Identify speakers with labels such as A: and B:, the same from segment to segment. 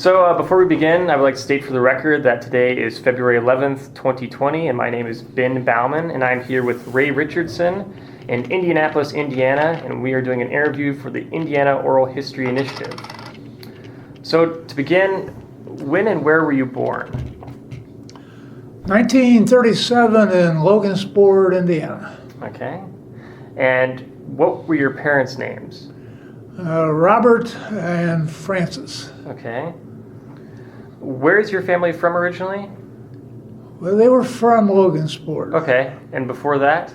A: Before we begin, I would like to state for the record that today is February 11th, 2020, and my name is Ben Bauman, and I'm here with Ray Richardson in Indianapolis, Indiana, and we are doing an interview for the Indiana Oral History Initiative. So to begin, when and where were you born?
B: 1937 in Logansport, Indiana.
A: Okay. And what were your parents' names?
B: Robert and Francis.
A: Okay. Where is your family from originally?
B: Well, they were from Logansport.
A: Okay. And before that?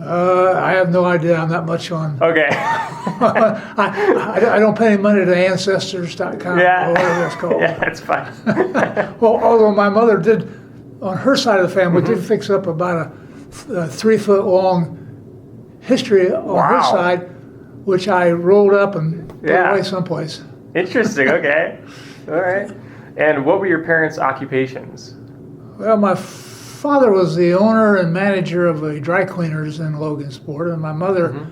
B: I have no idea. I'm not much on.
A: Okay.
B: I don't pay any money to Ancestors.com
A: Yeah.
B: or whatever that's called.
A: Yeah, that's fine.
B: Well, although my mother did, on her side of the family, did fix up about a 3-foot-long history on her side, which I rolled up and put away someplace.
A: Interesting. Okay. All right. And what were your parents' occupations?
B: Well, my father was the owner and manager of a dry cleaners in Logansport, and my mother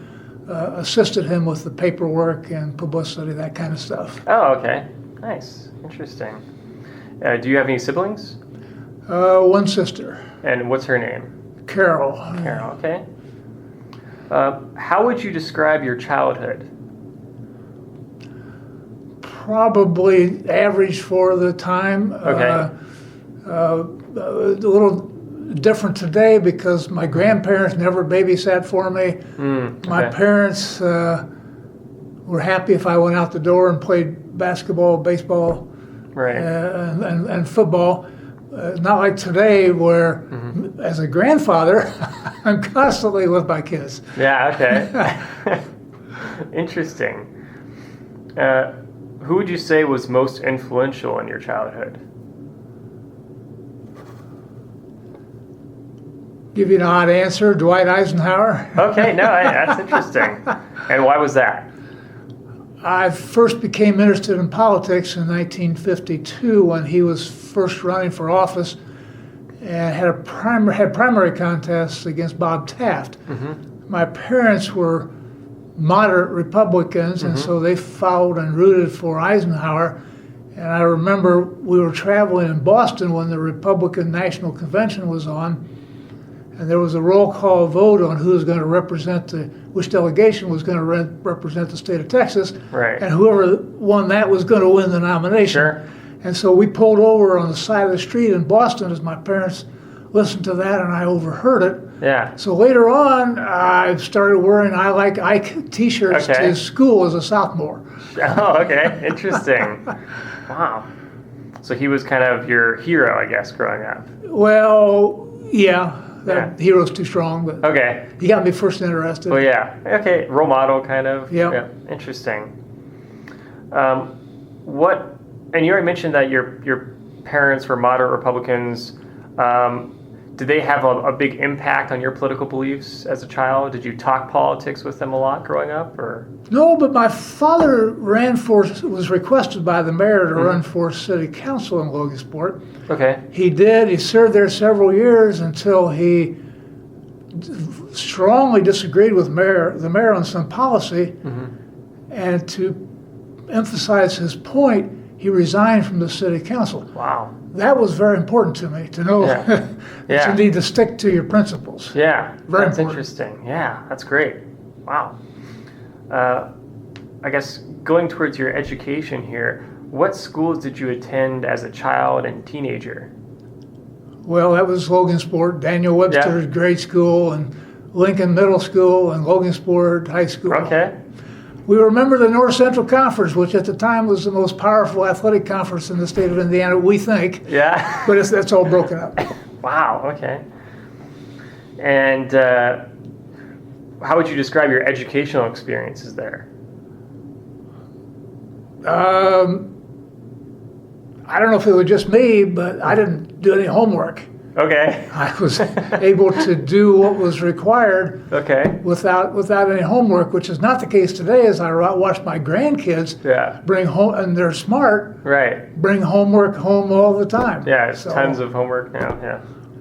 B: assisted him with the paperwork and publicity, that kind of stuff.
A: Oh, okay. Nice. Interesting. Do you have any siblings?
B: One sister.
A: And what's her name?
B: Carol.
A: Carol. Okay. How would you describe your childhood?
B: Probably average for the time.
A: Okay.
B: A little different today because my grandparents never babysat for me. My parents were happy if I went out the door and played basketball, baseball, and football. Not like today where, as a grandfather, I'm constantly with my kids.
A: Yeah, okay. Interesting. Who would you say was most influential in your childhood?
B: Give you an odd answer, Dwight Eisenhower.
A: Okay, no, that's interesting. And why was that?
B: I first became interested in politics in 1952 when he was first running for office and had primary contests against Bob Taft. My parents were moderate Republicans, and so they followed and rooted for Eisenhower. And I remember we were traveling in Boston when the Republican National Convention was on, and there was a roll call vote on who was going to represent which delegation was going to represent the state of Texas.
A: Right.
B: And whoever won that was going to win the nomination.
A: Sure.
B: And so we pulled over on the side of the street in Boston as my parents listened to that, and I overheard it.
A: Yeah.
B: So later on, I started wearing I Like Ike t-shirts to school as a sophomore.
A: Oh, okay. Interesting. Wow. So he was kind of your hero, I guess, growing up.
B: Well, yeah. That hero's too strong, but he got me first interested.
A: Well, yeah. Okay. Role model, kind of.
B: Yeah.
A: Interesting. And you already mentioned that your parents were moderate Republicans. Did they have a big impact on your political beliefs as a child? Did you talk politics with them a lot growing up, or? No,
B: but my father was requested by the mayor to run for city council in Logansport.
A: Okay.
B: He did. He served there several years until he strongly disagreed with the mayor on some policy, and to emphasize his point, he resigned from the city council.
A: Wow.
B: That was very important to me, to know that you need to stick to your principles.
A: Yeah,
B: very
A: that's
B: important.
A: Interesting. Yeah, that's great. Wow. I guess going towards your education here, what schools did you attend as a child and teenager?
B: Well, that was Logansport, Daniel Webster's grade school, and Lincoln Middle School, and Logansport High School.
A: Okay.
B: We were a member of the North Central Conference, which at the time was the most powerful athletic conference in the state of Indiana, we think.
A: Yeah.
B: But that's all broken up.
A: Wow, okay. And how would you describe your educational experiences there?
B: I don't know if it was just me, but I didn't do any homework.
A: Okay.
B: I was able to do what was required without any homework, which is not the case today as I watch my grandkids bring home, and they're smart, bring homework home all the time.
A: Yeah, tons of homework now,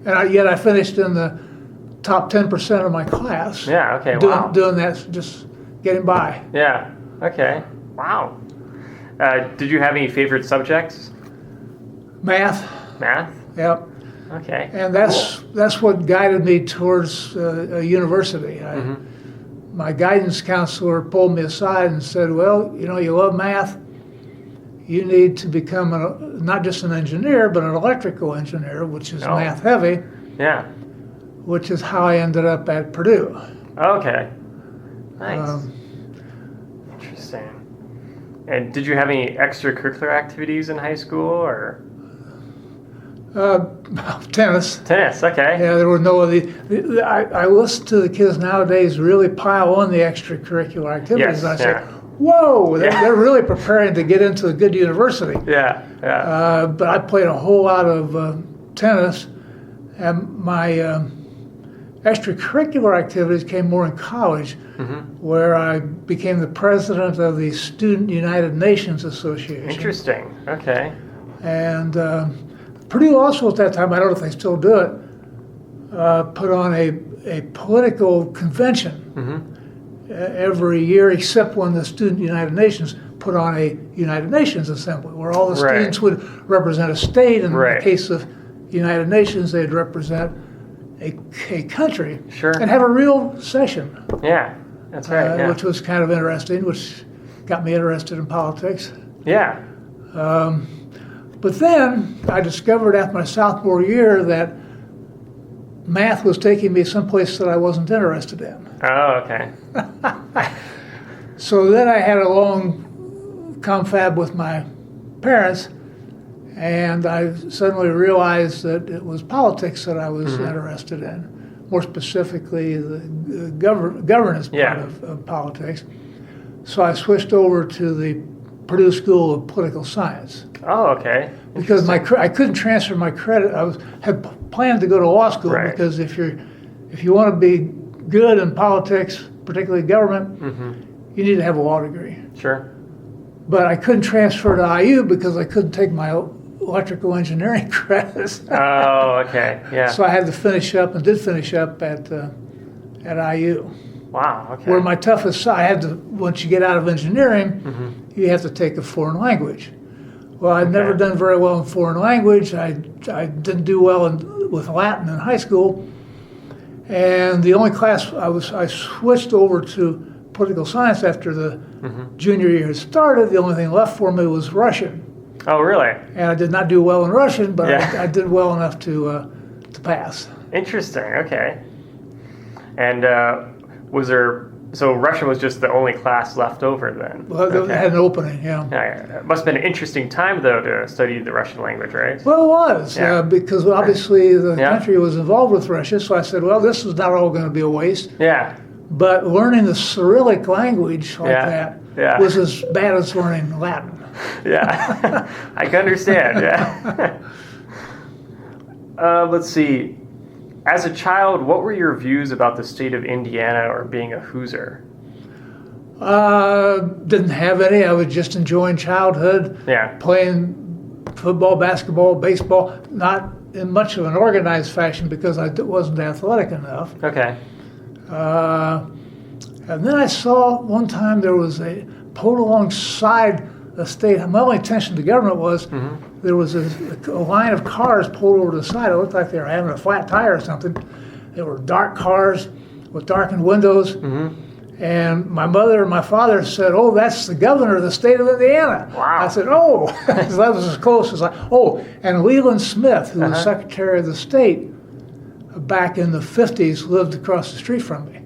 B: And yet I finished in the top 10% of my class.
A: Yeah, okay,
B: doing that, just getting by.
A: Yeah, okay, wow. Did you have any favorite subjects?
B: Math.
A: Math?
B: Yep.
A: Okay.
B: And that's what guided me towards a university. My guidance counselor pulled me aside and said, well, you love math. You need to become not just an engineer, but an electrical engineer, which is math heavy.
A: Yeah.
B: Which is how I ended up at Purdue.
A: Okay. Nice. Interesting. And did you have any extracurricular activities in high school, or?
B: Tennis.
A: Tennis, okay.
B: Yeah, there were no other. I listen to the kids nowadays really pile on the extracurricular activities.
A: Yes,
B: and I say, whoa, they're really preparing to get into a good university.
A: Yeah, yeah.
B: But I played a whole lot of tennis, and my extracurricular activities came more in college, where I became the president of the Student United Nations Association.
A: Interesting, okay.
B: And Purdue also at that time, I don't know if they still do it, put on a political convention every year, except when the Student United Nations put on a United Nations Assembly, where all the students would represent a state. And in the case of United Nations, they'd represent a country.
A: Sure.
B: And have a real session.
A: Yeah, that's right.
B: Which was kind of interesting, which got me interested in politics.
A: Yeah.
B: But then I discovered after my sophomore year that math was taking me someplace that I wasn't interested in.
A: Oh, okay.
B: So then I had a long confab with my parents, and I suddenly realized that it was politics that I was interested in, more specifically the governance part of politics. So I switched over to the Purdue School of Political Science.
A: Oh, okay.
B: Because I couldn't transfer my credit. Had planned to go to law school because if you want to be good in politics, particularly government, you need to have a law degree.
A: Sure.
B: But I couldn't transfer to IU because I couldn't take my electrical engineering credits.
A: Oh, okay. Yeah.
B: So I had to finish up, and did finish up at IU.
A: Wow. Okay.
B: Where my toughest, I had to, once you get out of engineering, you have to take a foreign language. Well, I'd never done very well in foreign language. I didn't do well with Latin in high school. And the only class I switched over to political science after the junior year had started. The only thing left for me was Russian.
A: Oh, really?
B: And I did not do well in Russian, but I did well enough to pass.
A: Interesting. Okay. And was there? So Russian was just the only class left over then?
B: Well, it had an opening, yeah.
A: It must have been an interesting time, though, to study the Russian language, right?
B: Well, it was, because obviously the country was involved with Russia, so I said, well, this is not all going to be a waste.
A: Yeah.
B: But learning the Cyrillic language like that was as bad as learning Latin.
A: Yeah, I can understand, let's see. As a child, what were your views about the state of Indiana or being a Hoosier?
B: Didn't have any. I was just enjoying childhood. Yeah. Playing football, basketball, baseball, not in much of an organized fashion because I wasn't athletic enough.
A: Okay.
B: And then I saw one time there was pulled alongside a state. My only attention to government was there was a line of cars pulled over to the side. It looked like they were having a flat tire or something. They were dark cars with darkened windows. And my mother and my father said, "Oh, that's the governor of the state of Indiana."
A: Wow.
B: I said, "Oh," so that was as close as and Leland Smith, who was Secretary of the State back in the 50s, lived across the street from me.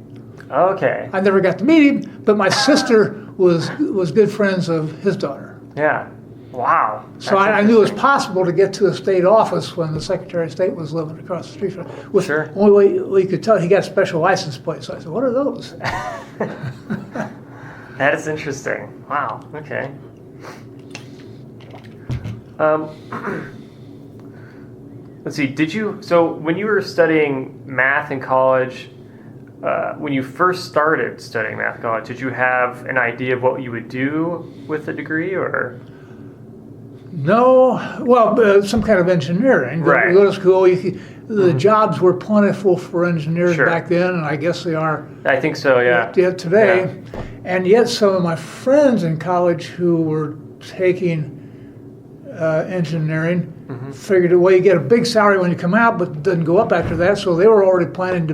A: Okay.
B: I never got to meet him, but my sister was good friends of his daughter.
A: Yeah. Wow.
B: So I knew it was possible to get to a state office when the Secretary of State was living across the street from me.
A: Sure.
B: Only way we could tell, he got a special license plate. So I said, "What are those?"
A: That is interesting. Wow. Okay. Let's see. So when you were studying math in college, when you first started studying math in college, did you have an idea of what you would do with the degree, or?
B: No. Well, some kind of engineering.
A: Right.
B: You go to school. The jobs were plentiful for engineers back then, and I guess they are.
A: I think so. Yeah.
B: Today,
A: Yeah.
B: And yet some of my friends in college who were taking engineering. Figured, well, you get a big salary when you come out, but it doesn't go up after that. So they were already planning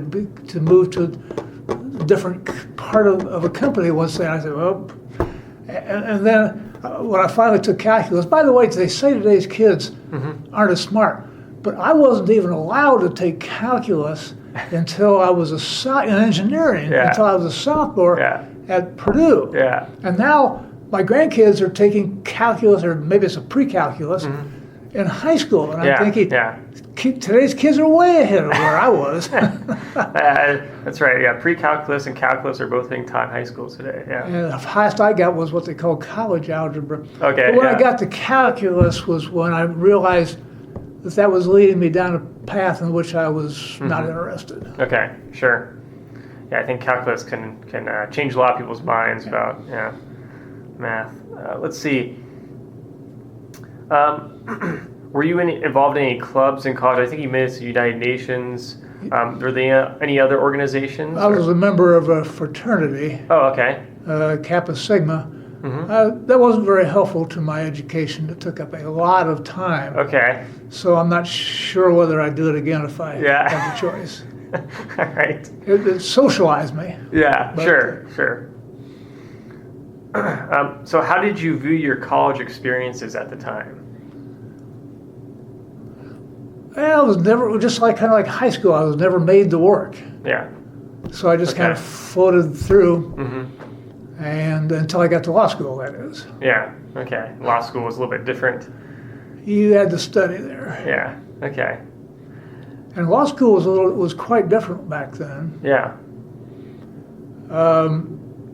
B: to move to a different part of a company once they. I said, well, and then when I finally took calculus, by the way, they say today's kids aren't as smart, but I wasn't even allowed to take calculus until I was in engineering, until I was a sophomore at Purdue. And now my grandkids are taking calculus, or maybe it's a pre-calculus, in high school. And I'm thinking, today's kids are way ahead of where I was.
A: That's right, yeah. Pre-calculus and calculus are both being taught in high school today,
B: And the highest I got was what they call college algebra.
A: Okay,
B: but when I got to calculus was when I realized that was leading me down a path in which I was not interested.
A: Okay, sure. Yeah, I think calculus can change a lot of people's minds about math. Let's see. Were you involved in any clubs in college? I think you made it to United Nations. Were there any other organizations?
B: I was a member of a fraternity.
A: Oh, okay.
B: Kappa Sigma. That wasn't very helpful to my education. It took up a lot of time.
A: Okay.
B: So I'm not sure whether I'd do it again if I had the choice.
A: All right.
B: It socialized me.
A: Yeah, sure. So how did you view your college experiences at the time?
B: Well, I was never, just like kind of like high school, I was never made to work.
A: Yeah.
B: So I just kind of floated through, and until I got to law school, that is.
A: Yeah, okay. Law school was a little bit different.
B: You had to study there.
A: Yeah, okay.
B: And law school was quite different back then.
A: Yeah.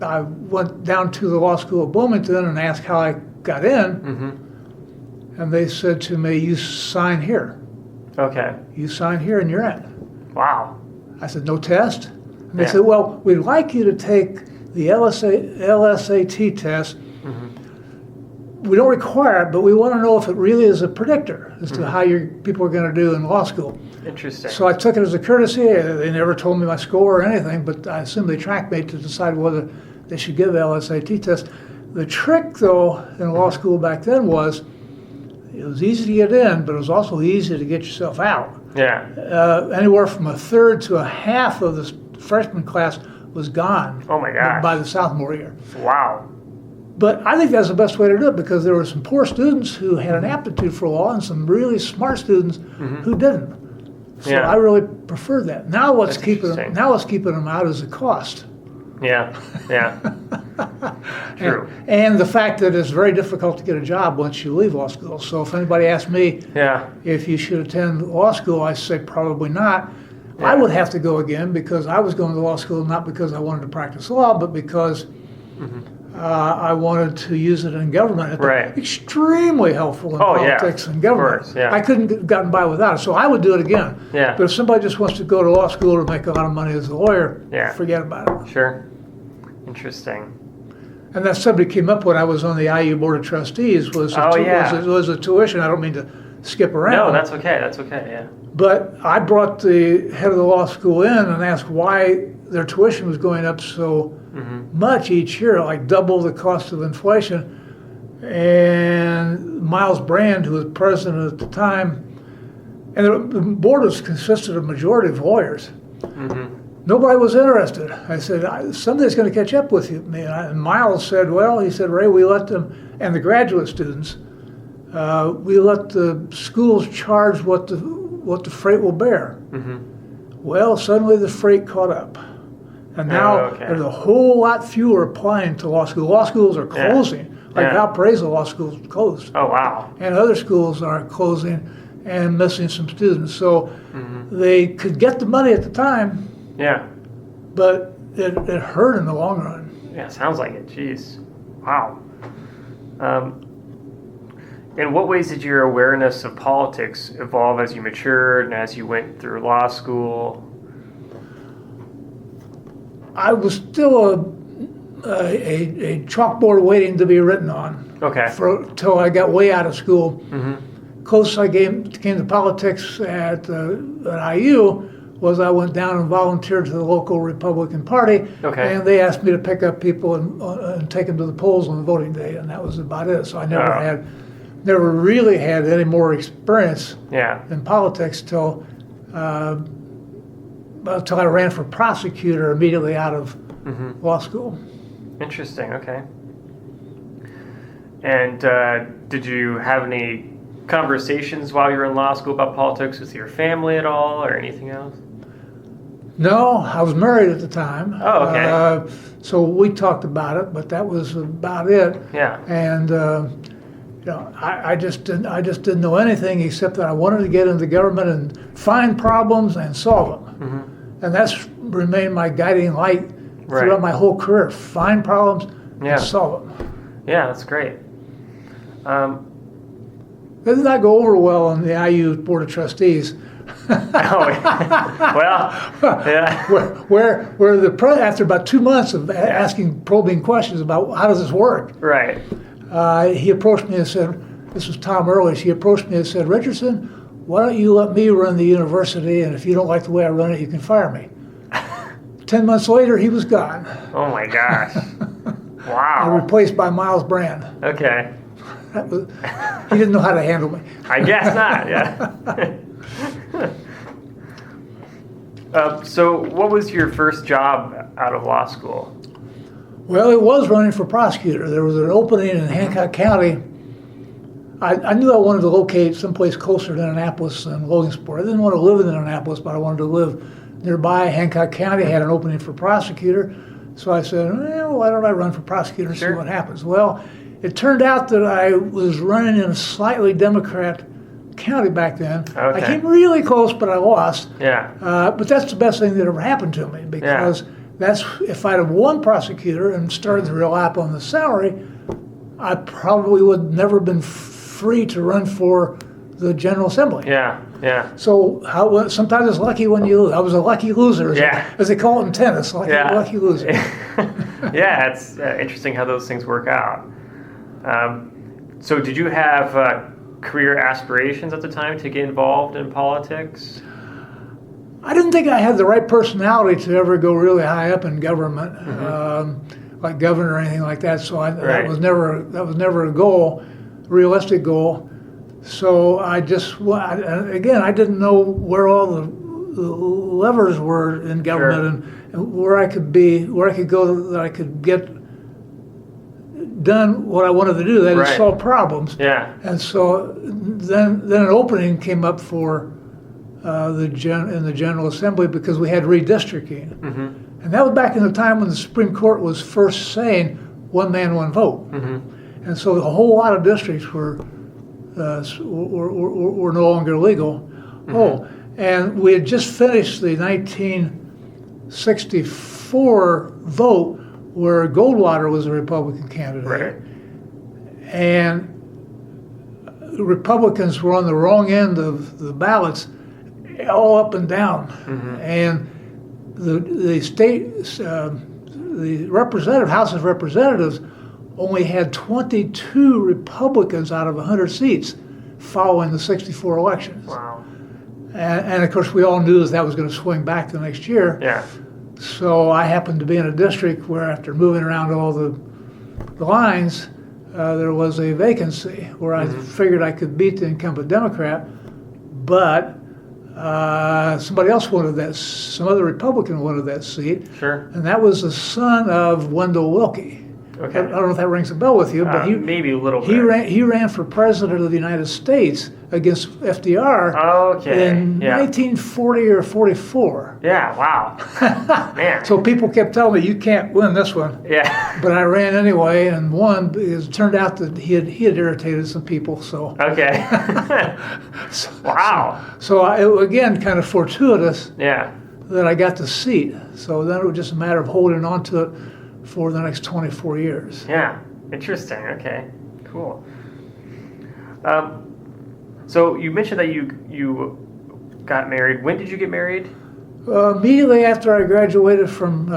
B: I went down to the law school of Bloomington and asked how I got in, and they said to me, "You sign here."
A: Okay.
B: You sign here and you're in.
A: Wow.
B: I said, "No test?" And they said, "Well, we'd like you to take the LSAT test. We don't require it, but we want to know if it really is a predictor as to how your people are going to do in law school."
A: Interesting.
B: So I took it as a courtesy. They never told me my score or anything, but I assume they tracked me to decide whether they should give the LSAT test. The trick, though, in law school back then was it was easy to get in, but it was also easy to get yourself out.
A: Yeah.
B: Anywhere from a third to a half of the freshman class was gone.
A: Oh my gosh.
B: By the sophomore year.
A: Wow.
B: But I think that's the best way to do it, because there were some poor students who had an aptitude for law and some really smart students who didn't. So I really preferred that. Now what's keeping them out is the cost.
A: Yeah. True.
B: And the fact that it's very difficult to get a job once you leave law school. So if anybody asked me if you should attend law school, I say probably not. Yeah. I would have to go again, because I was going to law school not because I wanted to practice law, but because I wanted to use it in government. Extremely helpful in politics and government.
A: Of course,
B: I couldn't have gotten by without it, so I would do it again.
A: Yeah.
B: But if somebody just wants to go to law school to make a lot of money as a lawyer, forget about it.
A: Sure. Interesting.
B: And that subject came up when I was on the IU Board of Trustees, was a tuition. I don't mean to skip around.
A: No, that's okay, yeah.
B: But I brought the head of the law school in and asked why their tuition was going up so much each year, like double the cost of inflation. And Miles Brand, who was president at the time, and the board was consisted of a majority of lawyers. Nobody was interested. I said, somebody's going to catch up with me. And Miles said, well, he said, Ray, we let them, and the graduate students, we let the schools charge what the freight will bear. Well, suddenly the freight caught up. And now there's a whole lot fewer applying to law school. Law schools are closing. Like Valparaiso Law School is closed.
A: Oh, wow.
B: And other schools are closing and missing some students. So they could get the money at the time.
A: Yeah.
B: But it hurt in the long run.
A: Yeah, sounds like it. Jeez. Wow. In what ways did your awareness of politics evolve as you matured and as you went through law school?
B: I was still a chalkboard waiting to be written on.
A: Okay.
B: Till I got way out of school. Closest I came to politics at IU was I went down and volunteered to the local Republican Party.
A: Okay.
B: And they asked me to pick up people and take them to the polls on voting day, and that was about it. So I never had never really had any more experience
A: Yeah.
B: in politics till I ran for prosecutor immediately out of law school.
A: Interesting. Okay. And did you have any conversations while you were in law school about politics with your family at all, or anything else?
B: No, I was married at the time.
A: Oh, okay.
B: So we talked about it, but that was about it.
A: Yeah.
B: And I just didn't know anything except that I wanted to get into government and find problems and solve them. And that's remained my guiding light throughout my whole career. Find problems and solve them.
A: Yeah, that's great.
B: That did not go over well on the IU Board of Trustees.
A: Well, yeah.
B: Where after about 2 months of asking probing questions about how does this work,
A: Right.
B: he approached me and said, this was Tom Earlish, he approached me and said, Richardson, why don't you let me run the university, and if you don't like the way I run it, you can fire me. 10 months later, he was gone.
A: Oh my gosh.
B: And
A: Wow.
B: replaced by Miles Brand.
A: Okay.
B: He didn't know how to handle me.
A: I guess not. Yeah. So, what was your first job out of law school?
B: Well, it was running for prosecutor. There was an opening in Hancock County. I knew I wanted to locate someplace closer to Annapolis than Logansport. I didn't want to live in Annapolis, but I wanted to live nearby. Hancock County had an opening for prosecutor. So I said, well, why don't I run for prosecutor and see what happens? Well, it turned out that I was running in a slightly Democrat county back then.
A: Okay.
B: I came really close, but I lost.
A: Yeah.
B: But that's the best thing that ever happened to me, because that's if I'd have won prosecutor and started to rely upon the salary, I probably would never been free to run for the General Assembly.
A: Yeah. Yeah.
B: So sometimes it's lucky when you lose. I was a lucky loser, as they call it in tennis, lucky loser.
A: Yeah, it's interesting how those things work out. So did you have career aspirations at the time to get involved in politics?
B: I didn't think I had the right personality to ever go really high up in government, like governor or anything like that. So that was never a goal, realistic goal. So I just, again, I didn't know where all the levers were in government and where I could go, that I could get done what I wanted to do, that is solve problems.
A: Yeah.
B: And so then an opening came up for in the General Assembly because we had redistricting. And that was back in the time when the Supreme Court was first saying one man, one vote. And so a whole lot of districts were no longer legal. And we had just finished the 1964 vote where Goldwater was a Republican candidate. And Republicans were on the wrong end of the ballots, all up and down. And the House of Representatives only had 22 Republicans out of 100 seats following the 64 elections.
A: Wow.
B: And of course, we all knew that was going to swing back the next year.
A: Yeah.
B: So I happened to be in a district where, after moving around all the lines, there was a vacancy where I figured I could beat the incumbent Democrat, but somebody else wanted that. Some other Republican wanted that seat.
A: Sure.
B: And that was the son of Wendell Willkie.
A: Okay.
B: I don't know if that rings a bell with you, but
A: maybe a little bit.
B: He ran for president of the United States against FDR in 1940 or 44.
A: Yeah, wow. Man.
B: So people kept telling me, you can't win this one.
A: Yeah.
B: But I ran anyway and won, because it turned out that he had irritated some people. So
A: Okay. Wow.
B: So it, again, kind of fortuitous
A: Yeah.
B: that I got the seat. So then it was just a matter of holding on to it for the next 24 years.
A: Yeah. Interesting. Okay. Cool. So you mentioned that you got married. When did you get married?
B: Immediately after I graduated from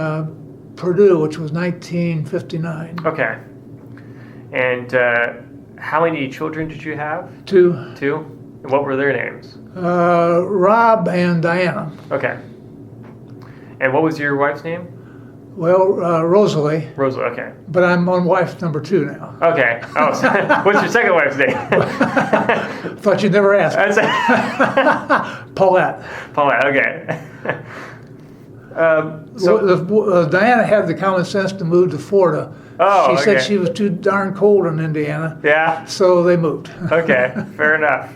B: Purdue, which was 1959.
A: Okay. And how many children did you have?
B: Two.
A: And what were their names?
B: Rob and Diana.
A: Okay. And what was your wife's name?
B: Rosalie,
A: Okay.
B: but I'm on wife number 2 now.
A: Okay. Oh, so what's your second wife's name?
B: Thought you'd never ask. Paulette.
A: Paulette, okay.
B: Diana had the common sense to move to Florida.
A: Oh,
B: she said
A: okay.
B: she was too darn cold in Indiana.
A: Yeah.
B: So they moved.
A: Okay, fair enough.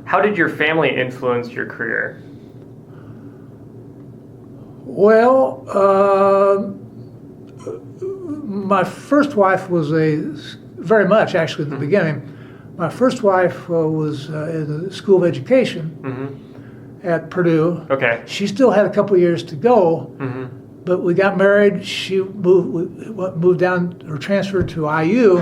A: How did your family influence your career?
B: Well, my first wife was very much actually in the beginning. My first wife was in the School of Education at Purdue.
A: Okay.
B: She still had a couple years to go, but we got married. She moved down or transferred to IU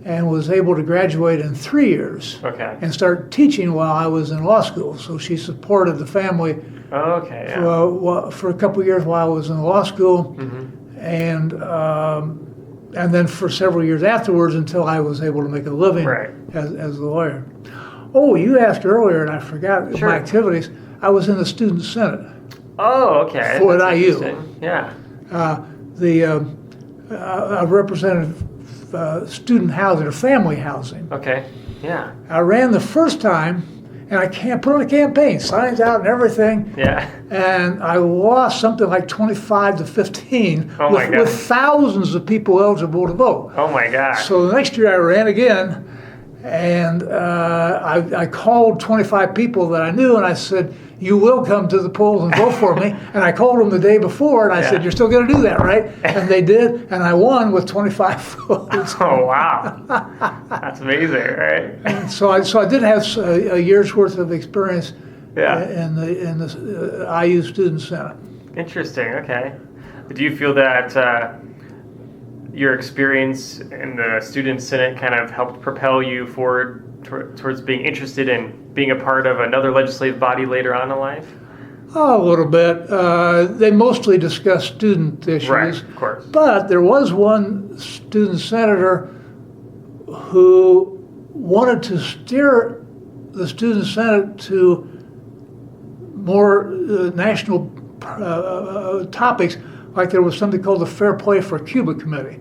B: and was able to graduate in 3 years.
A: Okay.
B: And start teaching while I was in law school. So she supported the family
A: Okay. Yeah.
B: for a couple of years while I was in law school, and then for several years afterwards until I was able to make a living as a lawyer. Oh, you asked earlier, and I forgot my activities. I was in the Student Senate.
A: Oh, okay.
B: For
A: That's
B: at IU.
A: Yeah.
B: I represented student housing or family housing.
A: Okay. Yeah.
B: I ran the first time, and I put on a campaign, signs out and everything.
A: Yeah.
B: And I lost something like 25 to 15 with thousands of people eligible to vote.
A: Oh my gosh.
B: So the next year I ran again, and I called 25 people that I knew, and I said, "You will come to the polls and vote for me." And I called them the day before, and I said, "You're still going to do that, right?" And they did, and I won with 25 votes.
A: Oh wow, that's amazing, right?
B: And so I did have a year's worth of experience in the IU Student Senate.
A: Interesting. Okay. Do you feel that your experience in the Student Senate kind of helped propel you forward towards being interested in being a part of another legislative body later on in life?
B: Oh, a little bit. They mostly discussed student issues.
A: Right, of course.
B: But there was one student senator who wanted to steer the student senate to more national topics, like there was something called the Fair Play for Cuba Committee,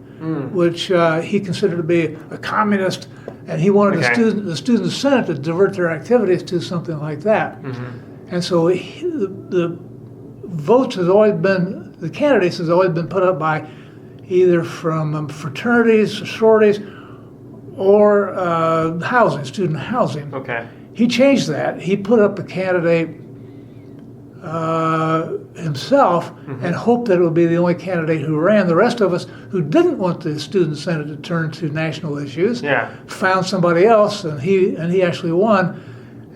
B: which he considered to be a communist, and he wanted the student senate to divert their activities to something like that. And so the votes has always been, the candidates has always been put up by either from fraternities, sororities, or housing, student housing.
A: Okay.
B: He changed that. He put up a candidate himself and hoped that it would be the only candidate who ran. The rest of us who didn't want the student senate to turn to national issues found somebody else, and he actually won.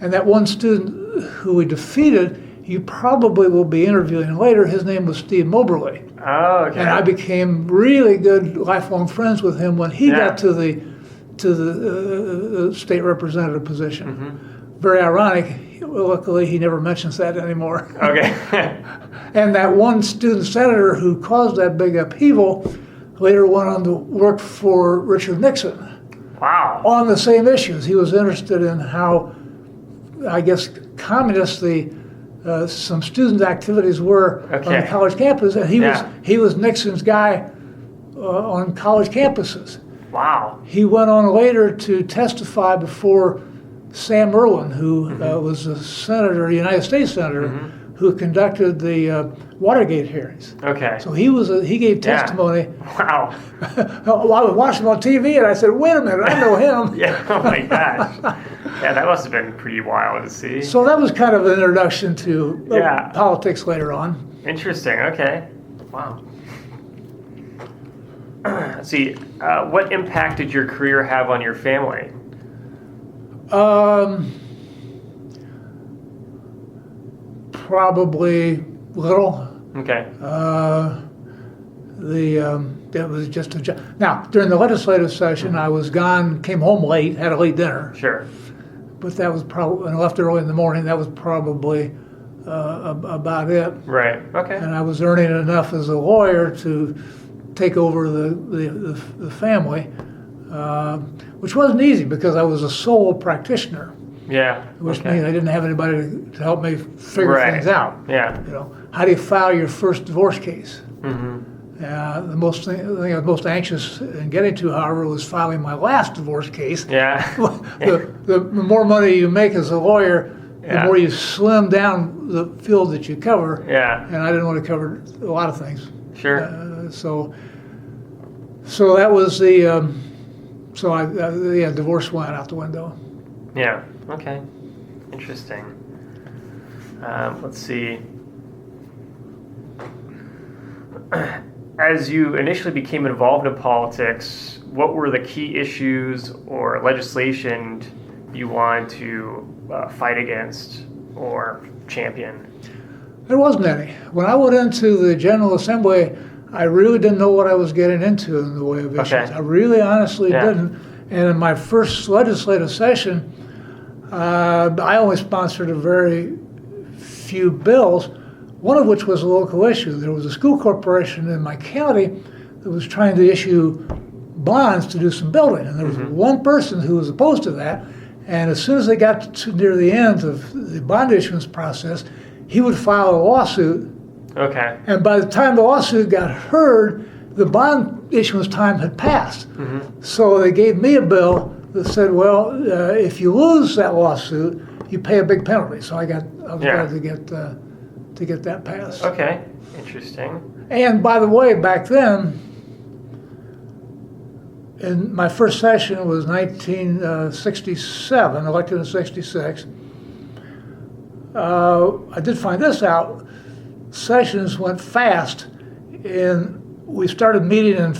B: And that one student who we defeated, you probably will be interviewing later. His name was Steve Moberly.
A: Oh, okay.
B: And I became really good lifelong friends with him when he got to the state representative position. Very ironic. Luckily, he never mentions that anymore.
A: Okay.
B: And that one student senator who caused that big upheaval later went on to work for Richard Nixon.
A: Wow.
B: On the same issues. He was interested in how, I guess, communist some student activities were on the college campus, and he was Nixon's guy on college campuses.
A: Wow.
B: He went on later to testify before Sam Erwin, who was a senator, a United States senator, who conducted the Watergate hearings.
A: Okay.
B: So he gave testimony.
A: Wow.
B: Well, I was watching him on TV, and I said, "Wait a minute, I know him."
A: Oh my gosh. Yeah, that must have been pretty wild to see.
B: So that was kind of an introduction to politics later on.
A: Interesting. Okay. Wow. Let's see, what impact did your career have on your family?
B: Probably little.
A: Okay.
B: It was just a job. Now, during the legislative session, I was gone, came home late, had a late dinner.
A: Sure.
B: But that was probably, and I left early in the morning, that was probably about it.
A: Right. Okay.
B: And I was earning enough as a lawyer to take over the family, which wasn't easy because I was a sole practitioner.
A: Yeah.
B: which
A: Okay.
B: means I didn't have anybody to help me figure
A: Right.
B: things out.
A: Yeah.
B: You know, how do you file your first divorce case?
A: Mm-hmm.
B: The thing I was most anxious in getting to, however, was filing my last divorce case.
A: Yeah.
B: The more money you make as a lawyer, the
A: Yeah.
B: more you slim down the field that you cover.
A: Yeah.
B: And I didn't want to cover a lot of things.
A: Sure.
B: So that was the, divorce went out the window.
A: Yeah. Okay. Interesting. Let's see. As you initially became involved in politics, what were the key issues or legislation you wanted to fight against or champion?
B: There wasn't any. When I went into the General Assembly, I really didn't know what I was getting into in the way of issues.
A: Okay.
B: I really honestly
A: Yeah.
B: didn't. And in my first legislative session, I only sponsored a very few bills, one of which was a local issue. There was a school corporation in my county that was trying to issue bonds to do some building. And there was one person who was opposed to that. And as soon as they got to near the end of the bond issuance process, he would file a lawsuit.
A: Okay.
B: And by the time the lawsuit got heard, the bond issuance time had passed. So they gave me a bill that said, well, if you lose that lawsuit, you pay a big penalty. So I was glad to get that passed.
A: Okay. Interesting.
B: And by the way, back then, in my first session was 1967, elected in 66. I did find this out. Sessions went fast, and we started meeting in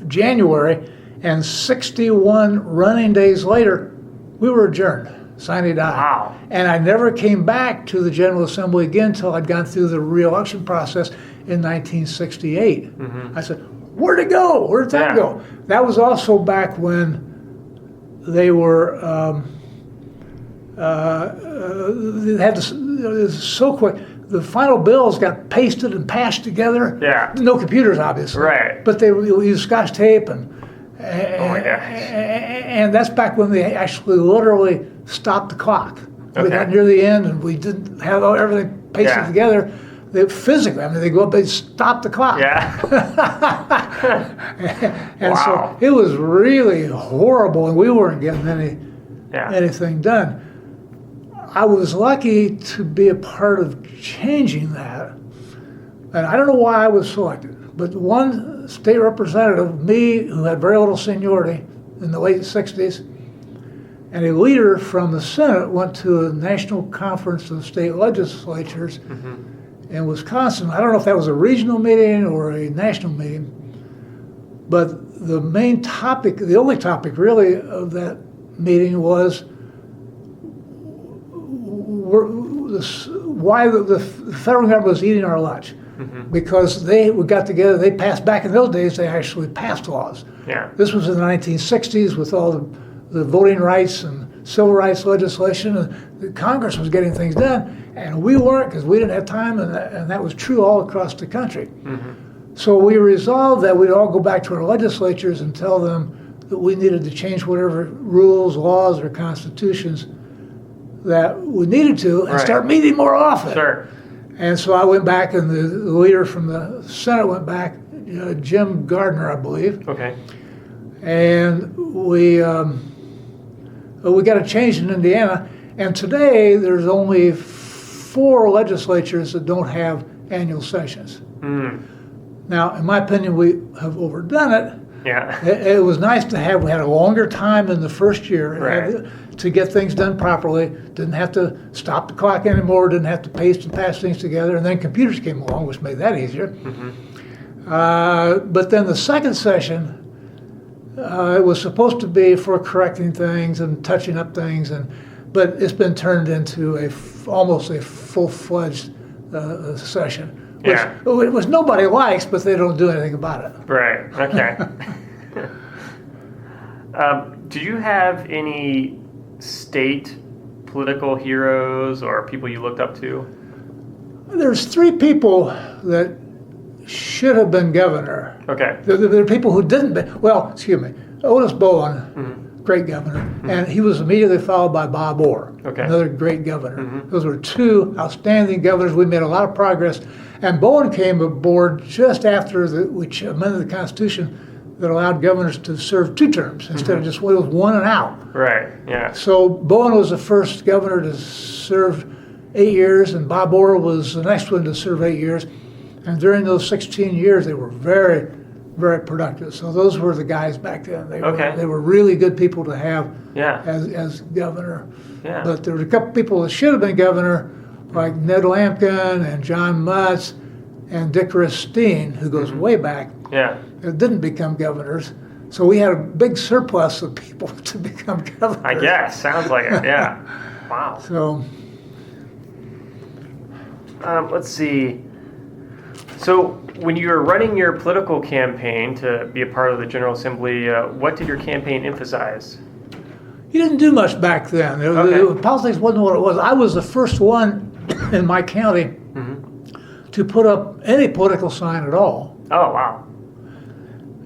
B: January, and 61 running days later, we were adjourned, sine die.
A: Wow.
B: And I never came back to the General Assembly again until I'd gone through the re-election process in 1968. I said, where'd it go? Where did that go? That was also back when they were, they had this, it was so quick. The final bills got pasted and patched together.
A: Yeah.
B: No computers, obviously.
A: Right.
B: But they would use Scotch tape and
A: my gosh.
B: and that's back when they actually literally stopped the clock. We
A: Okay.
B: got near the end and we didn't have everything pasted together. They physically, they go up, they stop the clock.
A: Yeah.
B: And
A: Wow.
B: so it was really horrible, and we weren't getting anything done. I was lucky to be a part of changing that, and I don't know why I was selected, but one state representative, me, who had very little seniority in the late 60s, and a leader from the Senate went to a national conference of state legislatures in Wisconsin. I don't know if that was a regional meeting or a national meeting, but the main topic, the only topic really of that meeting was why the federal government was eating our lunch. Because we got together, they passed, back in those days, they actually passed laws.
A: Yeah.
B: This was in the 1960s with all the voting rights and civil rights legislation, and the Congress was getting things done, and we weren't because we didn't have time, and that was true all across the country. So we resolved that we'd all go back to our legislatures and tell them that we needed to change whatever rules, laws, or constitutions that we needed to and start meeting more often.
A: Sure.
B: And so I went back, and the leader from the Senate went back, Jim Gardner, I believe.
A: Okay.
B: And we got a change in Indiana. And today there's only 4 legislatures that don't have annual sessions. Now, in my opinion, we have overdone it.
A: Yeah.
B: It was nice to have. We had a longer time in the first year to get things done properly. Didn't have to stop the clock anymore. Didn't have to paste and patch things together. And then computers came along, which made that easier. But then the second session, it was supposed to be for correcting things and touching up things, but it's been turned into almost a full-fledged session. Which nobody likes, but they don't do anything about it.
A: Right. Okay. Do you have any state political heroes or people you looked up to?
B: There's 3 people that should have been governor.
A: Okay.
B: There are people who didn't. Well, excuse me. Otis Bowen, great governor, and he was immediately followed by Bob Orr,
A: Okay.
B: another great governor. Those were two outstanding governors. We made a lot of progress, and Bowen came aboard just after which amended the Constitution that allowed governors to serve 2 terms instead of just one and out.
A: Right. Yeah.
B: So Bowen was the first governor to serve 8 years, and Bob Orr was the next one to serve 8 years. And during those 16 years, they were very, very productive. So those were the guys back then. They were really good people to have
A: Yeah.
B: as governor.
A: Yeah.
B: But there were a couple people that should have been governor, like Ned Lampkin and John Mutz and Dick Ristine, who goes way back,
A: Yeah.
B: that didn't become governors. So we had a big surplus of people to become governors.
A: I guess. Sounds like it. Yeah. Wow.
B: So
A: Let's see. So when you were running your political campaign to be a part of the General Assembly, what did your campaign emphasize?
B: you didn't do much back then. Politics wasn't what it was. I was the first one in my county to put up any political sign at all.
A: Oh, wow.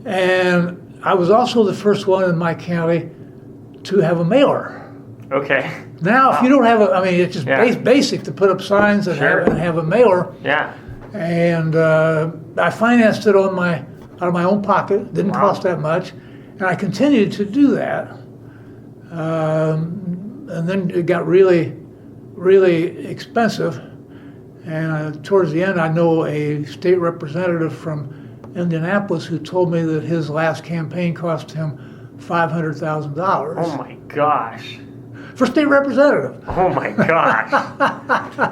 B: And I was also the first one in my county to have a mailer.
A: Okay.
B: Now, if you don't have it's just
A: Yeah.
B: basic to put up signs and,
A: Sure.
B: have a mailer.
A: Yeah.
B: And I financed it out of my own pocket. Didn't cost that much, and I continued to do that. And then it got really, really expensive. And towards the end, I know a state representative from Indianapolis who told me that his last campaign cost him $500,000
A: Oh my gosh.
B: for state representative.
A: Oh my gosh.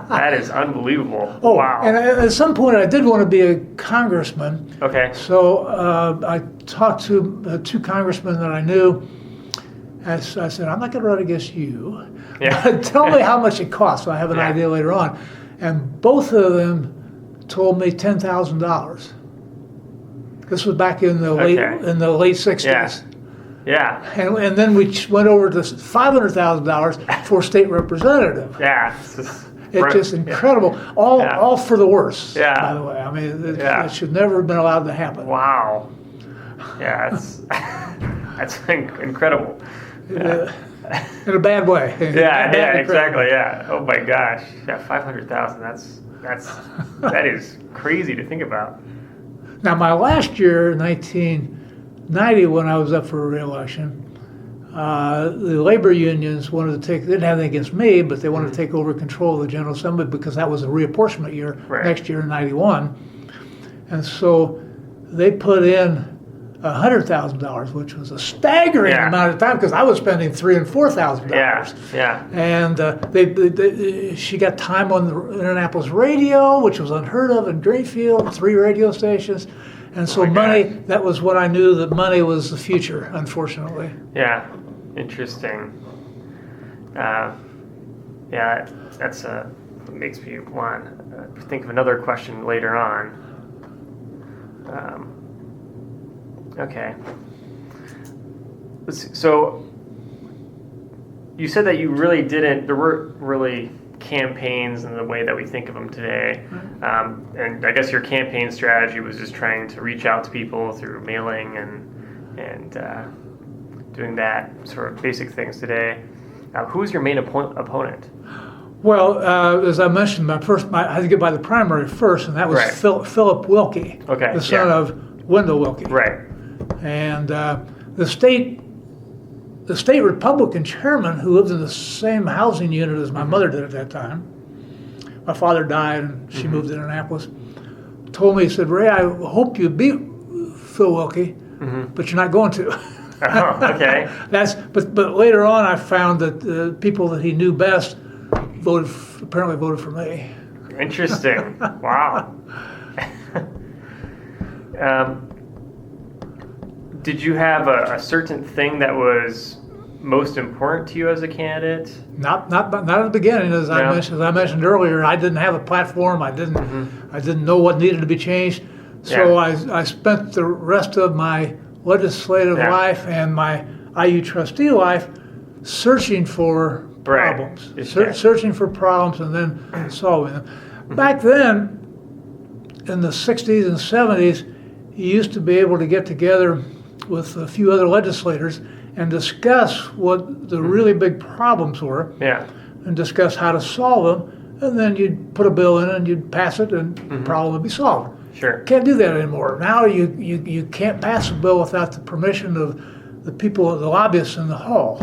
A: That is unbelievable.
B: Oh,
A: Wow.
B: and at some point, I did want to be a congressman.
A: Okay.
B: So I talked to 2 congressmen that I knew. I said, I'm not going to run against you.
A: Yeah.
B: Tell me how much it costs so I have an
A: Yeah.
B: idea later on. And both of them told me $10,000. This was back in the late 60s.
A: Yeah. Yeah.
B: And then we went over to $500,000 for state representative.
A: Yeah.
B: It's just incredible. All for the worse,
A: Yeah.
B: by the way. I mean,
A: Yeah.
B: it should never have been allowed to happen.
A: Wow. Yeah, that's incredible. Yeah.
B: In a bad way.
A: Yeah, exactly. Yeah. Oh my gosh. Yeah, 500,000. That is crazy to think about.
B: Now, my last year, 1990, when I was up for re-election, the labor unions wanted to they didn't have anything against me, but they wanted to take over control of the General Assembly because that was a reapportionment year, next year in 91. And so they put in $100,000, which was a staggering amount of time because I was spending $3,000 and $4,000.
A: Yeah.
B: And she got time on the Indianapolis radio, which was unheard of in Greenfield, 3 radio stations. And so that was what I knew, that money was the future, unfortunately.
A: Yeah, interesting. That's what makes me want to think of another question later on. Okay. Let's see. So you said that you really there weren't really campaigns in the way that we think of them today. And I guess your campaign strategy was just trying to reach out to people through mailing and doing that sort of basic things today. Who was your main opponent?
B: Well, as I mentioned, I had to get by the primary first, and that was Philip Wilkie, the son of Wendell Wilkie.
A: Right.
B: And the state Republican chairman, who lived in the same housing unit as my mother did at that time, my father died and she moved to Indianapolis, told me, he said, Ray, I hope you beat Phil Wilkie, but you're not going to.
A: Oh, okay.
B: But later on I found that the people that he knew best apparently voted for me.
A: Interesting. Wow. Did you have a certain thing that was most important to you as a candidate?
B: Not at the beginning, as I mentioned earlier. I didn't have a platform. I didn't know what needed to be changed. So I spent the rest of my legislative life and my IU trustee life searching for problems, searching for problems and then solving them. Back then, in the 60s and 70s, you used to be able to get together with a few other legislators and discuss what the really big problems were,
A: Yeah.
B: and discuss how to solve them, and then you'd put a bill in and you'd pass it, and the problem would be solved.
A: Sure.
B: Can't do that anymore. Now you can't pass a bill without the permission of the people, the lobbyists in the hall,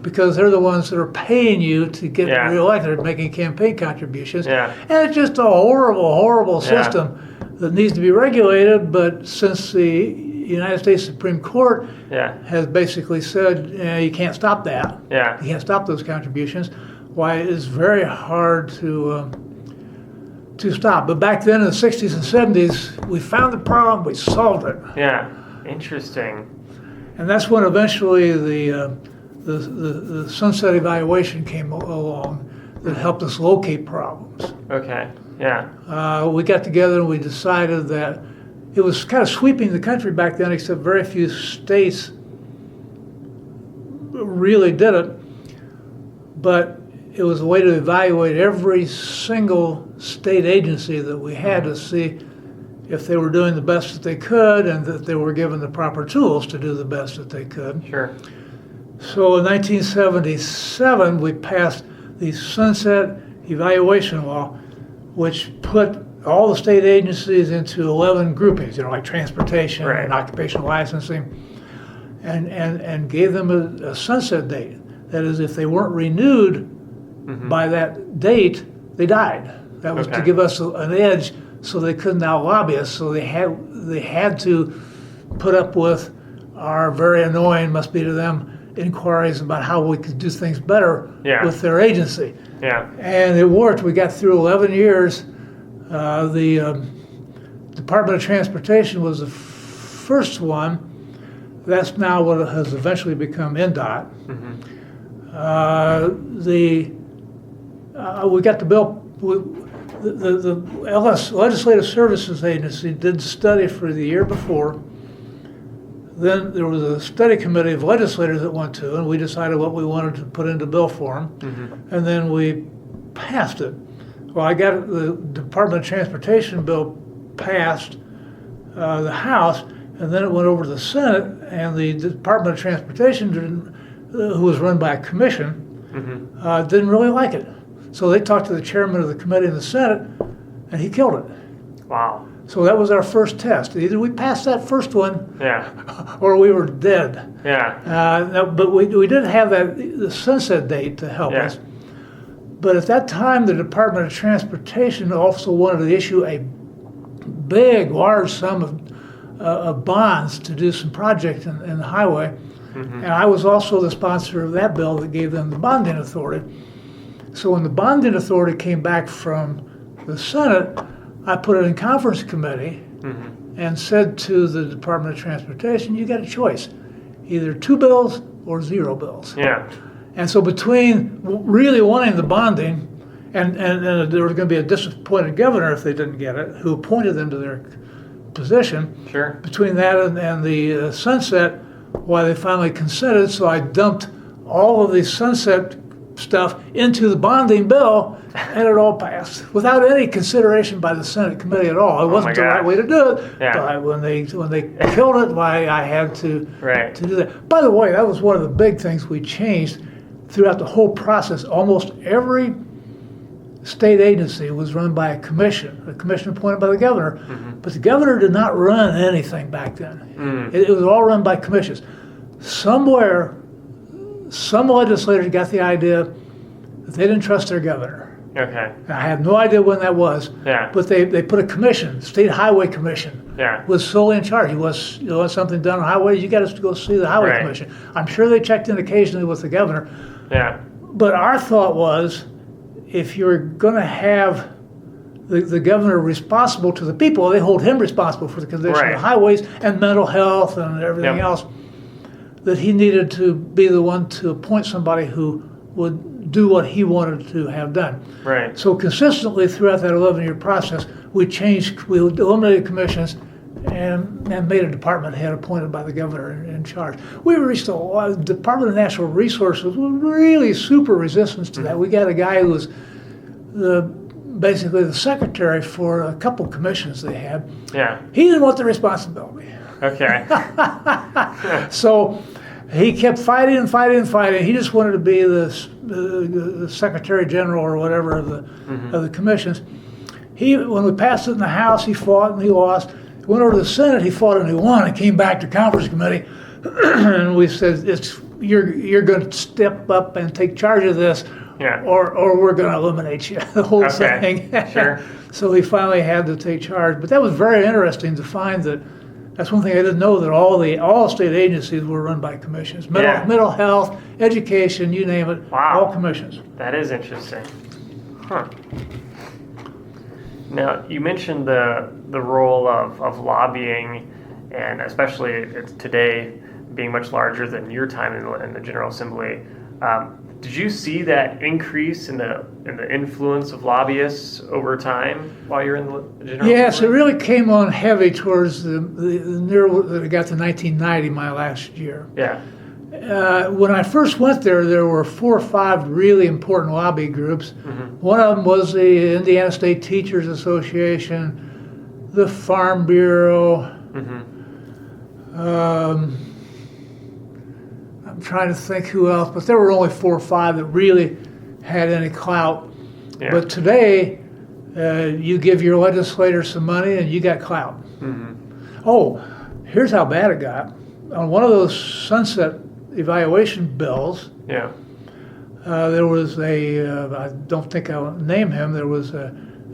B: because they're the ones that are paying you to get reelected, making campaign contributions.
A: Yeah.
B: And it's just a horrible, horrible system that needs to be regulated. But since the United States Supreme Court has basically said you can't stop that, you can't stop those contributions, why it's very hard to stop. But back then in the 60s and 70s, we found the problem, we solved it.
A: Yeah. Interesting.
B: And that's when eventually the sunset evaluation came along that helped us locate problems.
A: Okay. Yeah.
B: We got together and we decided that it was kind of sweeping the country back then, except very few states really did it. But it was a way to evaluate every single state agency that we had to see if they were doing the best that they could and that they were given the proper tools to do the best that they could.
A: Sure.
B: So in 1977, we passed the Sunset Evaluation Law, which put all the state agencies into 11 groupings, like transportation and occupational licensing, and gave them a sunset date. That is, if they weren't renewed by that date, they died. That was to give us an edge, so they couldn't now lobby us. So they had to put up with our very annoying, must be to them, inquiries about how we could do things better with their agency.
A: Yeah.
B: And it worked. We got through 11 years. The Department of Transportation was the first one. That's now what has eventually become NDOT. We got the bill. The Legislative Services Agency did a study for the year before. Then there was a study committee of legislators that went to, and we decided what we wanted to put into bill form, and then we passed it. Well, I got the Department of Transportation bill passed the House, and then it went over to the Senate, and the Department of Transportation, who was run by a commission, didn't really like it. So they talked to the chairman of the committee in the Senate, and he killed it.
A: Wow.
B: So that was our first test. Either we passed that first one,
A: Yeah.
B: or we were dead.
A: Yeah.
B: But we did have the sunset date to help us. But at that time, the Department of Transportation also wanted to issue a big, large sum of bonds to do some projects in the highway. And I was also the sponsor of that bill that gave them the bonding authority. So when the bonding authority came back from the Senate, I put it in conference committee and said to the Department of Transportation, you got a choice, either 2 bills or 0 bills.
A: Yeah.
B: And so between really wanting the bonding and there was going to be a disappointed governor if they didn't get it, who appointed them to their position.
A: Sure.
B: Between that and the sunset, why they finally consented, so I dumped all of the sunset stuff into the bonding bill, and it all passed without any consideration by the Senate committee at all. It wasn't the right way to do it, but when they killed it, why I had to do that. By the way, that was one of the big things we changed throughout the whole process. Almost every state agency was run by a commission appointed by the governor, but the governor did not run anything back then. It was all run by commissions. Somewhere, some legislators got the idea that they didn't trust their governor.
A: Okay.
B: I have no idea when that was, but they put a commission, State Highway Commission, was solely in charge. You want something done on highways, you got to go see the Highway Commission. I'm sure they checked in occasionally with the governor. But our thought was, if you're going to have the governor responsible to the people, they hold him responsible for the condition of the highways and mental health and everything else, that he needed to be the one to appoint somebody who would do what he wanted to have done. So consistently throughout that 11-year process, we eliminated commissions and made a department head appointed by the governor in charge. We reached the Department of Natural Resources was really super resistant to that. We got a guy who was basically the secretary for a couple commissions they had. He didn't want the responsibility.
A: Okay.
B: So He kept fighting and fighting and fighting. He just wanted to be the Secretary General or whatever of the commissions. When we passed it in the House, he fought and he lost. Went over to the Senate, he fought and he won, and came back to Conference Committee, and we said, you're going to step up and take charge of this, or we're going to eliminate you, the whole thing.
A: Sure.
B: So he finally had to take charge. But that was very interesting to find that. That's one thing I didn't know, that all state agencies were run by commissions. Mental health, education, you name it, all commissions.
A: That is interesting. Huh. Now, you mentioned the role of lobbying, and especially today being much larger than your time in the General Assembly. Did you see that increase in the influence of lobbyists over time while you're in the General Assembly? Yes,
B: it really came on heavy towards the near that it got to 1990, my last year.
A: Yeah.
B: When I first went there were 4 or 5 really important lobby groups. One of them was the Indiana State Teachers Association, the Farm Bureau. I'm trying to think who else, but there were only 4 or 5 that really had any clout.
A: Yeah.
B: But today, you give your legislator some money and you got clout. Oh, here's how bad it got. On one of those sunset evaluation bills, there was I don't think I'll name him, there was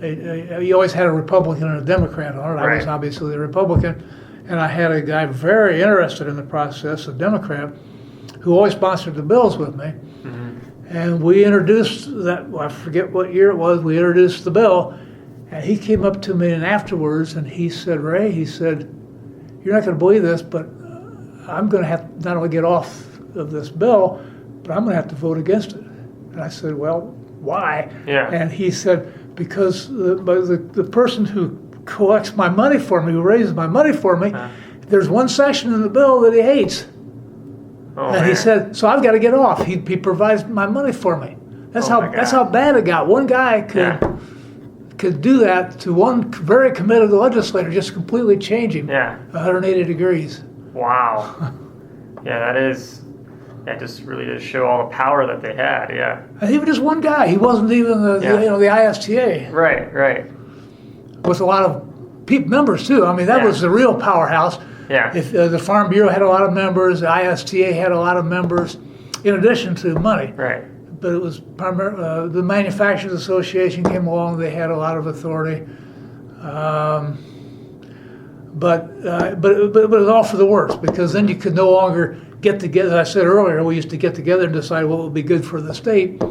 B: you always had a Republican and a Democrat on it. I was obviously the Republican, and I had a guy very interested in the process, a Democrat, who always sponsored the bills with me. And we introduced that, I forget what year it was, we introduced the bill, and he came up to me and afterwards and he said, Ray, he said, you're not going to believe this, but I'm going to have to not only get off of this bill, but I'm going to have to vote against it. And I said, well, why? And he said, because the person who collects my money for me, who raises my money for me, there's one section in the bill that he hates. He said, so I've got to get off. He provides my money for me. That's how bad it got. One guy could do that to one very committed legislator, just completely change him 180 degrees.
A: Wow. That just really does show all the power that they had.
B: And he was just one guy. He wasn't even the ISTA.
A: Right.
B: With a lot of members too. I mean, that was the real powerhouse. If the Farm Bureau had a lot of members, the ISTA had a lot of members, in addition to money.
A: Right.
B: But it was primarily the Manufacturers Association came along. They had a lot of authority, but it was all for the worst, because then you could no longer get together. As I said earlier, we used to get together and decide what would be good for the state,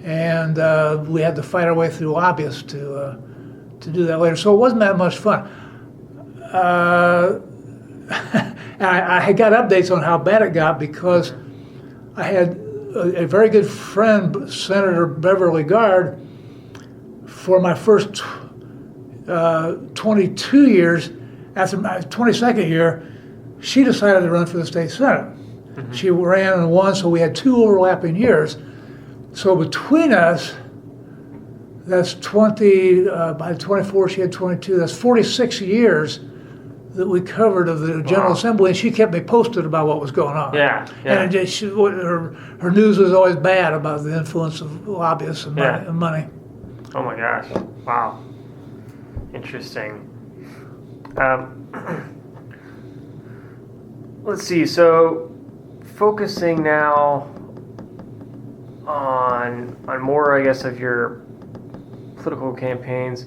B: and we had to fight our way through lobbyists to do that later. So it wasn't that much fun. I had got updates on how bad it got because I had a very good friend, Senator Beverly Gard, for my first 22 years. After my 22nd year, she decided to run for the state senate. She ran and won, so we had 2 overlapping years. So between us, that's 20, by 24 she had 22, that's 46 years that we covered of the General Assembly, and she kept me posted about what was going on. And her news was always bad about the influence of lobbyists and money.
A: Oh my gosh! Wow, interesting. Let's see. So, focusing now on more, I guess, of your political campaigns.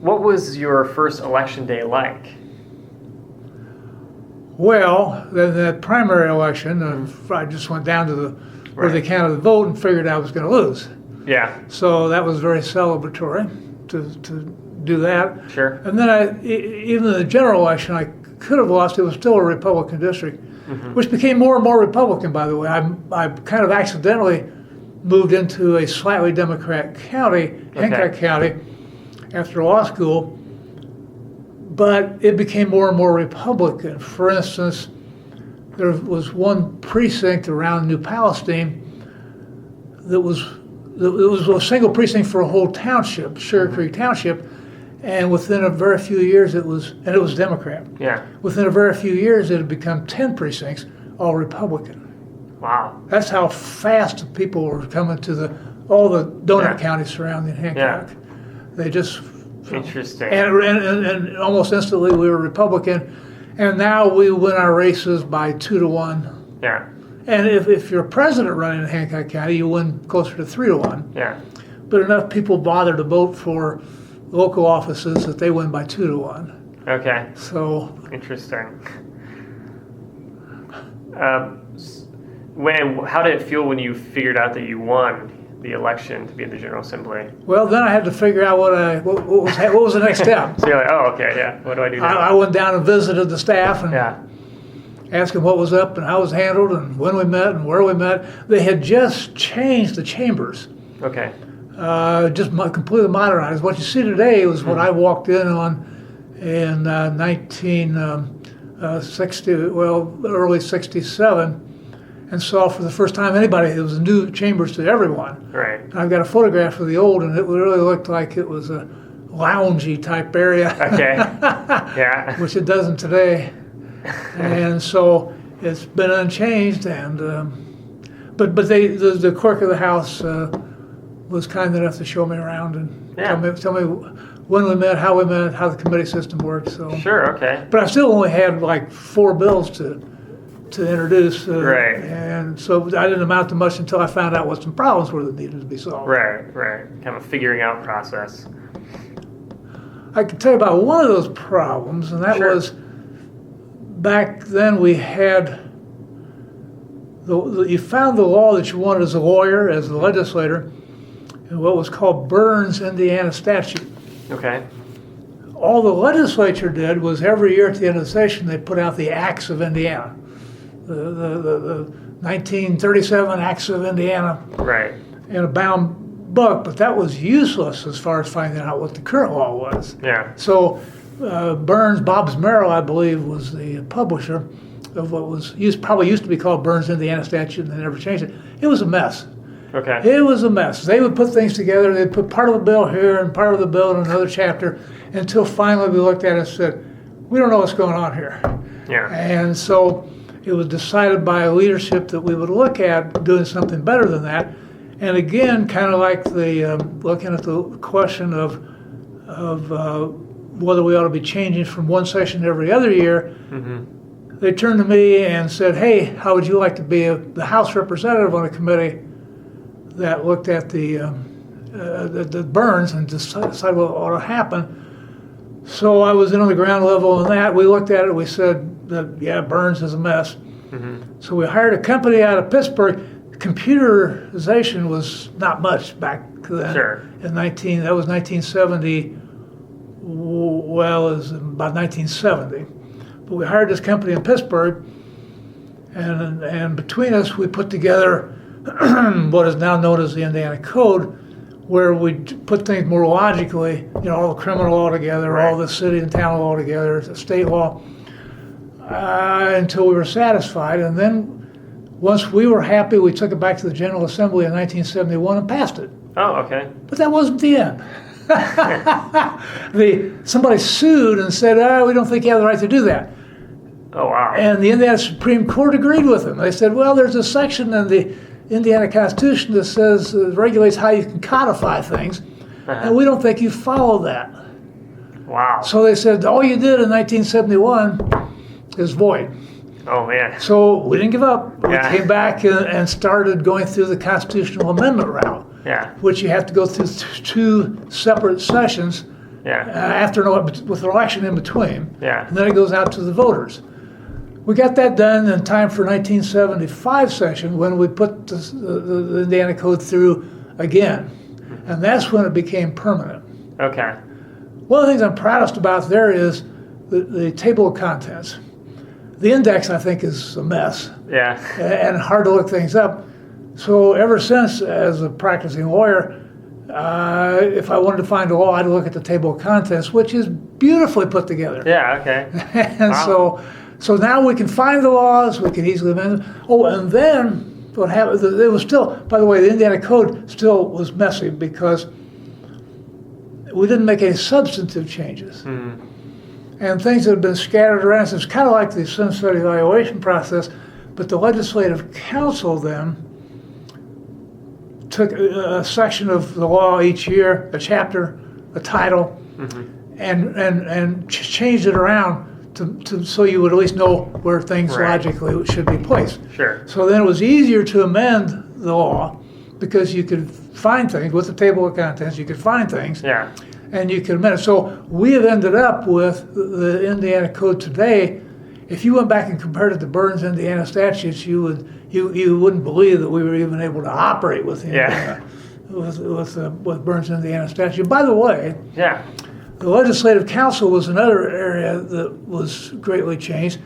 A: What was your first election day like?
B: Well, that primary election, I just went down to where they counted the vote and figured I was going to lose. So that was very celebratory to do that.
A: Sure.
B: And then even in the general election, I could have lost. It was still a Republican district, which became more and more Republican, by the way. I kind of accidentally moved into a slightly Democrat county, Hancock County, after law school, but it became more and more Republican. For instance, there was one precinct around New Palestine that was a single precinct for a whole township, Sugar Creek Township, And within a very few years, it was Democrat.
A: Yeah.
B: Within a very few years, it had become 10 precincts, all Republican.
A: Wow.
B: That's how fast people were coming to all the donut counties surrounding Hancock. They just...
A: Interesting.
B: And almost instantly, we were Republican. And now we win our races by 2-1.
A: Yeah.
B: And if you're president running in Hancock County, you win closer to 3-1.
A: Yeah.
B: But enough people bother to vote for local offices that they win by 2-1.
A: Okay.
B: So
A: interesting. How did it feel when you figured out that you won the election to be in the General Assembly?
B: Well, then I had to figure out what was the next step.
A: So you're like, oh, okay, yeah. What do I do now?
B: I went down and visited the staff and asked them what was up and how it was handled and when we met and where we met. They had just changed the chambers.
A: Okay.
B: Completely modernized. What you see today was what I walked in on in 1960, early 67, and saw for the first time anybody. It was new chambers to everyone.
A: Right.
B: And I've got a photograph of the old, and it really looked like it was a loungy type area.
A: Okay. Yeah.
B: Which it doesn't today. And so it's been unchanged. And but the clerk of the house was kind enough to show me around and tell me when we met, how the committee system worked. So
A: sure. Okay.
B: But I still only had like 4 bills to introduce.
A: Right.
B: And so I didn't amount to much until I found out what some problems were that needed to be solved.
A: Right. Kind of figuring out process.
B: I can tell you about one of those problems, and that was back then we had you found the law that you wanted as a lawyer, as a legislator, in what was called Burns, Indiana statute.
A: Okay.
B: All the legislature did was every year at the end of the session they put out the Acts of Indiana, the 1937 Acts of Indiana,
A: right,
B: in a bound book. But that was useless as far as finding out what the current law was.
A: Yeah.
B: So Burns, Bob Merrill, I believe, was the publisher of what was probably used to be called Burns, Indiana statute, and they never changed it. It was a mess.
A: Okay.
B: It was a mess. They would put things together. They'd put part of the bill here and part of the bill in another chapter until finally we looked at it and said, we don't know what's going on here.
A: Yeah.
B: And so it was decided by leadership that we would look at doing something better than that. And again, kind of like looking at the question of whether we ought to be changing from one session every other year, they turned to me and said, hey, how would you like to be the House representative on a committee that looked at the Burns and decided what ought to happen? So I was in on the ground level on that. We looked at it. We said that, Burns is a mess. So we hired a company out of Pittsburgh. Computerization was not much back then.
A: Sure.
B: That was 1970. Well, it was about 1970. But we hired this company in Pittsburgh, and between us, we put together what is now known as the Indiana Code, where we put things more logically, all the criminal law together, all the city and town law together, the state law, until we were satisfied. And then once we were happy, we took it back to the General Assembly in 1971 and passed it.
A: Oh, okay.
B: But that wasn't the end. Somebody sued and said, we don't think you have the right to do that.
A: Oh, wow.
B: And the Indiana Supreme Court agreed with them. They said, well, there's a section in the Indiana Constitution that says regulates how you can codify things, and we don't think you follow that.
A: Wow.
B: So they said, all you did in 1971 is void.
A: Oh, man.
B: So we didn't give up. We came back and started going through the constitutional amendment route, which you have to go through 2 separate sessions after with an election in between. And then it goes out to the voters. We got that done in time for 1975 session when we put the Indiana Code through again. And that's when it became permanent.
A: Okay.
B: One of the things I'm proudest about there is the table of contents. The index, I think, is a mess. Yeah. And hard to look things up. So ever since, as a practicing lawyer, if I wanted to find a law, I'd look at the table of contents, which is beautifully put together.
A: Yeah, okay.
B: And so now we can find the laws, we can easily amend them. Oh, and then what happened, it was still, by the way, the Indiana Code still was messy because we didn't make any substantive changes.
A: Mm.
B: And things that have been scattered around. So it's kind of like the sunset evaluation process, but the Legislative Council then took a section of the law each year, a chapter, a title, and changed it around to so you would at least know where things logically should be placed.
A: Sure.
B: So then it was easier to amend the law because you could find things with the table of contents. You could find things, and you could amend it. So we have ended up with the Indiana Code today. If you went back and compared it to Burns, Indiana statutes, you wouldn't believe that we were even able to operate with with Burns, Indiana statute. By the way, the Legislative Council was another area that was greatly changed.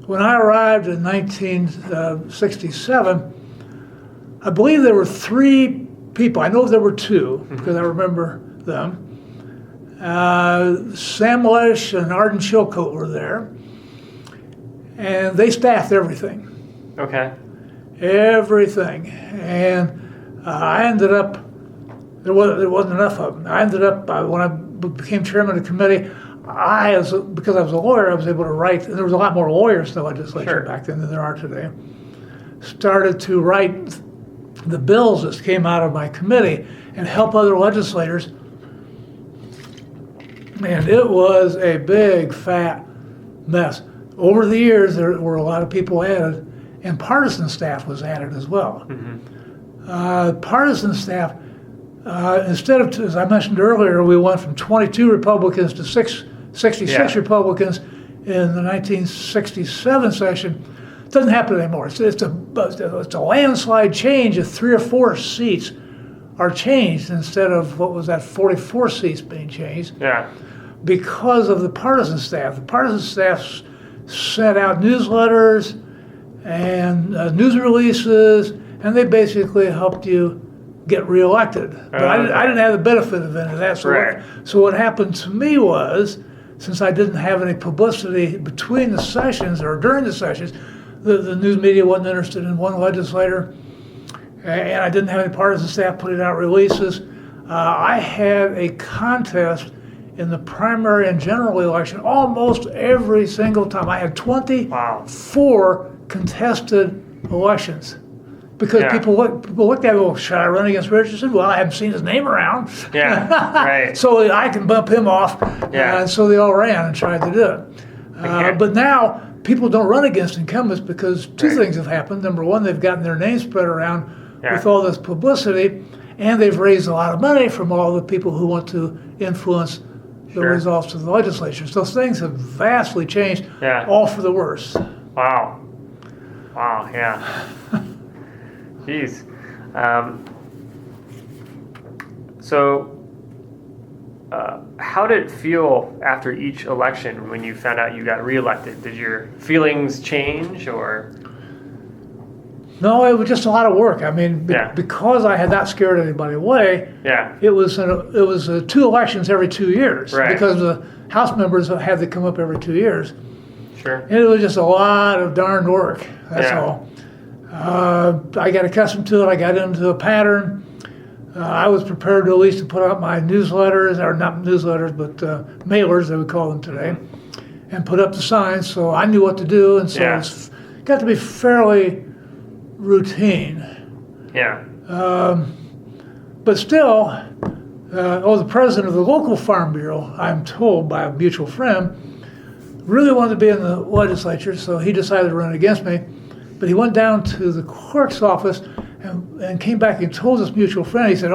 B: When I arrived in 1967, I believe there were 3 people. I know there were 2 because I remember them. Sam Lesh and Arden Chilcote were there, and they staffed everything.
A: Okay.
B: Everything, and I ended up. There wasn't enough of them. I ended up when I became chairman of the committee. Because I was a lawyer, I was able to write. And there was a lot more lawyers in the legislature back then than there are today. Started to write the bills that came out of my committee and help other legislators. And it was a big fat mess. Over the years, there were a lot of people added, and partisan staff was added as well. Partisan staff. Instead of, as I mentioned earlier, we went from 22 Republicans to 66 Republicans in the 1967 session. It doesn't happen anymore. It's a landslide change if 3 or 4 seats are changed instead of what was that 44 seats being changed. Because of the partisan staff. The partisan staff sent out newsletters and news releases, and they basically helped you get reelected. But I didn't have the benefit of any of that. So what happened to me was, since I didn't have any publicity between the sessions or during the sessions, the news media wasn't interested in one legislator, and I didn't have any partisan staff putting out releases. I had a contest in the primary and general election almost every single time. I had 24 contested elections. Because people looked at me, well, should I run against Richardson? Well, I haven't seen his name around. So I can bump him off. And so they all ran and tried to do it. But now people don't run against incumbents because 2 things have happened. Number one, they've gotten their name spread around with all this publicity, and they've raised a lot of money from all the people who want to influence the results of the legislature. So things have vastly changed, all for the worse.
A: Wow, Jeez. How did it feel after each election when you found out you got reelected? Did your feelings change, or?
B: No, it was just a lot of work. I mean, because I had not scared anybody away, it was 2 elections every 2 years because the House members had to come up every 2 years. And it was just a lot of darn work. That's all. I got accustomed to it. I got into a pattern. I was prepared to at least to put out my newsletters, or not newsletters, but mailers, they would call them today, and put up the signs. So I knew what to do, and so it got to be fairly routine. But still, the president of the local farm bureau, I'm told by a mutual friend, really wanted to be in the legislature, so he decided to run against me. But he went down to the clerk's office and came back and told this mutual friend, he said,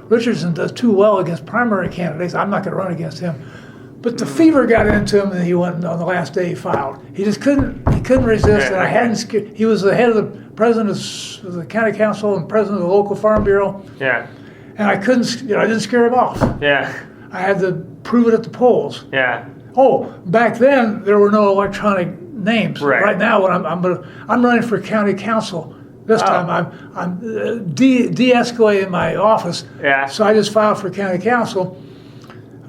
B: Richardson does too well against primary candidates. I'm not going to run against him. But the fever got into him, and he went on the last day he filed. He just couldn't resist, and I hadn't scared. He was the head of the president of the county council and president of the local farm bureau. And I couldn't, I didn't scare him off. I had to prove it at the polls. Back then, there were no electronic names. Right now, when I'm running for county council. This time, I'm de-escalating my office. So I just filed for county council.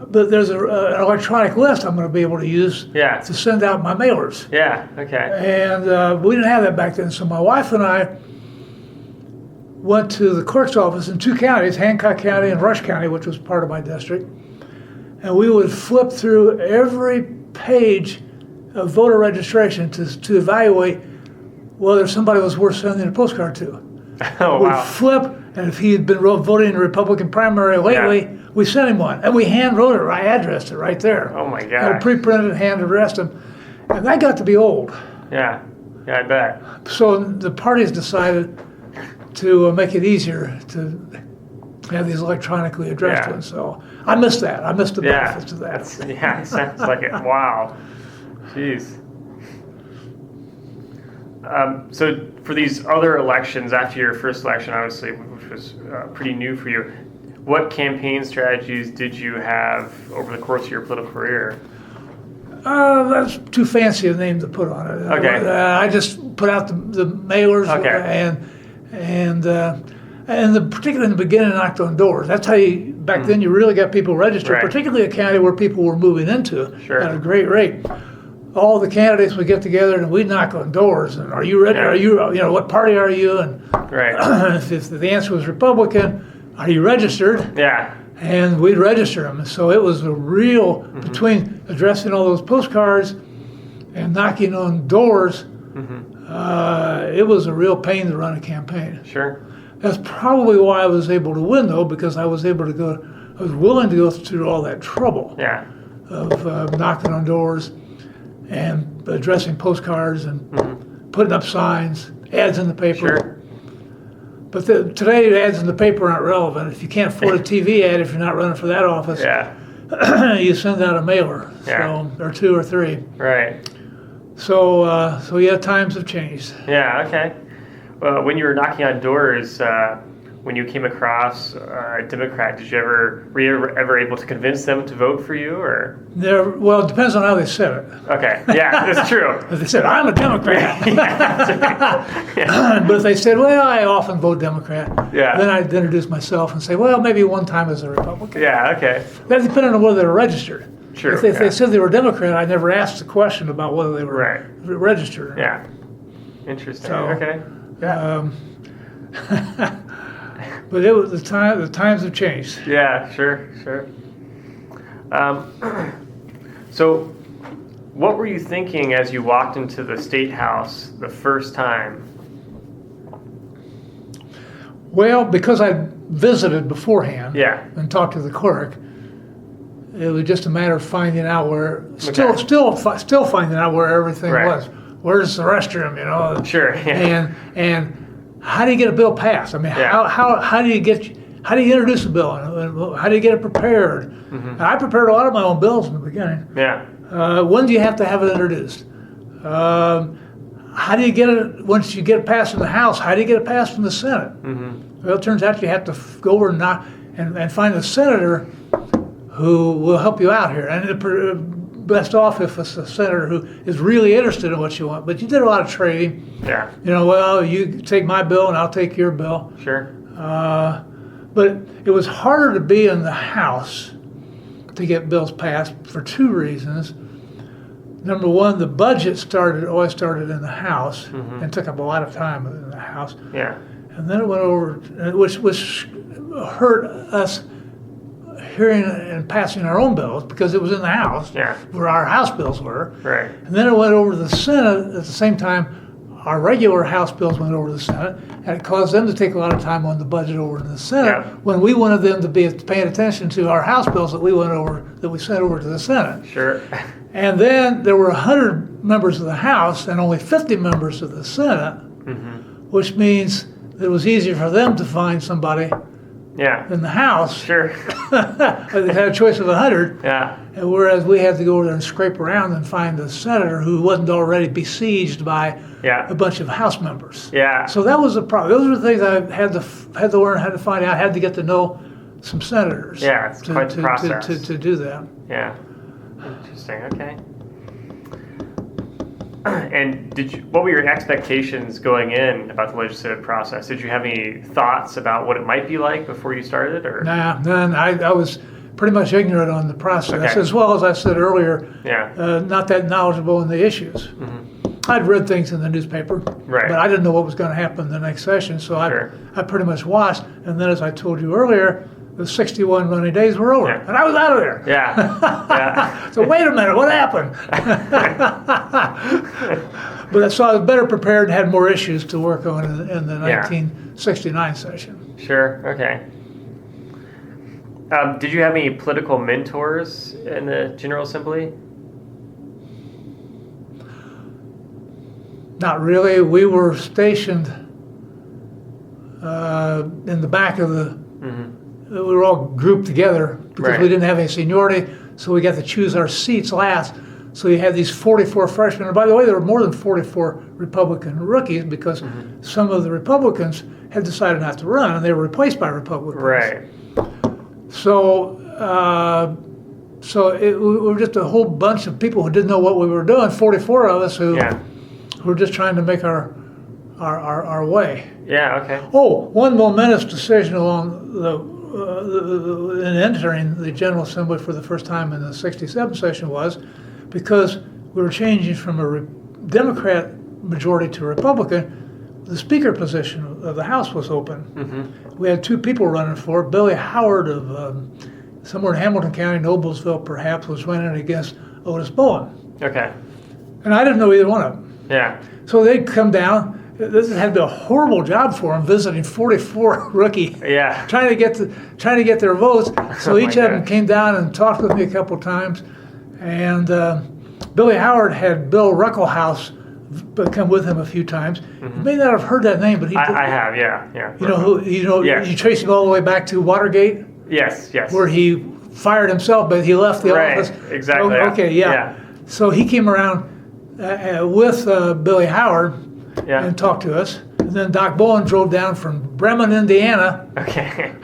B: But there's an electronic list I'm going to be able to use to send out my mailers. And we didn't have that back then. So my wife and I went to the clerk's office in 2 counties, Hancock County and Rush County, which was part of my district. and we would flip through every page of voter registration to evaluate whether somebody was worth sending a postcard to.
A: Oh,
B: We'd
A: wow.
B: flip, and if he had been voting in the Republican primary lately, we sent him one. And we hand wrote it, I addressed it right there.
A: Oh, my
B: And
A: God.
B: pre-printed, hand addressed him. And that got to be old.
A: Yeah, I bet.
B: So the parties decided to make it easier to have these electronically addressed
A: Yeah.
B: ones. So I missed that. I missed the
A: Yeah,
B: benefits of that.
A: it sounds like it. Wow. Jeez. So for these other elections, after your first election, obviously, which was pretty new for you, what campaign strategies did you have over the course of your political career?
B: That's too fancy a name to put on it.
A: Okay.
B: I just put out the mailers
A: Okay.
B: particularly in the beginning, knocked on doors. That's how you, back then you really got people registered,
A: Right.
B: particularly a county where people were moving into
A: Sure.
B: at a great rate. All the candidates would get together and we'd knock on doors and are you ready?
A: Yeah.
B: Are you what party are you? And
A: Right.
B: if the answer was Republican, are you registered?
A: Yeah.
B: And we'd register them. So it was a real, between addressing all those postcards and knocking on doors, it was a real pain to run a campaign.
A: Sure.
B: That's probably why I was able to win, though, because I was able to I was willing to go through all that trouble
A: Yeah.
B: of knocking on doors and addressing postcards and putting up signs, ads in the paper.
A: Sure.
B: But today, the ads in the paper aren't relevant. If you can't afford a TV ad, if you're not running for that office,
A: Yeah.
B: you send out a mailer,
A: Yeah.
B: or two or three.
A: Right.
B: So yeah, times have changed.
A: Yeah. Okay. Well, when you were knocking on doors, when you came across a Democrat, were you ever able to convince them to vote for you, or?
B: Well, it depends on how they said it.
A: Okay. Yeah, that's true.
B: If they said, I'm a Democrat.
A: Yeah, that's right. Yeah.
B: But if they said, well, I often vote Democrat,
A: Yeah.
B: then I'd introduce myself and say, well, maybe one time as a Republican.
A: Yeah. Okay.
B: That depended on whether they were registered.
A: Sure.
B: If they said they were Democrat, I never asked the question about whether they were
A: Right.
B: registered.
A: Yeah. Interesting.
B: So,
A: Okay. Yeah.
B: But it was the times have changed.
A: Yeah. Sure. So, what were you thinking as you walked into the State House the first time?
B: Well, because I visited beforehand
A: Yeah.
B: and talked to the clerk, it was just a matter of finding out where, still finding out where everything
A: Right.
B: was. Where's the restroom,
A: Sure. Yeah.
B: And how do you get a bill passed? I mean,
A: Yeah.
B: how do you introduce a bill? How do you get it prepared? And I prepared a lot of my own bills in the beginning.
A: Yeah.
B: When do you have to have it introduced? How do you get it, once you get it passed in the House, how do you get it passed in the Senate? Well, it turns out you have to go over and find a senator who will help you out here. And best off if it's a senator who is really interested in what you want. But you did a lot of trading.
A: Yeah.
B: Well, you take my bill and I'll take your bill.
A: Sure.
B: But it was harder to be in the House to get bills passed for two reasons. Number one, the budget always started in the House and took up a lot of time in the House.
A: Yeah.
B: And then it went over, which hurt us hearing and passing our own bills because it was in the House
A: Yeah.
B: where our House bills were.
A: Right.
B: And then it went over to the Senate at the same time. Our regular House bills went over to the Senate, and it caused them to take a lot of time on the budget over to the Senate
A: Yeah.
B: when we wanted them to be paying attention to our House bills that we sent over to the Senate.
A: Sure.
B: And then there were 100 members of the House and only 50 members of the Senate, which means that it was easier for them to find somebody
A: Yeah.
B: in the House.
A: Sure.
B: They had a choice of 100.
A: Yeah.
B: And whereas we had to go over there and scrape around and find a senator who wasn't already besieged by
A: Yeah.
B: a bunch of House members.
A: Yeah.
B: So that was the problem. Those were the things I had to learn, had to find out, had to get to know some senators.
A: Yeah, it's quite the process.
B: To do that.
A: Yeah. Interesting. Okay. And what were your expectations going in about the legislative process? Did you have any thoughts about what it might be like before you started, or?
B: Nah, none. I was pretty much ignorant on the process,
A: Okay.
B: as well as I said earlier,
A: Yeah.
B: not that knowledgeable in the issues. I'd read things in the newspaper,
A: Right.
B: but I didn't know what was going to happen in the next session, so
A: Sure.
B: I pretty much watched. And then, as I told you earlier, the 61 running days were over,
A: Yeah.
B: and I was out of there.
A: Yeah. Yeah.
B: So wait a minute, what happened? But so I was better prepared and had more issues to work on in the 1969 session.
A: Sure. Okay. Did you have any political mentors in the General Assembly?
B: Not really. We were stationed in the back of the. We were all grouped together because we didn't have any seniority, so we got to choose our seats last. So you had these 44 freshmen, and by the way, there were more than 44 Republican rookies because some of the Republicans had decided not to run, and they were replaced by Republicans.
A: Right.
B: So, we were just a whole bunch of people who didn't know what we were doing. 44 of us who were just trying to make our way.
A: Yeah. Okay.
B: Oh, one momentous decision along in entering the General Assembly for the first time in the '67 session was because we were changing from a Democrat majority to Republican. The Speaker position of the House was open. We had two people running for it. Billy Howard of somewhere in Hamilton County, Noblesville perhaps, was running against Otis Bowen.
A: Okay.
B: And I didn't know either one of them.
A: Yeah.
B: So they'd come down. This had been a horrible job for them, visiting 44 rookie, trying to get their votes. So each of them came down and talked with me a couple times. And Billy Howard had Bill Ruckelhaus come with him a few times. You may not have heard that name, but
A: I have. Yeah.
B: You know who? You trace him all the way back to Watergate.
A: Yes.
B: Where he fired himself, but he left the office.
A: Exactly.
B: Okay. Yeah. So he came around with Billy Howard. And talked to us. And then Doc Bowen drove down from Bremen, Indiana.
A: Okay.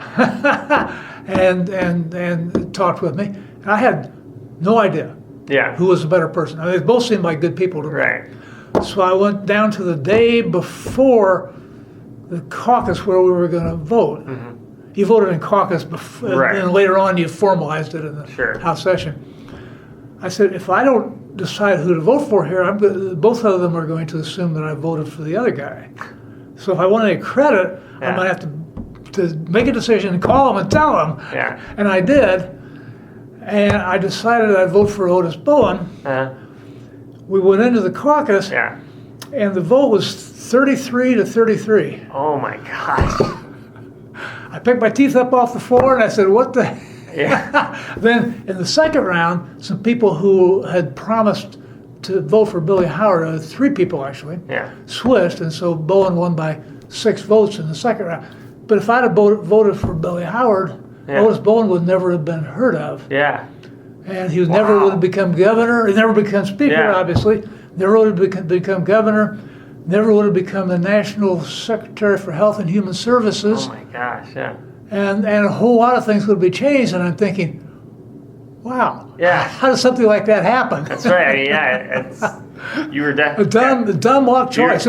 B: and talked with me. And I had no idea who was the better person. I mean, they both seemed like good people to me.
A: Right.
B: So I went down to the day before the caucus where we were going to vote. You voted in caucus before, and later on you formalized it in the House session. I said, if I don't decide who to vote for here, both of them are going to assume that I voted for the other guy. So if I want any credit, I might have to make a decision and call them and tell them. And I did. And I decided I'd vote for Otis Bowen. We went into the caucus, and the vote was 33 to 33.
A: Oh my gosh.
B: I picked my teeth up off the floor and I said, what the Then in the second round, some people who had promised to vote for Billy Howard, 3 people actually, switched, and so Bowen won by 6 votes in the second round. But if I'd have voted for Billy Howard, Otis Bowen would never have been heard of. And he was never would have become governor. He never become speaker, obviously. Never would have become governor. Never would have become the National Secretary for Health and Human Services.
A: Oh my gosh,
B: And a whole lot of things would be changed, and I'm thinking, wow, how does something like that happen?
A: That's right. You were
B: a dumb luck choice.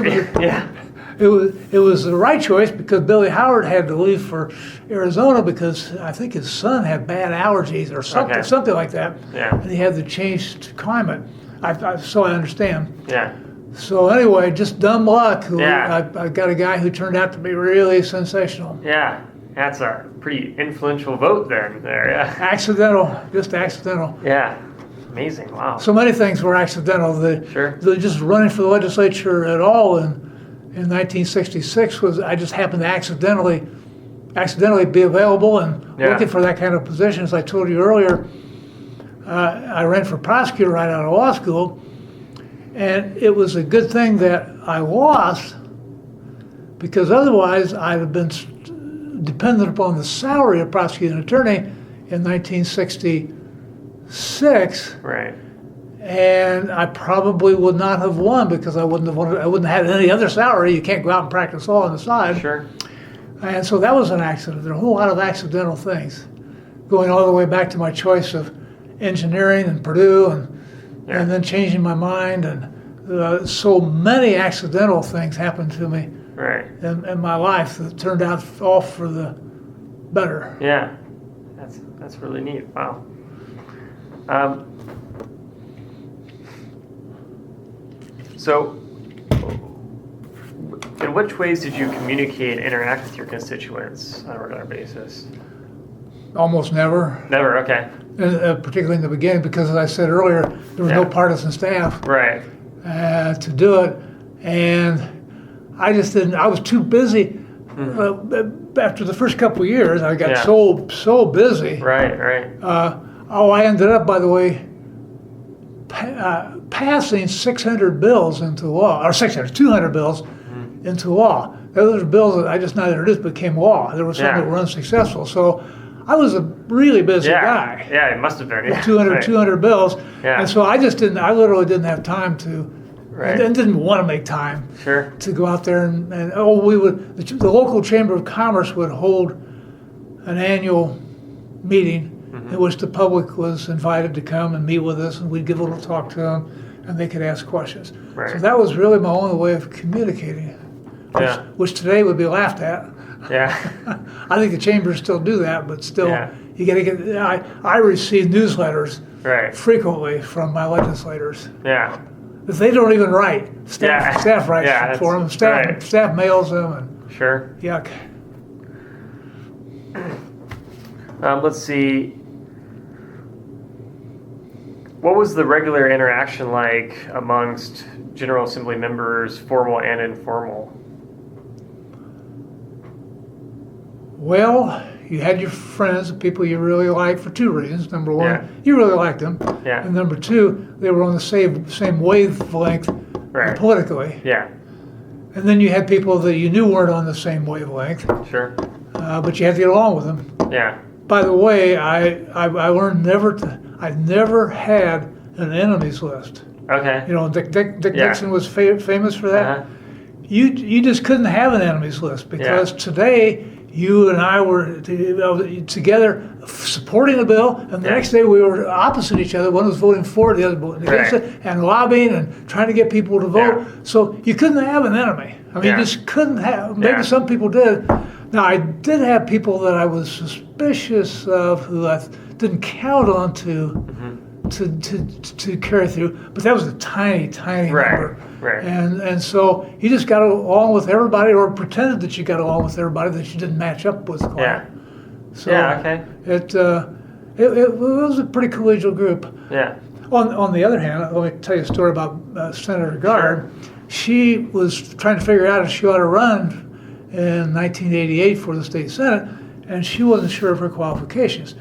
B: It was the right choice because Billy Howard had to leave for Arizona because I think his son had bad allergies or something like that. And he had to change to climate. So I understand. So anyway, just dumb luck. I got a guy who turned out to be really sensational.
A: That's a pretty influential vote then.
B: Accidental, just accidental.
A: Amazing, wow.
B: So many things were accidental. Just running for the legislature at all in 1966 was, I just happened to accidentally be available and looking for that kind of position. As I told you earlier, I ran for prosecutor right out of law school, and it was a good thing that I lost because otherwise I'd have been dependent upon the salary of prosecuting attorney in 1966. And I probably would not have won because I wouldn't have had any other salary. You can't go out and practice law on the side. And so that was an accident. There are a whole lot of accidental things, going all the way back to my choice of engineering and Purdue, and then changing my mind, and so many accidental things happened to me in my life that turned out all for the better.
A: That's really neat. Wow. So, in which ways did you communicate and interact with your constituents on a regular basis?
B: almost never.
A: Never. Okay.
B: Particularly in the beginning, because as I said earlier, there was no partisan staff
A: Right.
B: to do it, and I just didn't. I was too busy. After the first couple of years, I got so busy.
A: Right. Right.
B: I ended up, by the way, passing 600 bills into law, or 200 bills into law. Those are bills that I just not introduced became law. There were some that were unsuccessful. So I was a really busy guy.
A: Yeah, it must have been. Yeah.
B: 200 bills.
A: Yeah.
B: And so I literally didn't have time to, and didn't want to make time to go out there the local Chamber of Commerce would hold an annual meeting in which the public was invited to come and meet with us, and we'd give a little talk to them, and they could ask questions.
A: Right.
B: So that was really my only way of communicating, which today would be laughed at.
A: Yeah.
B: I think the chambers still do that, but still, you got to get. I receive newsletters frequently from my legislators.
A: Yeah.
B: If they don't even write, staff writes for them. Staff mails them, and yuck.
A: Let's see. What was the regular interaction like amongst General Assembly members, formal and informal?
B: Well, you had your friends, the people you really liked, for two reasons. Number one, you really liked them.
A: Yeah.
B: And number two, they were on the same wavelength politically.
A: Yeah.
B: And then you had people that you knew weren't on the same wavelength.
A: Sure.
B: But you had to get along with them.
A: Yeah.
B: By the way, I learned I never had an enemies list.
A: Okay.
B: You know, Dick Nixon was famous for that. You just couldn't have an enemies list, because today you and I were together supporting a bill, and the next day we were opposite each other. One was voting for it, the other voting against it, and lobbying and trying to get people to vote. So you couldn't have an enemy. I mean, you just couldn't have. Maybe some people did. Now, I did have people that I was suspicious of, who I didn't count on to carry through, but that was a tiny number. Right. And so you just got along with everybody, or pretended that you got along with everybody that you didn't match up with.
A: Yeah.
B: So it was a pretty collegial group.
A: Yeah.
B: On the other hand, let me tell you a story about Senator Gard. She was trying to figure out if she ought to run in 1988 for the state senate, and she wasn't sure of her qualifications.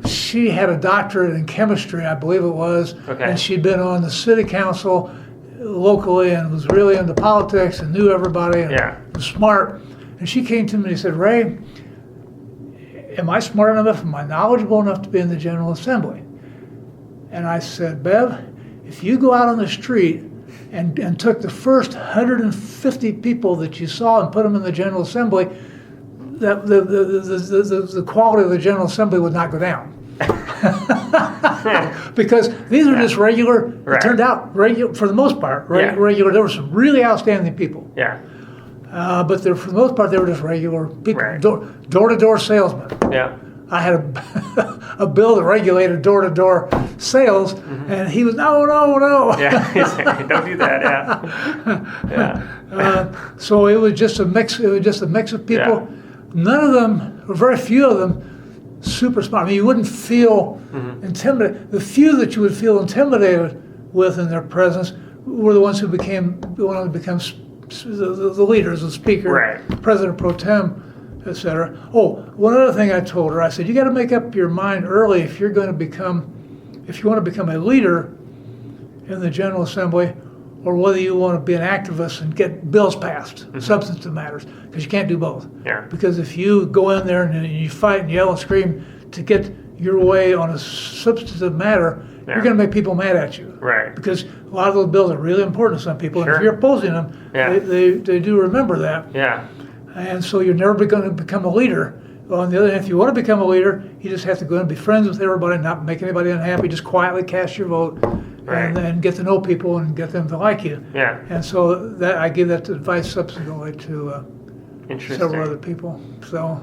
B: She had a doctorate in chemistry, I believe it was, and she'd been on the city council locally and was really into politics and knew everybody and was smart. And she came to me and said, "Ray, am I smart enough, am I knowledgeable enough to be in the General Assembly?" And I said, "Bev, if you go out on the street and took the first 150 people that you saw and put them in the General Assembly, the quality of the General Assembly would not go down." Because these are just regular, it turned out, regular, for the most part, regular. There were some really outstanding people.
A: Yeah.
B: But for the most part, they were just regular people, door-to-door salesmen.
A: Yeah.
B: I had a bill that regulated door-to-door sales, and he was, no.
A: Yeah, don't do that,
B: So it was just a mix. It was just a mix of people. Yeah. None of them, or very few of them, super smart. I mean, you wouldn't feel intimidated. The few that you would feel intimidated with in their presence were the ones who became the leaders, the speaker, president pro tem, etc. Oh, one other thing I told her, I said, you got to make up your mind early if you want to become a leader in the General Assembly, or whether you want to be an activist and get bills passed, substantive matters, because you can't do both.
A: Yeah.
B: Because if you go in there and you fight and yell and scream to get your way on a substantive matter, you're going to make people mad at you.
A: Right.
B: Because a lot of those bills are really important to some people, and if you're opposing them, they do remember that.
A: Yeah.
B: And so you're never going to become a leader. Well, on the other hand, if you want to become a leader, you just have to go and be friends with everybody, not make anybody unhappy, just quietly cast your vote, and then get to know people and get them to like you.
A: Yeah.
B: And so that I give that advice subsequently to several other people. So.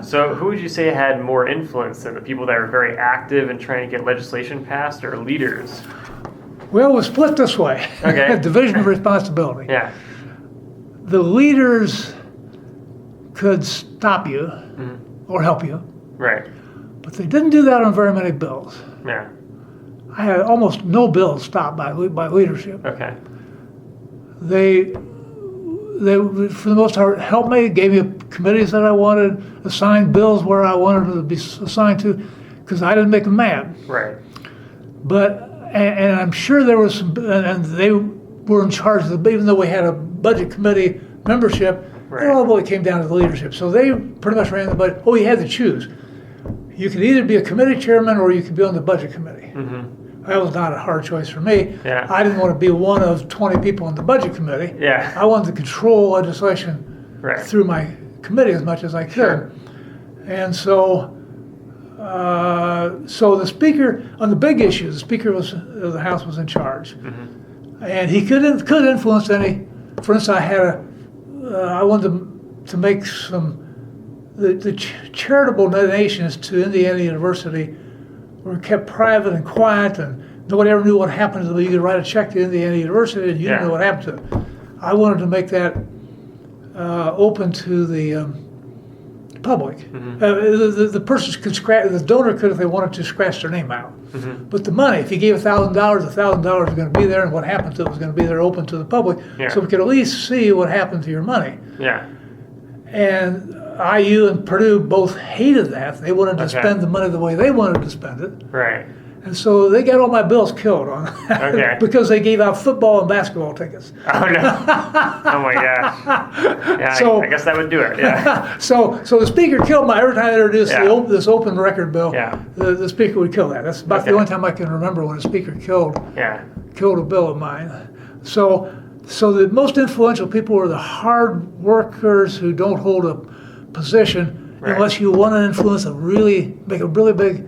A: So who would you say had more influence than the people that were very active in trying to get legislation passed, or leaders?
B: Well, we're split this way.
A: Okay.
B: Division of responsibility.
A: Yeah.
B: The leaders could stop you or help you.
A: Right.
B: But they didn't do that on very many bills.
A: Yeah.
B: I had almost no bills stopped by leadership.
A: Okay.
B: They, for the most part, helped me, gave me committees that I wanted, assigned bills where I wanted to be assigned to, because I didn't make them mad.
A: Right.
B: But, and I'm sure there was some, and they were in charge of the, even though we had a budget committee membership,
A: Right.
B: it all really came down to the leadership. So they pretty much ran the budget. Oh, you had to choose. You could either be a committee chairman or you could be on the budget committee. That was not a hard choice for me.
A: Yeah.
B: I didn't want to be one of 20 people on the budget committee.
A: Yeah.
B: I wanted to control legislation
A: Right.
B: through my committee as much as I could.
A: Sure.
B: And so, so the speaker, on the big issues, the speaker of the House was in charge. And he could influence any, for instance, I wanted to make some, the charitable donations to Indiana University were kept private and quiet, and nobody ever knew what happened to them. You could write a check to Indiana University, and you didn't know what happened to it. I wanted to make that open to the public. The person could scratch, the donor could, if they wanted to, scratch their name out. But the money, if you gave $1,000, $1,000 was going to be there, and what happened to it was going to be there, open to the public, so we could at least see what happened to your money.
A: Yeah.
B: And IU and Purdue both hated that. They wanted to spend the money the way they wanted to spend it.
A: Right.
B: And so they got all my bills killed on that because they gave out football and basketball tickets.
A: Oh no! Oh my gosh! Yeah,
B: So-
A: I guess that would do it. Yeah.
B: So the speaker killed every time I introduced this open record bill,
A: Yeah.
B: the speaker would kill that. That's about the only time I can remember when a speaker killed a bill of mine. So the most influential people were the hard workers who don't hold a position unless you want to influence make a really big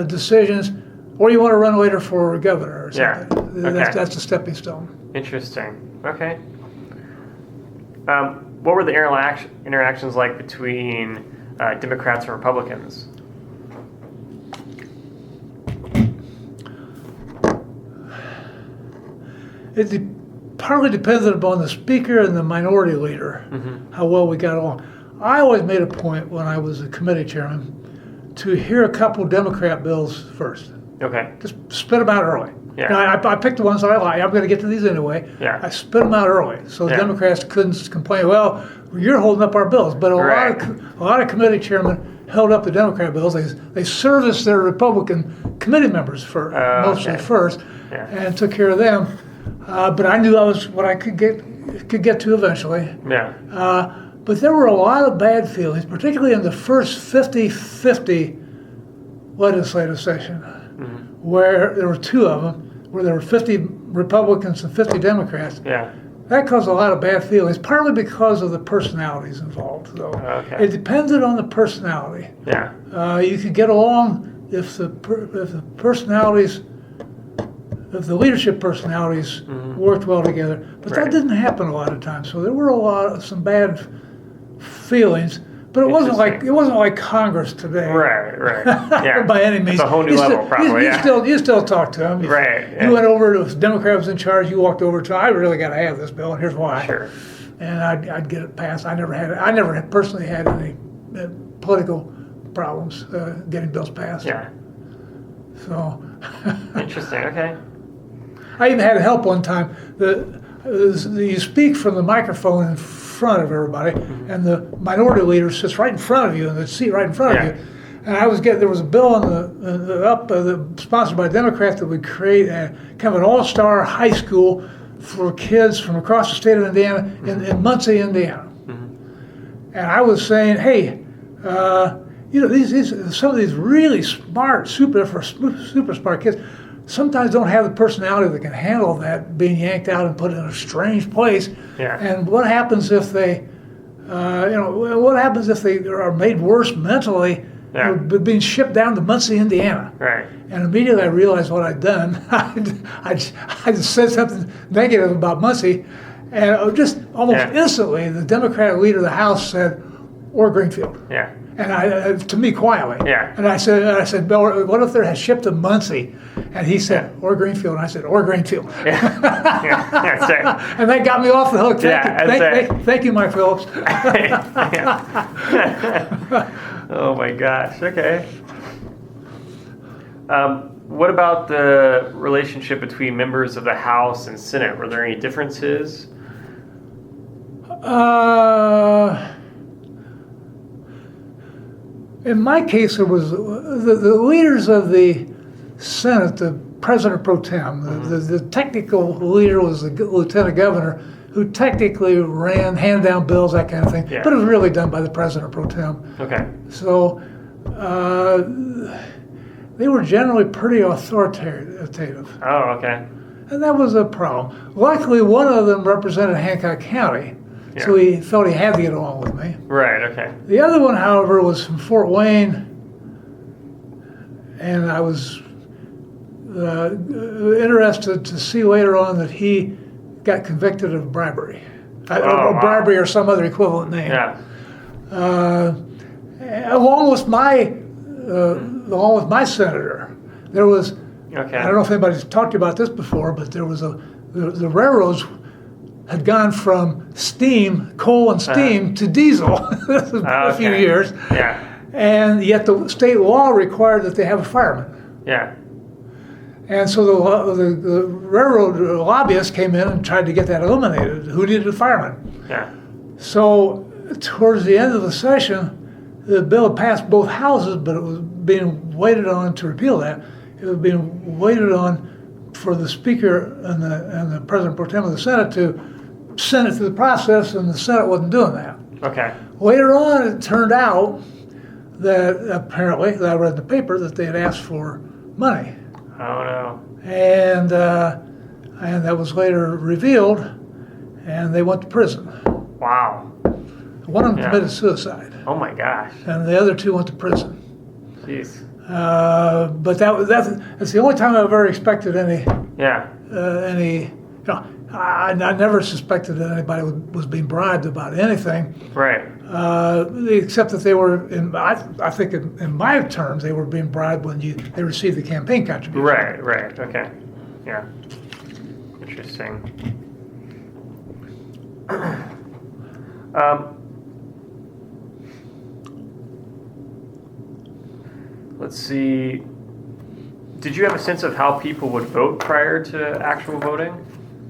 B: decisions, or you want to run later for governor or something. That's a stepping stone.
A: Interesting. Okay. What were the interactions like between Democrats and Republicans?
B: It partly depended upon the speaker and the minority leader, how well we got along. I always made a point when I was a committee chairman to hear a couple Democrat bills first.
A: Okay.
B: Just spit them out early.
A: Yeah.
B: Now, I picked the ones that I like. I'm going to get to these anyway.
A: Yeah.
B: I spit them out early, so the Democrats couldn't complain. Well, you're holding up our bills, but a lot of committee chairmen held up the Democrat bills. They serviced their Republican committee members mostly first, and took care of them. But I knew I was what I could get to eventually.
A: Yeah.
B: But there were a lot of bad feelings, particularly in the first 50-50 legislative session, where there were two of them, where there were 50 Republicans and 50 Democrats.
A: Yeah.
B: That caused a lot of bad feelings, partly because of the personalities involved, though.
A: Okay.
B: It depended on the personality.
A: Yeah.
B: You could get along if the personalities, if the leadership personalities worked well together, but that didn't happen a lot of times. So there were some bad feelings, but it wasn't like Congress today.
A: Right. Yeah.
B: By any means.
A: It's a whole new level, probably.
B: You still talk to them.
A: Right.
B: You went over to, if the Democrat was in charge, you walked over to him. I really got to have this bill, and here's why.
A: Sure.
B: And I'd get it passed. I never had personally had any political problems getting bills passed.
A: Yeah.
B: So.
A: Interesting. Okay.
B: I even had help one time. You speak from the microphone in front of everybody, and the minority leader sits right in front of you, in the seat right in front of you. And there was a bill sponsored by Democrats that would create kind of an all-star high school for kids from across the state of Indiana in Muncie, Indiana. And I was saying, hey, some of these really smart, super smart kids sometimes don't have the personality that can handle that being yanked out and put in a strange place.
A: Yeah.
B: And what happens if they, are made worse mentally, being shipped down to Muncie, Indiana?
A: Right.
B: And immediately I realized what I'd done. I said something negative about Muncie, and just almost instantly, the Democratic leader of the House said, or Greenfield.
A: Yeah.
B: And to me, quietly.
C: Yeah.
B: And I said, Bill, what if they're shipped to Muncie? And he said, or Greenfield. And I said, or Greenfield.
C: Yeah. That's it.
B: And that got me off the hook.
C: Thank
B: you, Mike Phillips.
C: Oh my gosh. Okay. What about the relationship between members of the House and Senate? Were there any differences?
B: In my case, it was the leaders of the Senate, the President Pro Tem. The technical leader was the Lieutenant Governor, who technically handed down bills, that kind of thing.
C: Yeah.
B: But it was really done by the President Pro Tem.
C: Okay.
B: So they were generally pretty authoritative.
C: Oh, okay.
B: And that was a problem. Luckily, one of them represented Hancock County, so he felt he had to get along with me.
C: Right, okay.
B: The other one, however, was from Fort Wayne, and I was interested to see later on that he got convicted of bribery. Bribery or some other equivalent name.
C: Yeah.
B: Along with my senator, there was.
C: Okay.
B: I don't know if anybody's talked to you about this before, but there was the railroads had gone from coal and steam to diesel a few years.
C: Yeah.
B: And yet the state law required that they have a fireman.
C: Yeah.
B: And so the railroad lobbyists came in and tried to get that eliminated. Who needed a fireman?
C: Yeah.
B: So towards the end of the session, the bill had passed both houses, but it was being waited on to repeal that. It was being waited on for the Speaker and the President Pro Tem of the Senate to send it through the process, and the Senate wasn't doing that.
C: Okay.
B: Later on, it turned out that apparently, that I read in the paper, that they had asked for money.
C: Oh no.
B: And that was later revealed, and they went to prison.
C: Wow.
B: One of them committed suicide,
C: Oh my gosh.
B: and the other two went to prison.
C: Jeez.
B: But that's the only time I've ever expected any.
C: Yeah.
B: I never suspected that anybody was being bribed about anything.
C: Right.
B: Except that they were, I think in my terms, they were being bribed when they received the campaign contribution.
C: Right. Right. Okay. Yeah. Interesting. Let's see. Did you have a sense of how people would vote prior to actual voting?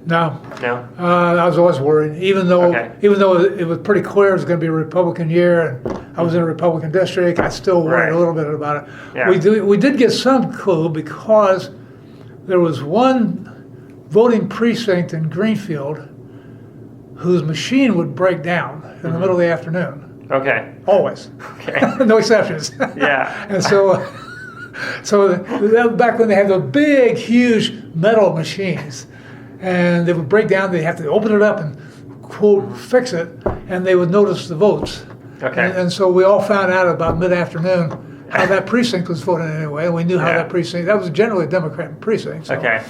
B: No.
C: No.
B: I was always worried, even though
C: Okay.
B: it was pretty clear it was going to be a Republican year, and I was in a Republican district. I still worried a little bit about it.
C: Yeah.
B: We did get some clue because there was one voting precinct in Greenfield whose machine would break down in the middle of the afternoon.
C: Okay.
B: Always.
C: Okay.
B: No exceptions.
C: Yeah.
B: And so that was back when they had the big, huge metal machines, and they would break down. They'd have to open it up and quote fix it, and they would notice the votes.
C: Okay.
B: And so we all found out about mid-afternoon how that precinct was voting anyway, and we knew how that was generally a Democrat precinct. So,
C: Okay.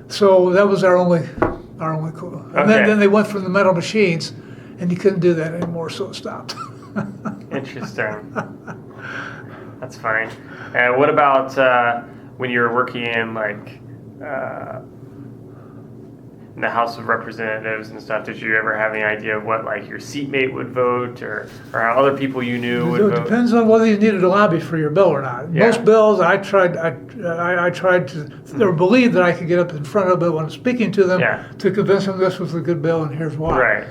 B: So that was our only clue. And
C: Okay.
B: then they went from the metal machines, and you couldn't do that anymore, so it stopped.
C: Interesting. That's fine. And what about when you were working in in the House of Representatives and stuff? Did you ever have any idea of what your seatmate would vote, or how other people you knew would vote?
B: It depends on whether you needed to lobby for your bill or not.
C: Yeah.
B: Most bills, I tried to, or believed that I could get up in front of them when speaking to them to convince them this was a good bill and here's why.
C: Right.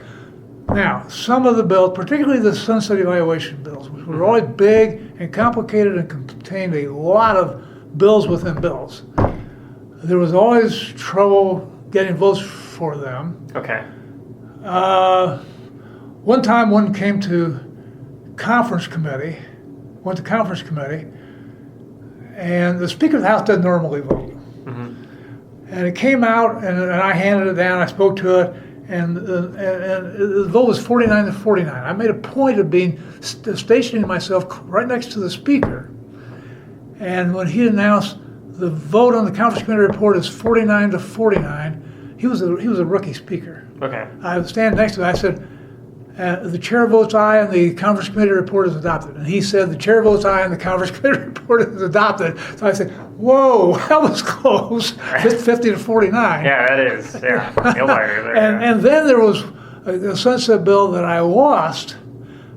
B: Now, some of the bills, particularly the sunset evaluation bills, which were always big and complicated and contained a lot of bills within bills, there was alwato trouble getting votes for them.
C: Okay.
B: One time one came to conference committee, and the Speaker of the House doesn't normally vote. And it came out, and I handed it down, I spoke to it, and the vote was 49 to 49. I made a point of stationing myself right next to the Speaker. And when he announced the vote on the conference committee report is 49 to 49, he was a rookie speaker.
C: Okay.
B: I was standing next to him. I said, The chair votes aye and the conference committee report is adopted. And he said the chair votes aye and the conference committee report is adopted. So I said, whoa, that was close, 50 to 49.
C: Yeah, that is. Yeah, nail-biter there.
B: And then there was a sunset bill that I lost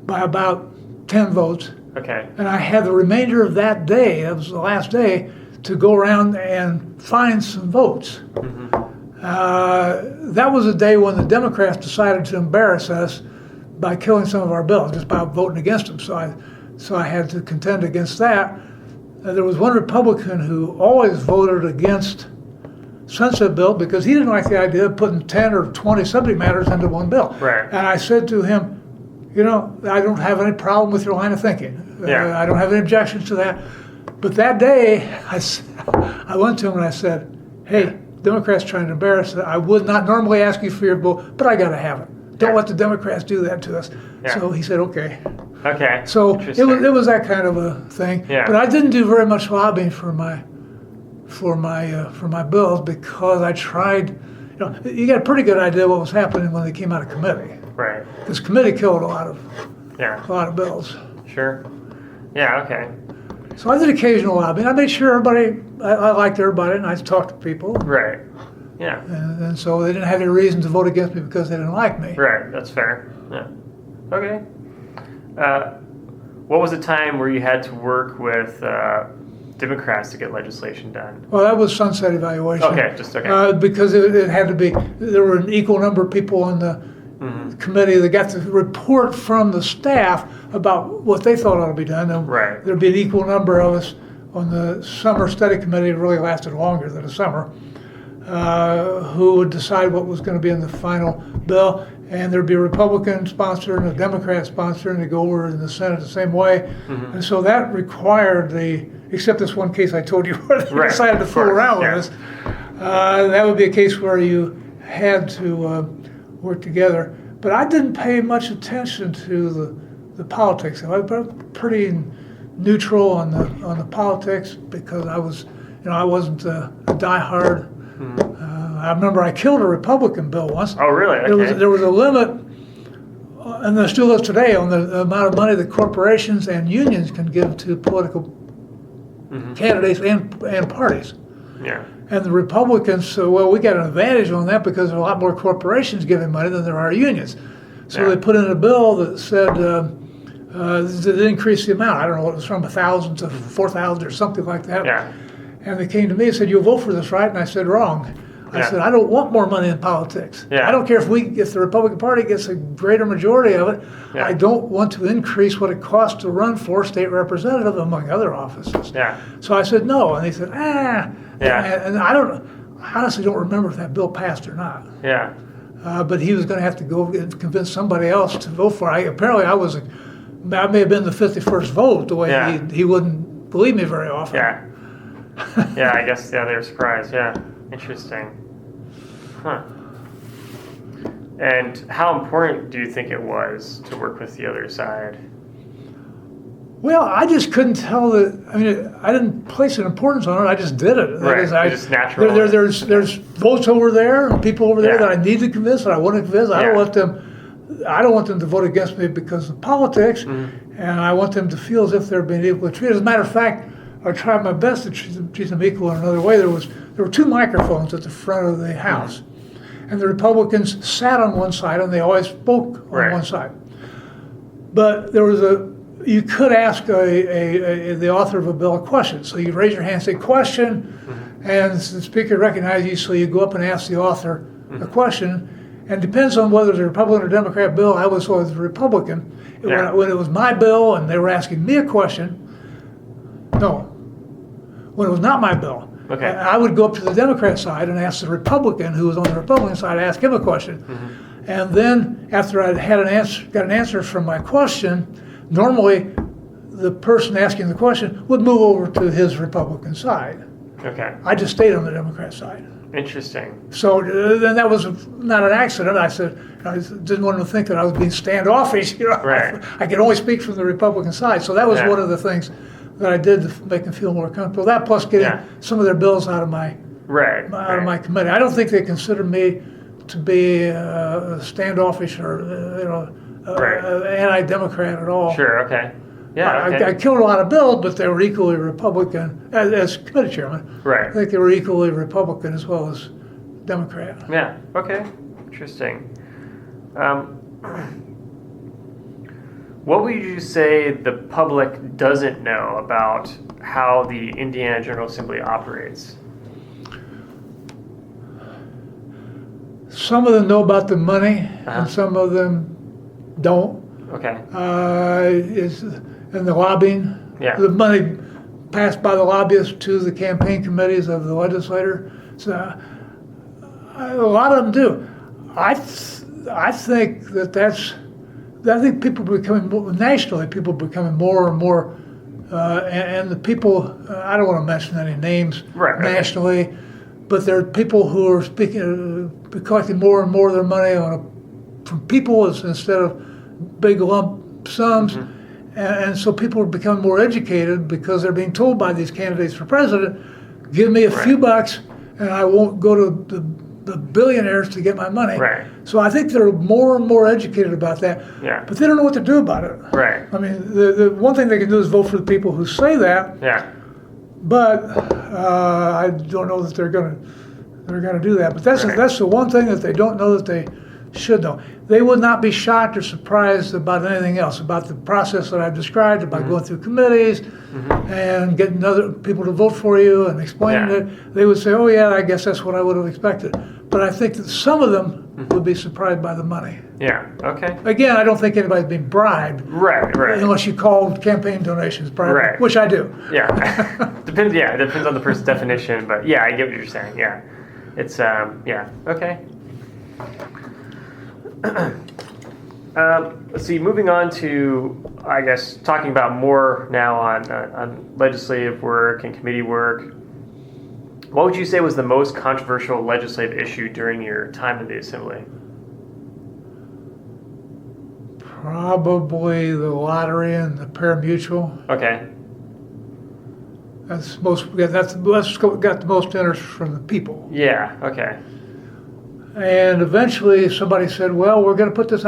B: by about 10 votes.
C: Okay.
B: And I had the remainder of that day, that was the last day, to go around and find some votes. That was a day when the Democrats decided to embarrass us by killing some of our bills, just by voting against them. So I had to contend against that. There was one Republican who always voted against sunset bill because he didn't like the idea of putting 10 or 20 subject matters into one bill.
C: Right.
B: And I said to him, you know, I don't have any problem with your line of thinking.
C: Yeah.
B: I don't have any objections to that. But that day, I went to him and I said, hey, Democrats trying to embarrass us. I would not normally ask you for your vote, but I got to have it. Don't let the Democrats do that to us.
C: Yeah.
B: So he said, okay.
C: Okay.
B: So it was that kind of a thing.
C: Yeah.
B: But I didn't do very much lobbying for my bills because I tried. You know, you got a pretty good idea what was happening when they came out of committee.
C: Right.
B: This committee killed a lot of bills.
C: Sure. Yeah. Okay.
B: So I did occasional lobbying. I made sure I liked everybody, and I talked to people.
C: Right. Yeah.
B: And so they didn't have any reason to vote against me because they didn't like me.
C: Right. That's fair. Yeah. Okay. What was the time where you had to work with Democrats to get legislation done?
B: Well, that was sunset evaluation.
C: Okay. Just okay.
B: Because it had to be, there were an equal number of people on the committee that got the report from the staff about what they thought ought to be done. And
C: Right.
B: there'd be an equal number of us on the summer study committee. It really lasted longer than a summer. Who would decide what was going to be in the final bill, and there'd be a Republican sponsor and a Democrat sponsor, and they go over in the Senate the same way. And so that required except this one case I told you where they decided to fool around with us. That would be a case where you had to work together. But I didn't pay much attention to the politics. I was pretty neutral on the politics because I wasn't a diehard. I remember I killed a Republican bill once.
C: Oh, really? Okay.
B: There was a limit, and there still is today, on the amount of money that corporations and unions can give to political candidates and parties.
C: Yeah.
B: And the Republicans, we got an advantage on that because there are a lot more corporations giving money than there are unions. So they put in a bill that said that increased the amount. I don't know, it was from 1,000 to 4,000 or something like that.
C: Yeah.
B: And they came to me and said, "You'll vote for this, right?" And I said, "Wrong." I said, "I don't want more money in politics.
C: Yeah.
B: I don't care if the Republican Party gets a greater majority of it.
C: Yeah.
B: I don't want to increase what it costs to run for state representative, among other offices."
C: Yeah.
B: So I said, "No." And they said,
C: Yeah.
B: And I honestly don't remember if that bill passed or not.
C: Yeah.
B: But he was going to have to go and convince somebody else to vote for it. Apparently I may have been the 51st vote, the way he wouldn't believe me very often.
C: Yeah. Yeah, I guess, they were surprised. Yeah. Interesting. Huh. And how important do you think it was to work with the other side?
B: Well, I just couldn't tell I didn't place an importance on it. I just did it.
C: Right. It's just natural.
B: There's votes over there and people over there that I need to convince, that I want to convince. I don't want them to vote against me because of politics, and I want them to feel as if they're being equally treated. As a matter of fact, I tried my best to treat them equal in another way. There were two microphones at the front of the House, and the Republicans sat on one side and they always spoke on one side. But there was you could ask the author of a bill a question. So you raise your hand, say question, and the speaker recognizes you, so you go up and ask the author a question. And it depends on whether it's a Republican or Democrat bill. I was always a Republican. When it was my bill and they were asking me a question, no. When it was not my bill, I would go up to the Democrat side and ask the Republican who was on the Republican side, ask him a question. And then after I'd got an answer from my question, normally the person asking the question would move over to his Republican side.
C: Okay.
B: I just stayed on the Democrat side.
C: Interesting.
B: So then that was not an accident. I said, I didn't want them to think that I was being standoffish.
C: Right.
B: I could only speak from the Republican side. So that was one of the things that I did to make them feel more comfortable. That plus getting some of their bills out of my committee. I don't think they consider me to be standoffish or anti-Democrat at all.
C: Sure. Okay. Yeah. Okay.
B: I killed a lot of bills, but they were equally Republican. As committee chairman,
C: Right.
B: I think they were equally Republican as well as Democrat.
C: Yeah. Okay. Interesting. What would you say the public doesn't know about how the Indiana General Assembly operates?
B: Some of them know about the money, and some of them don't.
C: Okay.
B: And the lobbying, the money passed by the lobbyists to the campaign committees of the legislator. So a lot of them do. I think I think people are becoming nationally. People are becoming more and more, and the people. I don't want to mention any names nationally, but there are people who are collecting more and more of their money from people instead of big lump sums. And so people are becoming more educated because they're being told by these candidates for president, give me a few bucks and I won't go to the billionaires to get my money.
C: Right.
B: So I think they're more and more educated about that.
C: Yeah.
B: But they don't know what to do about it.
C: Right.
B: I mean, the one thing they can do is vote for the people who say that.
C: Yeah.
B: But I don't know that they're gonna do that. But that's the one thing that they don't know that they should know. They would not be shocked or surprised about anything else, about the process that I've described, about going through committees and getting other people to vote for you and explaining it. They would say, oh yeah, I guess that's what I would have expected. But I think that some of them would be surprised by the money.
C: Yeah. Okay.
B: Again, I don't think anybody's being bribed.
C: Right.
B: Unless you call campaign donations bribery, which I do.
C: Yeah. Depends. Yeah, it depends on the person's definition, but yeah, I get what you're saying. Yeah. It's yeah. Okay. Let's see. Moving on to, I guess, talking about more now on legislative work and committee work. What would you say was the most controversial legislative issue during your time in the Assembly?
B: Probably the lottery and the pari-mutuel.
C: Okay.
B: That's got the most interest from the people.
C: Yeah. Okay.
B: And eventually somebody said, well, we're going to put this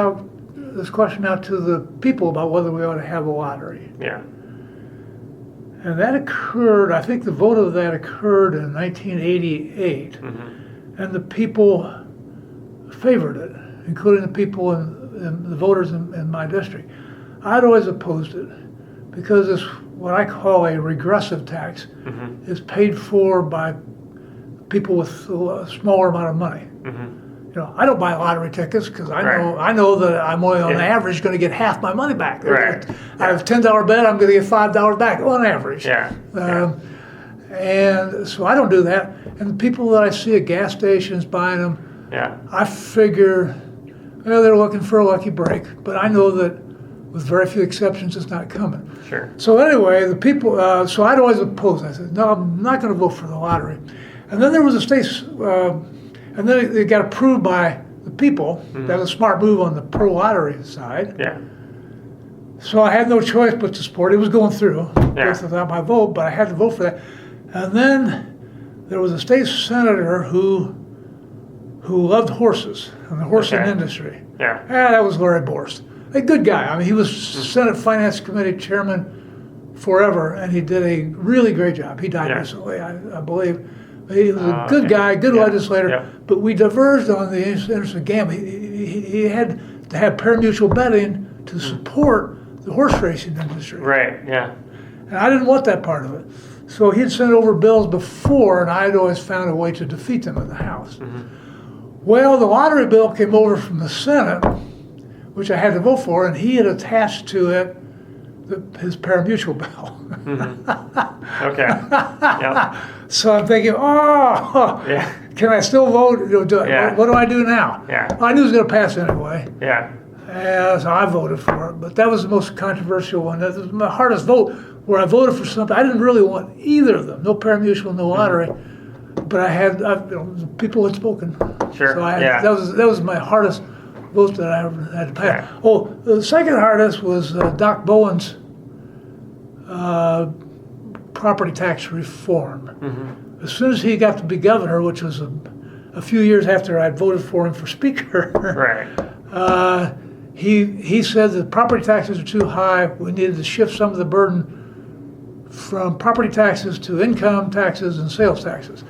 B: question out to the people about whether we ought to have a lottery.
C: Yeah.
B: And that occurred, I think the vote of that occurred in 1988. And the people favored it, including the people and the voters in my district. I'd always opposed it because it's what I call a regressive tax. It's paid for by people with a smaller amount of money. You know, I don't buy lottery tickets because I know that I'm only on average going to get half my money back. I have a $10 bet, I'm going to get $5 back on average. And so I don't do that. And the people that I see at gas stations buying them, I figure, well, they're looking for a lucky break. But I know that with very few exceptions, it's not coming.
C: Sure.
B: So anyway, the people, so I'd always oppose it. I said, no, I'm not going to vote for the lottery. And then there was a state, and then it got approved by the people. That was a smart move on the pro-lottery side.
C: Yeah.
B: So I had no choice but to support it. It was going through without my vote, but I had to vote for that. And then there was a state senator who loved horses and the horsing industry.
C: Yeah.
B: That was Larry Borst. A good guy. I mean, he was Senate Finance Committee chairman forever, and he did a really great job. He died recently, I believe. He was a good guy, good legislator, but we diverged on the interest of gambling. He had to have pari-mutuel betting to support the horse racing industry.
C: Right, yeah.
B: And I didn't want that part of it. So he had sent over bills before, and I'd always found a way to defeat them in the House. Well, the lottery bill came over from the Senate, which I had to vote for, and he had attached to it his pari-mutuel bill.
C: Okay. Yep.
B: So I'm thinking, can I still vote? What do I do now?
C: Yeah.
B: I knew it was going to pass anyway.
C: Yeah.
B: And so I voted for it. But that was the most controversial one. That was my hardest vote, where I voted for something. I didn't really want either of them. No pari-mutuel, no lottery. But people had spoken.
C: Sure.
B: So that was my hardest vote that I ever had to pass.
C: Right.
B: Oh, the second hardest was Doc Bowen's property tax reform. As soon as he got to be governor, which was a few years after I'd voted for him for speaker, he said that property taxes are too high. We needed to shift some of the burden from property taxes to income taxes and sales taxes.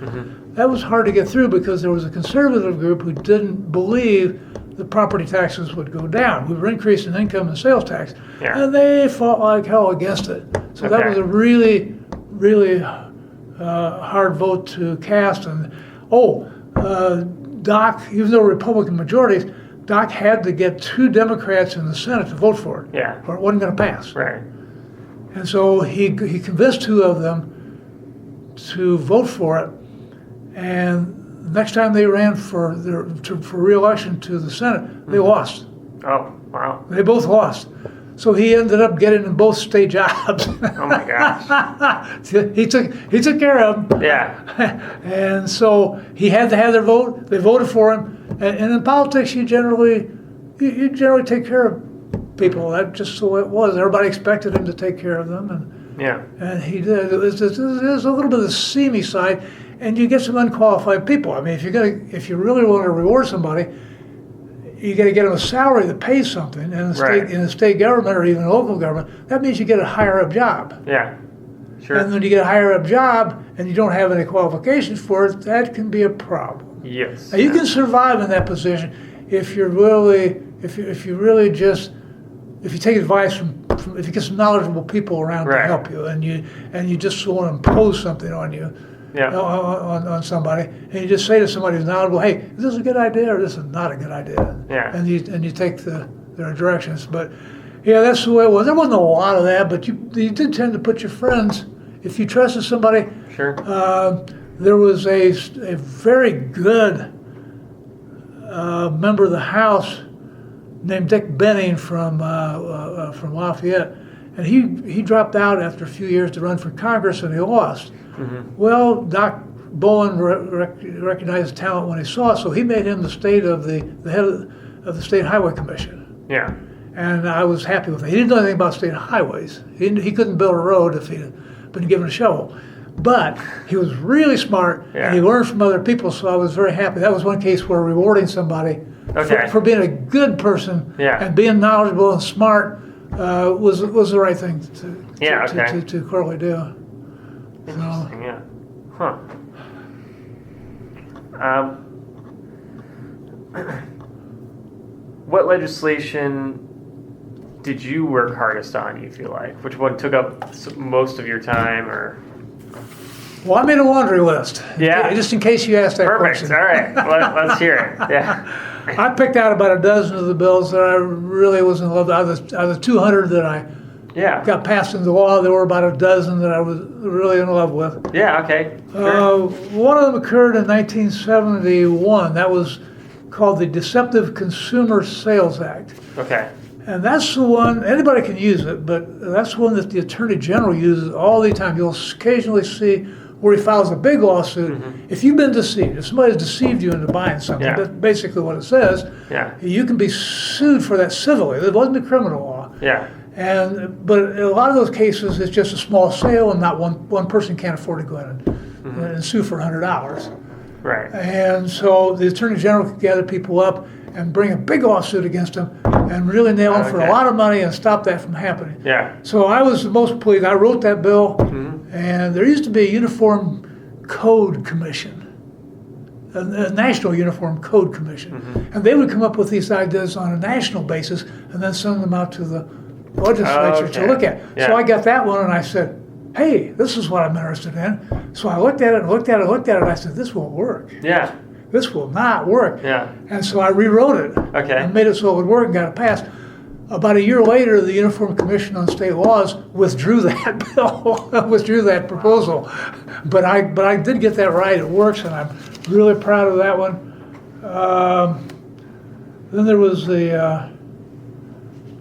B: That was hard to get through because there was a conservative group who didn't believe the property taxes would go down. We were increasing income and sales tax, and they fought like hell against it. So that was a really, really hard vote to cast. And Doc, even though Republican majorities, Doc had to get 2 Democrats in the Senate to vote for it, or it wasn't going to pass.
C: Right.
B: And so he convinced 2 of them to vote for it. And next time they ran for re-election to the Senate, they lost.
C: Oh, wow.
B: They both lost. So he ended up getting them both state jobs.
C: Oh my gosh.
B: He took care of them.
C: Yeah.
B: And so he had to have their vote. They voted for him. And in politics, you generally take care of people. That's just the way it was. Everybody expected him to take care of them, and he did. There's a little bit of the seamy side, and you get some unqualified people. I mean, if you really want to reward somebody, you got to get them a salary that pays something in the state government or even local government. That means you get a higher up job.
C: Yeah. Sure.
B: And when you get a higher up job and you don't have any qualifications for it, that can be a problem.
C: Yes.
B: Now, you can survive in that position if you take advice from if you get some knowledgeable people around to help you, and you just want to impose something on you, on somebody, and you just say to somebody who's knowledgeable, hey, is this a good idea or this is not a good idea?
C: Yeah.
B: And you take their directions. But yeah, that's the way it was. There wasn't a lot of that, but you did tend to put your friends, if you trusted somebody.
C: Sure.
B: There was a very good member of the House named Dick Benning from Lafayette, and he dropped out after a few years to run for Congress, and he lost. Well, Doc Bowen recognized talent when he saw it, so he made him the head of the State Highway Commission.
C: Yeah.
B: And I was happy with it. He didn't know anything about state highways. He couldn't build a road if he'd been given a shovel. But he was really smart, and he learned from other people, so I was very happy. That was one case where rewarding somebody for being a good person and being knowledgeable and smart was the right thing to clearly do.
C: Interesting, yeah. Huh. What legislation did you work hardest on, you feel like? Which one took up most of your time, or?
B: Well, I made a laundry list.
C: Yeah.
B: Just in case you asked that question.
C: Perfect. All right. Let's hear it. Yeah.
B: I picked out about a dozen of the bills that I really was in love with. Out of the 200 that I got passed into law, there were about a dozen that I was really in love with.
C: Yeah, okay. Sure.
B: One of them occurred in 1971. That was called the Deceptive Consumer Sales Act.
C: Okay.
B: And that's the one, anybody can use it, but that's the one that the Attorney General uses all the time. You'll occasionally see where he files a big lawsuit. If you've been deceived, if somebody's deceived you into buying something, that's basically what it says. You can be sued for that civilly. It wasn't a criminal law. But in a lot of those cases, it's just a small sale, and not one person can't afford to go in and sue for $100.
C: Right.
B: And so the Attorney General could gather people up and bring a big lawsuit against them and really nail them for a lot of money and stop that from happening. So I was the most pleased. I wrote that bill, and there used to be a Uniform Code Commission, a National Uniform Code Commission, and they would come up with these ideas on a national basis and then send them out to the legislature to look at. So I got that one, and I said, hey, this is what I'm interested in. So I looked at it, and I said, this won't work. This will not work. And so I rewrote it and made it so it would work and got it passed. About a year later, the Uniform Commission on State Laws withdrew that bill, withdrew that proposal. But I did get that right. It works, and I'm really proud of that one. Then there was the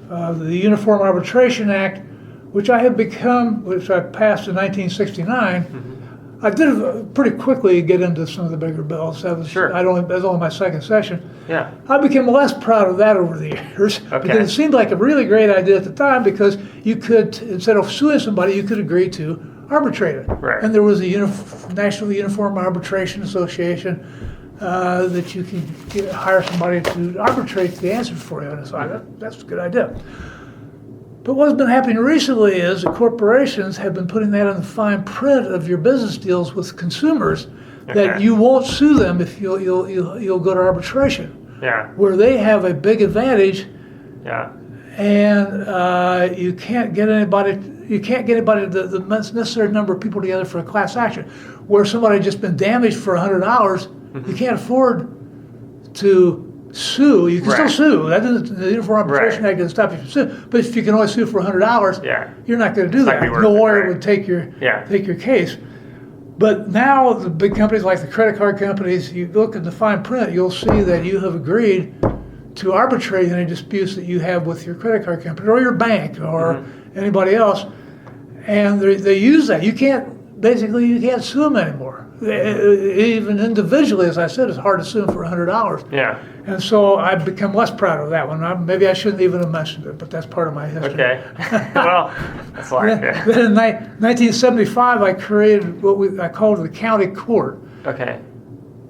B: Uniform Arbitration Act, which I passed in 1969. I did pretty quickly get into some of the bigger bills. That was only my second session. I became less proud of that over the years because it seemed like a really great idea at the time, because you could, instead of suing somebody, you could agree to arbitrate it. And there was a National Uniform Arbitration Association that you can hire somebody to arbitrate the answer for you. And so that's a good idea. But what's been happening recently is that corporations have been putting that in the fine print of your business deals with consumers, that you won't sue them if you'll go to arbitration.
C: Yeah.
B: Where they have a big advantage.
C: Yeah.
B: And you can't get anybody the necessary number of people together for a class action. Where somebody just been damaged for $100, you can't afford to sue. You can still sue. That doesn't, the Uniform Arbitration Act doesn't stop you from suing. But if you can only sue for $100, you're not going to do that. No lawyer would take your case. But now the big companies like the credit card companies, you look at the fine print, you'll see that you have agreed to arbitrate any disputes that you have with your credit card company or your bank or anybody else, and they use that. You can't sue them anymore. Even individually, as I said, it's hard to sue them for $100.
C: Yeah.
B: And so I've become less proud of that one. Maybe I shouldn't even have mentioned it, but that's part of my history.
C: Okay. Well, that's like
B: Then in 1975, I created what I called the county court.
C: Okay.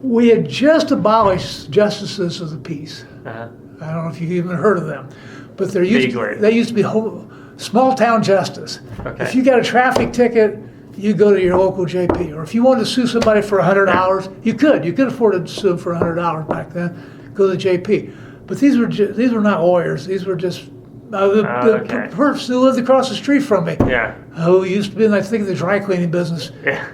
B: We had just abolished justices of the peace.
C: Uh-huh.
B: I don't know if you've even heard of them, but they used to be small town justice.
C: Okay.
B: If you got a traffic ticket, you go to your local JP, or if you wanted to sue somebody for $100, you could afford to sue them for $100 back then. Go to the JP. But these were not lawyers. These were just the person who lived across the street from me.
C: Yeah.
B: Who used to be in, I think, the dry cleaning business.
C: Yeah.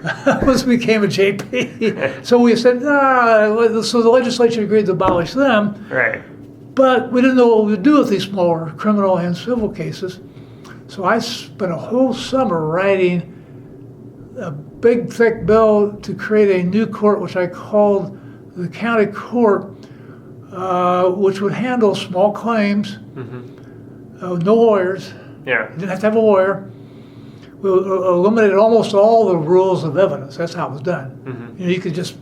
B: Became a JP. So we said, so the legislature agreed to abolish them.
C: Right.
B: But we didn't know what we would do with these smaller criminal and civil cases. So I spent a whole summer writing a big, thick bill to create a new court, which I called the county court, which would handle small claims, no lawyers.
C: Yeah.
B: You didn't have to have a lawyer. We eliminated almost all the rules of evidence. That's how it was done. You could just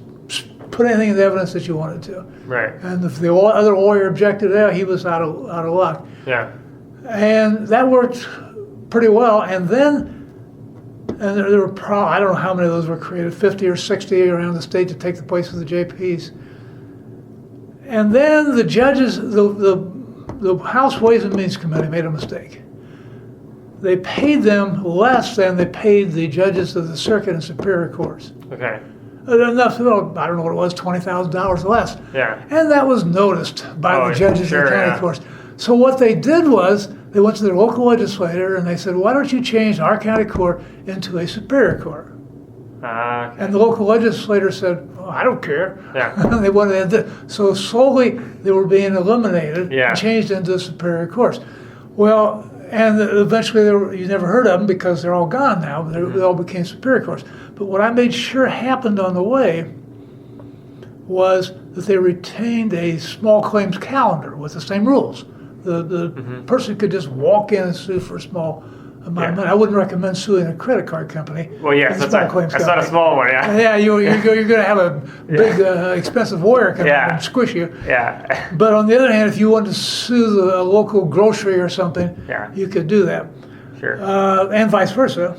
B: put anything in the evidence that you wanted to.
C: Right.
B: And if the other lawyer objected, he was out of luck.
C: Yeah.
B: And that worked pretty well. And then, there were I don't know how many of those were created, 50 or 60 around the state to take the place of the JPs. And then the judges, the House Ways and Means Committee made a mistake. They paid them less than they paid the judges of the circuit and superior courts.
C: Okay.
B: Enough, I don't know what it was, $20,000 less.
C: Yeah.
B: And that was noticed by the judges of the county courts. So what they did was, they went to their local legislator and they said, why don't you change our county court into a superior court? And the local legislator said, I don't care.
C: Yeah.
B: They wanted to, so slowly they were being eliminated and changed into superior courts. Well, and eventually you never heard of them because they're all gone now. They all became superior courts. But what I made sure happened on the way was that they retained a small claims calendar with the same rules. The person could just walk in and sue for a small amount of money. I wouldn't recommend suing a credit card company.
C: Well, yes, that's not a small one. Yeah.
B: Yeah, you're going to have a big, expensive lawyer come in and squish you.
C: Yeah.
B: But on the other hand, if you wanted to sue the local grocery or something, you could do that.
C: Sure.
B: And vice versa.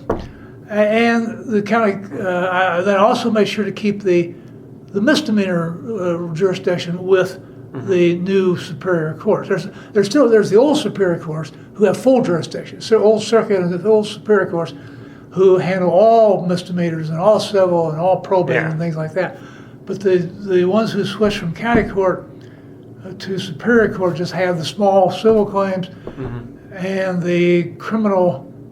B: And the county then also made sure to keep the misdemeanor jurisdiction with the new superior courts. There's the old superior courts who have full jurisdiction. So old circuit and the old superior courts who handle all misdemeanors and all civil and all probate and things like that. But the ones who switch from county court to superior court just have the small civil claims and the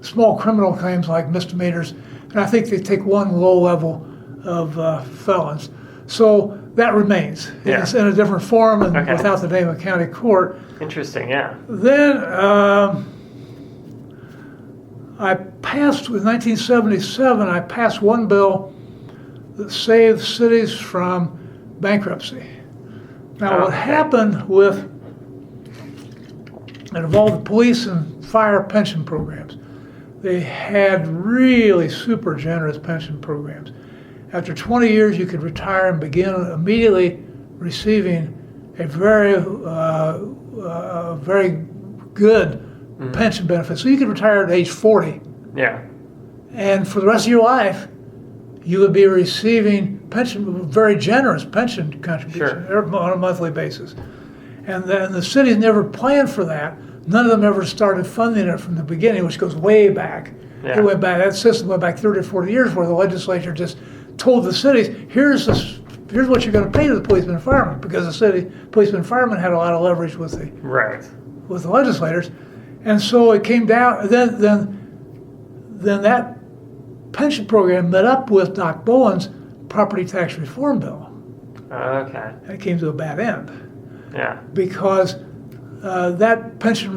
B: small criminal claims like misdemeanors. And I think they take one low level of felons. So that remains. It's in a different form and without the name of county court.
C: Interesting, yeah.
B: Then I passed, with 1977, I passed one bill that saved cities from bankruptcy. Now what happened it involved the police and fire pension programs. They had really super generous pension programs. After 20 years, you could retire and begin immediately receiving a very good pension benefit. So you could retire at age 40.
C: Yeah.
B: And for the rest of your life, you would be receiving very generous pension contribution on a monthly basis. And then the cities never planned for that. None of them ever started funding it from the beginning, which goes way back.
C: Yeah.
B: It went back. That system went back 30 or 40 years, where the legislature just told the cities, here's what you're going to pay to the policemen and firemen, because the city policemen and firemen had a lot of leverage with the legislators, and so it came down. Then that pension program met up with Doc Bowen's property tax reform bill.
C: Okay.
B: And it came to a bad end.
C: Yeah.
B: Because that pension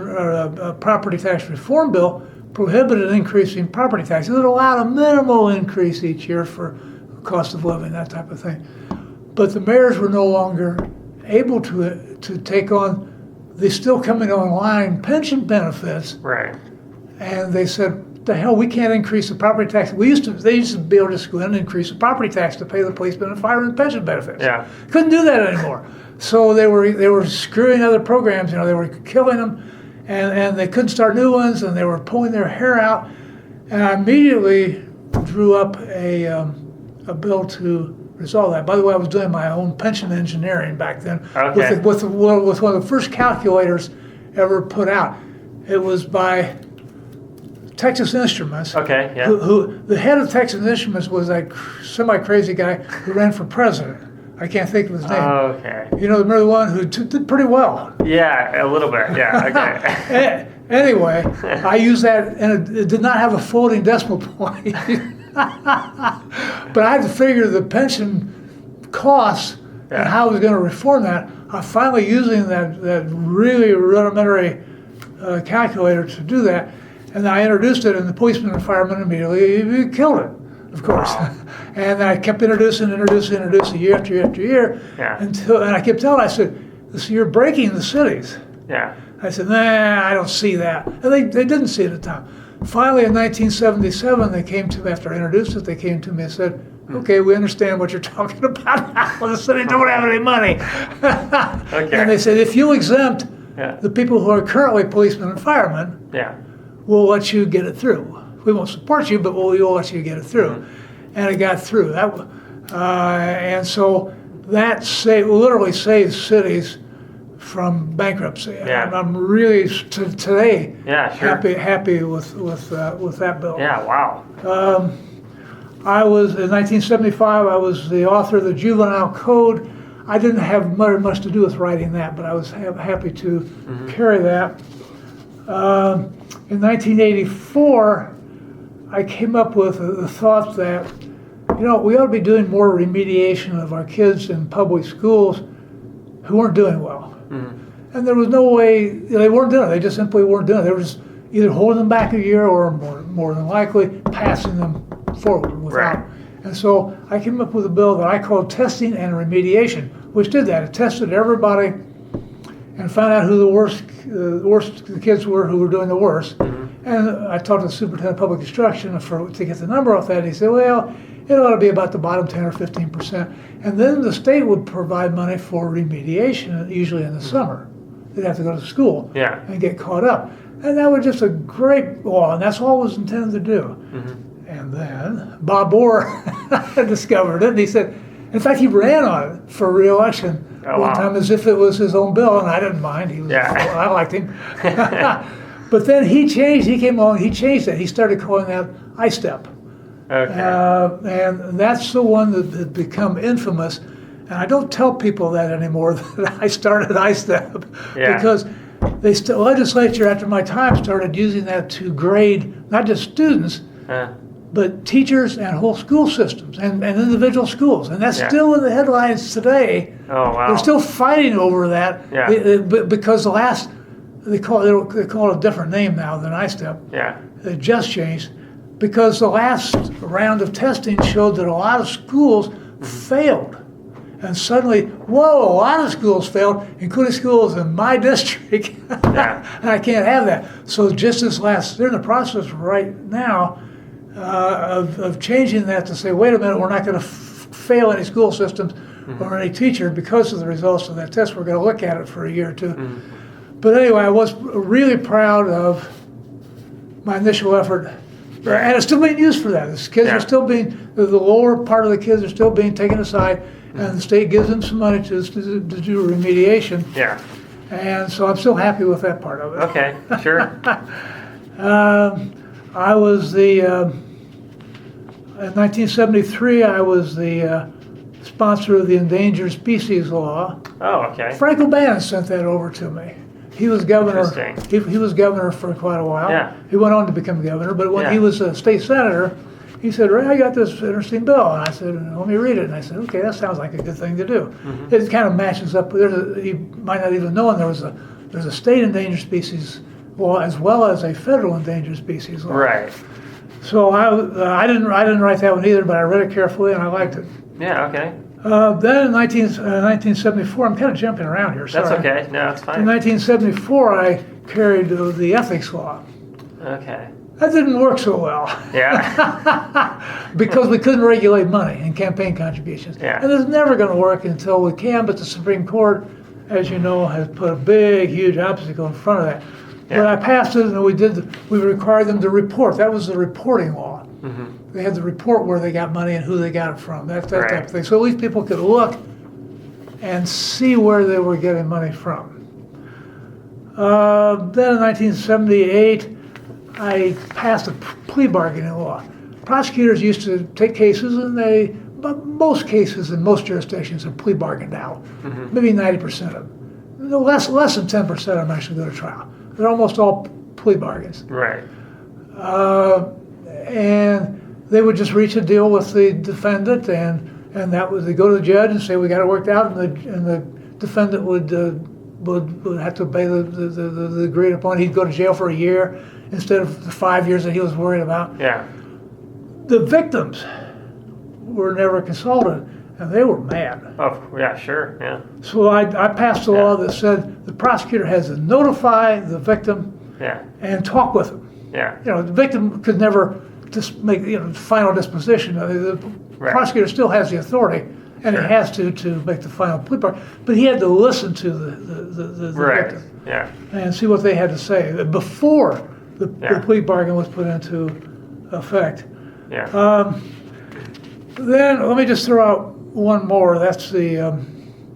B: property tax reform bill prohibited increasing property taxes. It allowed a minimal increase each year for cost of living, that type of thing. But the mayors were no longer able to take on the still coming online pension benefits.
C: Right.
B: And they said, the hell, we can't increase the property tax. They used to be able to just go in and increase the property tax to pay the policemen and firemen pension benefits.
C: Yeah.
B: Couldn't do that anymore. So they were screwing other programs. They were killing them, and they couldn't start new ones, and they were pulling their hair out. And I immediately drew up a bill to resolve that. By the way, I was doing my own pension engineering back then.
C: Okay.
B: With one of the first calculators ever put out. It was by Texas Instruments.
C: Okay, yeah.
B: Who the head of Texas Instruments was that semi-crazy guy who ran for president. I can't think of his name.
C: Okay.
B: Remember the one who did pretty well.
C: Yeah, a little bit. Yeah. Okay.
B: Anyway, I used that, and it did not have a floating decimal point. But I had to figure the pension costs and how I was going to reform that. I'm finally using that really rudimentary calculator to do that. And I introduced it, and the policemen and firemen immediately killed it, of course.
C: Wow.
B: And I kept introducing year after year.
C: Yeah.
B: And I kept telling, I said, you're breaking the cities.
C: Yeah.
B: I said, nah, I don't see that. And they didn't see it at the time. Finally, in 1977, they came to me, after I introduced it, they came to me and said, okay, we understand what you're talking about now. Well, the city don't have any money.
C: Okay.
B: And they said, if you exempt the people who are currently policemen and firemen, we'll let you get it through. We won't support you, but we'll let you get it through. Mm-hmm. And it got through. And so that literally saved cities from bankruptcy.
C: Yeah.
B: I'm really today happy with that bill.
C: Yeah. Wow.
B: I was in 1975. I was the author of the Juvenile Code. I didn't have much to do with writing that, but I was happy to carry that. In 1984, I came up with the thought that, we ought to be doing more remediation of our kids in public schools who weren't doing well. Mm-hmm. And there was no way, they weren't doing it. They just simply weren't doing it. They were just either holding them back a year or more than likely passing them forward without.
C: Right.
B: And so I came up with a bill that I called Testing and Remediation, which did that. It tested everybody and found out who the worst kids were who were doing the worst. Mm-hmm. And I talked to the superintendent of public instruction to get the number off that. And he said, well, it ought to be about the bottom 10 or 15%. And then the state would provide money for remediation, usually in the summer. They'd have to go to school and get caught up. And that was just a great law, and that's all it was intended to do. Mm-hmm. And then Bob Orr discovered it, and he said, in fact, he ran on it for re-election one time as if it was his own bill, and I didn't mind. I liked him. But then he changed it. He started calling that I-STEP.
C: Okay.
B: And that's the one that had become infamous. And I don't tell people that anymore, that I started I-STEP. Because the legislature, after my time, started using that to grade not just students, but teachers and whole school systems and individual schools. And that's still in the headlines today.
C: Oh, wow.
B: They're still fighting over that because they call it a different name now than I-STEP. Yeah. It just changed because the last round of testing showed that a lot of schools failed. And suddenly, a lot of schools failed, including schools in my district. And I can't have that. So just they're in the process right now of changing that to say, wait a minute, we're not going to fail any school systems or any teacher because of the results of that test. We're going to look at it for a year or two. But anyway, I was really proud of my initial effort And it's still being used for that. The kids
C: Yeah.
B: are still the lower part of the kids are still being taken aside, and the state gives them some money to do remediation.
C: Yeah.
B: And so I'm still happy with that part of it.
C: Okay. Sure.
B: I was in 1973, I was the sponsor of the Endangered Species Law.
C: Oh, okay.
B: Frank O'Bannon sent that over to me. He was governor.
C: Interesting.
B: He was governor for quite a while.
C: Yeah.
B: He went on to become governor, but when
C: Yeah.
B: he was a state senator, he said, "Ray, I got this interesting bill," and I said, "Let me read it." And I said, "Okay, that sounds like a good thing to do."
C: Mm-hmm.
B: It kind of matches up. You might not even know, and there's a state endangered species law as well as a federal endangered species law.
C: Right.
B: So I didn't write that one either, but I read it carefully and I liked it.
C: Yeah. Okay.
B: Then in 1974, I'm kind of jumping around here. Sorry.
C: That's okay. No, that's
B: In
C: fine.
B: 1974, I carried the ethics law.
C: Okay.
B: That didn't work so well
C: Yeah.
B: because we couldn't regulate money and campaign contributions.
C: Yeah.
B: And it's never going to work until we can, but the Supreme Court, as you know, has put a big, huge obstacle in front of that.
C: Yeah.
B: But I passed it, and we required them to report. That was the reporting law.
C: Mm-hmm.
B: They had to report where they got money and who they got it from, that
C: Right.
B: type of thing. So at least people could look and see where they were getting money from. Then in 1978, I passed a plea bargaining law. Prosecutors used to take cases, but most cases in most jurisdictions are plea bargained out. Maybe 90% of them. No, less than 10% of them actually go to trial. They're almost all plea bargains.
C: Right.
B: And they would just reach a deal with the defendant, and that was, they go to the judge and say, "We got it worked out," and the defendant would have to obey the agreed upon. He'd go to jail for a year instead of the 5 years that he was worried about.
C: Yeah.
B: The victims were never consulted, and they were mad.
C: Oh, yeah. Sure. Yeah.
B: So I passed a law that said the prosecutor has to notify the victim
C: Yeah.
B: and talk with them.
C: Yeah.
B: The victim could never just make final disposition. The
C: Right.
B: prosecutor still has the authority, and
C: Sure.
B: he has to make the final plea bargain. But he had to listen to the
C: Right.
B: victim
C: Yeah.
B: and see what they had to say before the
C: Yeah.
B: plea bargain was put into effect.
C: Yeah.
B: Then let me just throw out one more. That's the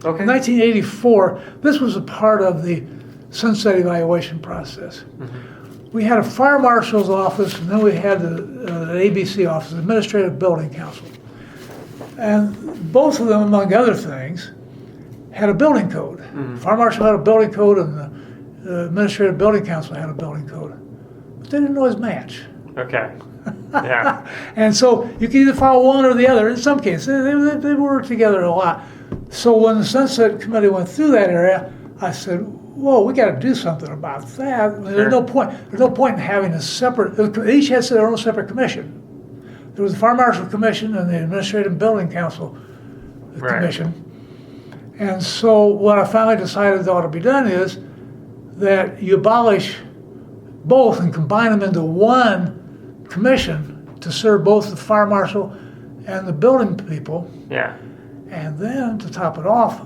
C: Okay.
B: 1984. This was a part of the sunset evaluation process. We had a fire marshal's office, and then we had the ABC office, the Administrative Building Council. And both of them, among other things, had a building code. Fire marshal had a building code, and the Administrative Building Council had a building code. But they didn't always match.
C: Okay. Yeah.
B: And so you can either follow one or the other. In some cases, they work together a lot. So when the Sunset Committee went through that area, I said, "Whoa, we got to do something about that." I mean,
C: Sure.
B: There's no point. There's no point in having a separate. Each has their own separate commission. There was the Fire Marshal Commission and the Administrative Building Council
C: Right.
B: Commission. And so what I finally decided ought to be done is that you abolish both and combine them into one commission to serve both the fire marshal and the building people.
C: Yeah.
B: And then to top it off,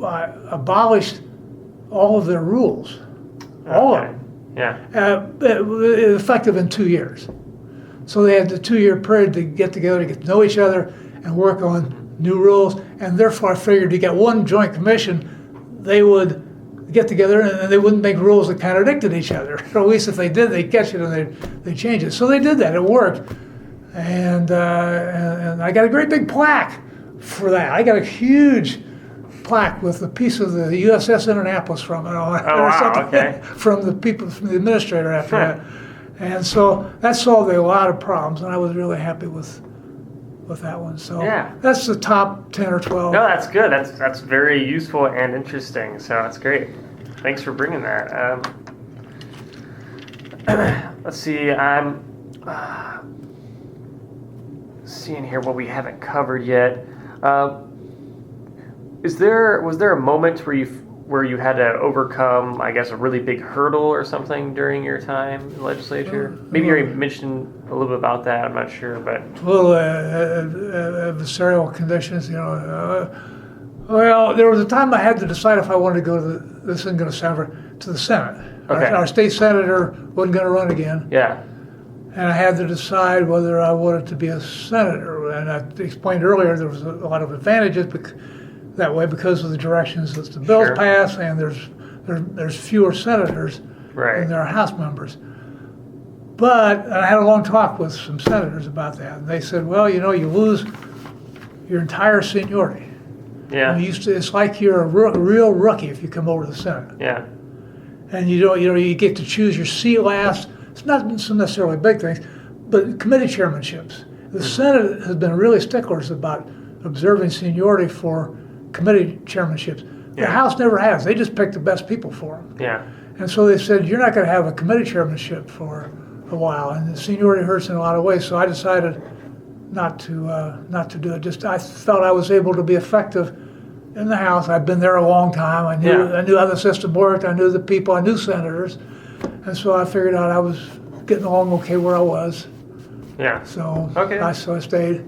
B: I abolished all of their rules. All of
C: Okay.
B: them.
C: Yeah.
B: Effective in 2 years. So they had the 2-year period to get together, to get to know each other and work on new rules. And therefore I figured to get one joint commission, they would get together and they wouldn't make rules that contradicted each other. Or at least if they did, they'd catch it and they'd change it. So they did that, it worked. And I got a great big plaque for that. I got a huge plaque with a piece of the USS Indianapolis from it on it.
C: Oh, wow, okay.
B: From the people, from the administrator after that. And so that solved a lot of problems, and I was really happy with that one. So
C: Yeah.
B: that's the top 10 or 12.
C: No, that's good. That's very useful and interesting. So that's great. Thanks for bringing that. Let's see. I'm seeing here what we haven't covered yet. Was there a moment where you had to overcome, I guess, a really big hurdle or something during your time in the legislature? Maybe you already mentioned a little bit about that. I'm not sure, but
B: Little adversarial conditions, well, there was a time I had to decide if I wanted to go to this isn't going to sound right, to the Senate.
C: Okay.
B: Our state senator wasn't going to run again,
C: yeah,
B: and I had to decide whether I wanted to be a senator. And I explained earlier there was a lot of advantages that way because of the directions that the bills
C: Sure.
B: pass, and there's fewer senators than there are House members. But I had a long talk with some senators about that, and they said, well, you lose your entire seniority.
C: Yeah.
B: It's like you're a real rookie if you come over to the Senate.
C: Yeah.
B: And you get to choose your seat last. It's not some necessarily big things, but committee chairmanships. The Senate has been really sticklers about observing seniority for committee chairmanships. The
C: Yeah.
B: House never has. They just pick the best people for them.
C: Yeah.
B: And so they said, you're not going to have a committee chairmanship for a while, and the seniority hurts in a lot of ways. So I decided not to do it. I felt I was able to be effective in the House. I've been there a long time. I knew how the system worked. I knew the people. I knew senators, and so I figured out I was getting along okay where I was.
C: Yeah.
B: So
C: Okay.
B: I stayed,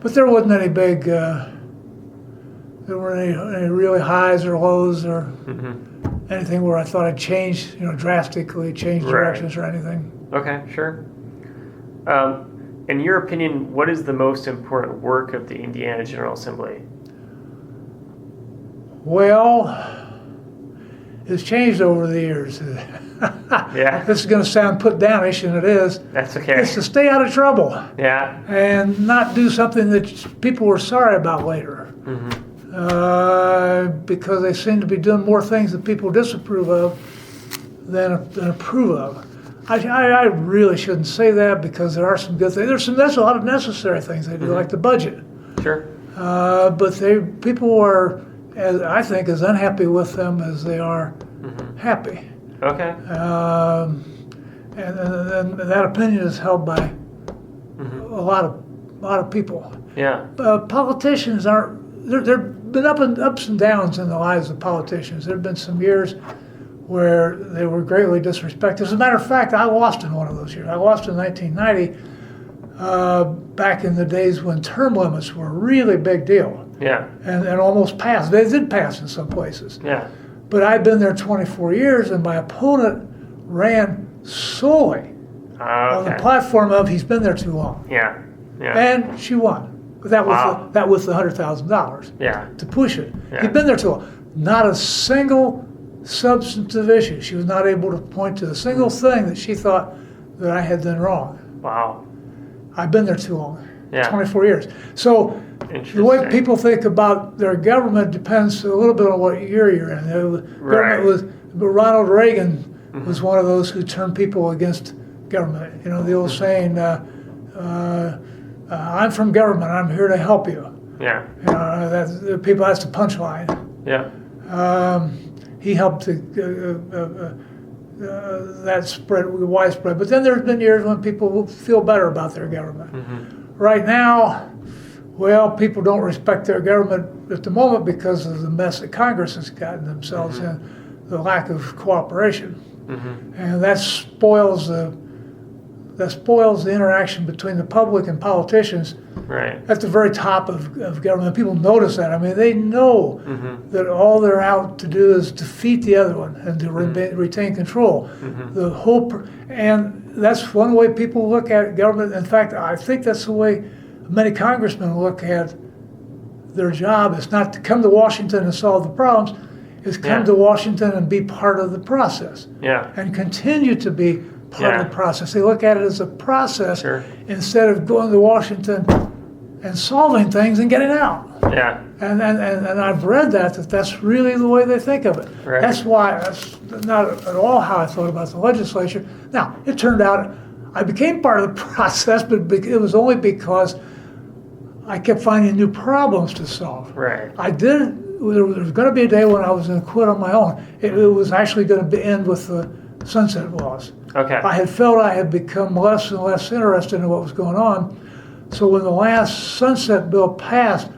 B: but there wasn't any big. There weren't any really highs or lows or anything where I thought I'd change, drastically change directions or anything.
C: Okay, sure. In your opinion, what is the most important work of the Indiana General Assembly?
B: Well, it's changed over the years.
C: Yeah.
B: This is going to sound put downish, and it is.
C: That's okay.
B: It's to stay out of trouble
C: Yeah.
B: and not do something that people were sorry about later. Because they seem to be doing more things that people disapprove of than approve of. I really shouldn't say that because there are some good things. There's a lot of necessary things they do, like the budget.
C: Sure.
B: But people are, I think, as unhappy with them as they are happy.
C: Okay.
B: And that opinion is held by a lot of people.
C: Yeah.
B: Politicians aren't. There've been ups and downs in the lives of politicians. There've been some years where they were greatly disrespected. As a matter of fact, I lost in one of those years. I lost in 1990, back in the days when term limits were a really big deal.
C: Yeah.
B: And almost passed. They did pass in some places.
C: Yeah.
B: But I'd been there 24 years, and my opponent ran solely on the
C: Okay.
B: platform of he's been there too long.
C: Yeah. Yeah.
B: And she won. But that was the $100,000
C: Yeah.
B: to push it.
C: Yeah.
B: He'd been there too long. Not a single substantive issue. She was not able to point to a single thing that she thought that I had done wrong.
C: Wow.
B: I've been there too long.
C: Yeah.
B: 24 years. So the way people think about their government depends a little bit on what year you're in. Ronald Reagan was one of those who turned people against government. The old saying, I'm from government, I'm here to help you.
C: Yeah.
B: That's the punchline.
C: Yeah.
B: He helped that spread widespread. But then there's been years when people feel better about their government. Right now, well, people don't respect their government at the moment because of the mess that Congress has gotten themselves in, the lack of cooperation, and that spoils the interaction between the public and politicians.
C: Right.
B: At the very top of government. People notice that. I mean, they know that all they're out to do is defeat the other one and to retain control. And that's one way people look at government. In fact, I think that's the way many congressmen look at their job. It's not to come to Washington and solve the problems. It's come to Washington and be part of the process.
C: Yeah.
B: And continue to be part of the process. They look at it as a process instead of going to Washington and solving things and getting out.
C: Yeah.
B: And I've read that's really the way they think of it.
C: Right.
B: That's not at all how I thought about the legislature. Now, it turned out I became part of the process, but it was only because I kept finding new problems to solve.
C: Right.
B: There was going to be a day when I was going to quit on my own. It was actually going to end with the sunset laws.
C: Okay.
B: I had felt I had become less and less interested in what was going on. So when the last sunset bill passed,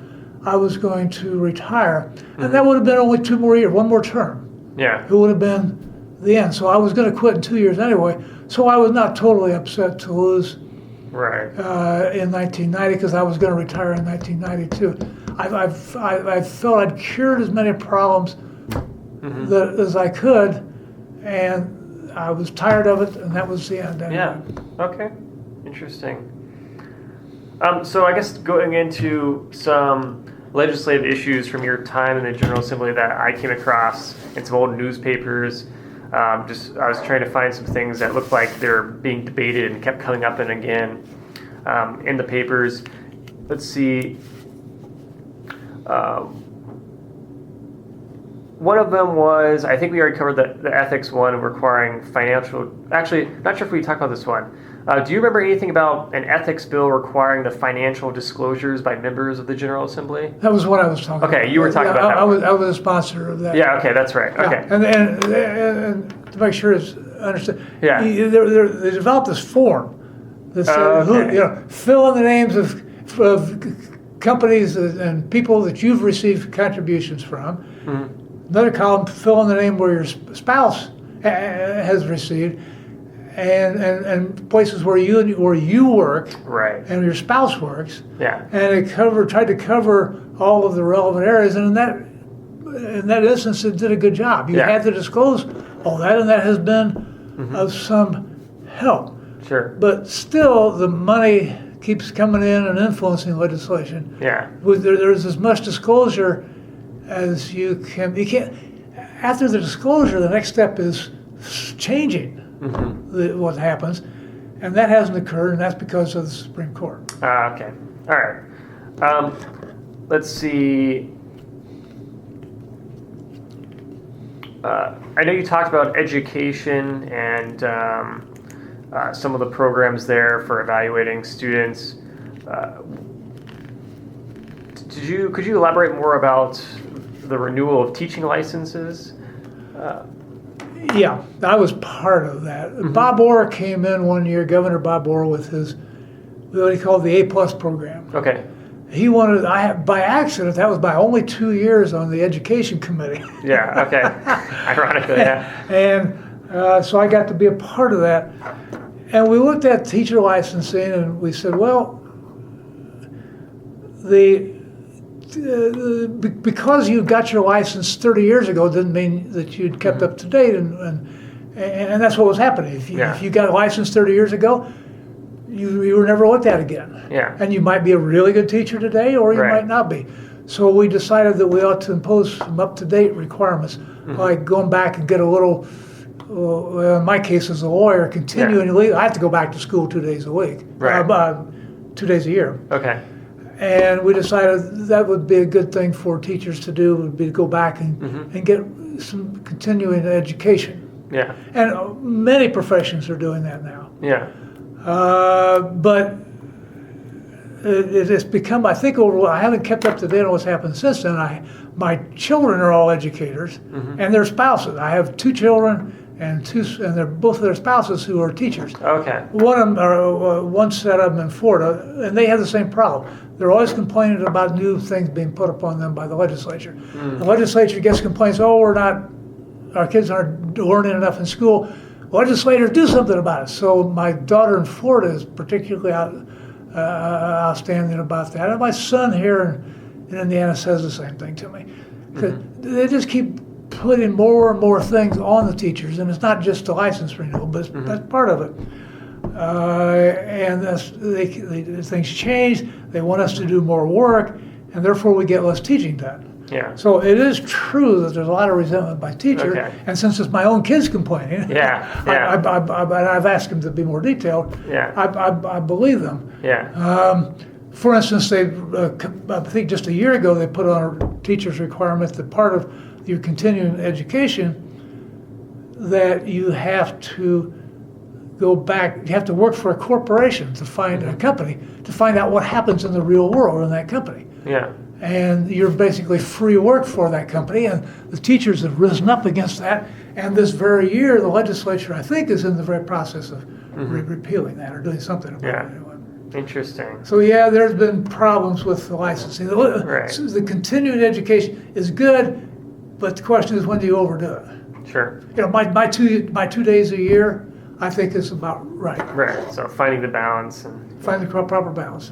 B: I was going to retire. And that would have been only 2 more years, 1 more term.
C: Yeah.
B: It would have been the end. So I was going to quit in 2 years anyway. So I was not totally upset to lose
C: Right.
B: in 1990 because I was going to retire in 1992. I felt I'd cured as many problems as I could, and I was tired of it, and that was the end. Anyway.
C: Yeah. Okay. Interesting. So I guess going into some legislative issues from your time in the General Assembly that I came across in some old newspapers. I was trying to find some things that looked like they're being debated and kept coming up and again in the papers. Let's see. One of them was, I think we already covered the ethics one of requiring financial, actually, not sure if we talked about this one. Do you remember anything about an ethics bill requiring the financial disclosures by members of the General Assembly?
B: That was what I was talking about.
C: Okay, you were talking about that.
B: I was a sponsor of that.
C: Yeah, okay, that's right. Okay.
B: Yeah. And to make sure it's understood,
C: Yeah.
B: they developed this form that said,
C: Okay.
B: fill in the names of companies and people that you've received contributions from.
C: Mm-hmm.
B: Another column, fill in the name where your spouse has received, and places where you work,
C: Right.
B: and your spouse works.
C: Yeah.
B: And it tried to cover all of the relevant areas, and in that instance, it did a good job. You had to disclose all that, and that has been of some help.
C: Sure.
B: But still, the money keeps coming in and influencing legislation.
C: Yeah.
B: There's as much disclosure as you can. You can't. After the disclosure, the next step is changing what happens, and that hasn't occurred, and that's because of the Supreme Court.
C: Okay. All right. Let's see. I know you talked about education and some of the programs there for evaluating students. Could you elaborate more about the renewal of teaching licenses?
B: Yeah, I was part of that. Bob Orr came in one year, Governor Bob Orr, with his what he called the A+ program.
C: Okay.
B: He wanted, by accident, that was my only 2 years on the education committee.
C: Yeah, okay. Ironically, yeah.
B: And so I got to be a part of that. And we looked at teacher licensing and we said, well, because you got your license 30 years ago didn't mean that you'd kept up to date. And that's what was happening. If you got a license 30 years ago, you were never looked at again.
C: Yeah.
B: And you might be a really good teacher today, or you might not be. So we decided that we ought to impose some up-to-date requirements, like going back and get a little, in my case as a lawyer, continually, I have to go back to school 2 days a week, 2 days a year.
C: Okay.
B: And we decided that would be a good thing for teachers to do, would be to go back and get some continuing education.
C: Yeah.
B: And many professions are doing that now.
C: Yeah.
B: But it has become, I think, I haven't kept up to date on what's happened since then. My children are all educators, and their spouses. I have 2 children and they're both their spouses who are teachers.
C: Okay.
B: One set of them in Florida, and they have the same problem. They're always complaining about new things being put upon them by the legislature. The legislature gets complaints, our kids aren't learning enough in school. Legislators do something about it. So my daughter in Florida is particularly outstanding about that. And my son here in Indiana says the same thing to me. They just keep putting more and more things on the teachers, and it's not just the license renewal, but that's part of it. And things change. They want us to do more work, and therefore we get less teaching done.
C: Yeah.
B: So it is true that there's a lot of resentment by teachers, and since it's my own kids complaining, I've asked them to be more detailed.
C: Yeah.
B: I believe them.
C: Yeah.
B: For instance, I think just a year ago they put on a teacher's requirement that part of your continuing education that you have to go back, you have to work for a corporation to find a company to find out what happens in the real world in that company.
C: Yeah.
B: And you're basically free work for that company, and the teachers have risen up against that. And this very year, the legislature, I think, is in the very process of repealing that or doing something about it.
C: Interesting.
B: So there's been problems with the licensing. The continuing education is good, but the question is, when do you overdo it?
C: Sure.
B: My 2 days a year, I think is about right.
C: Right. So finding the balance and
B: finding the proper balance.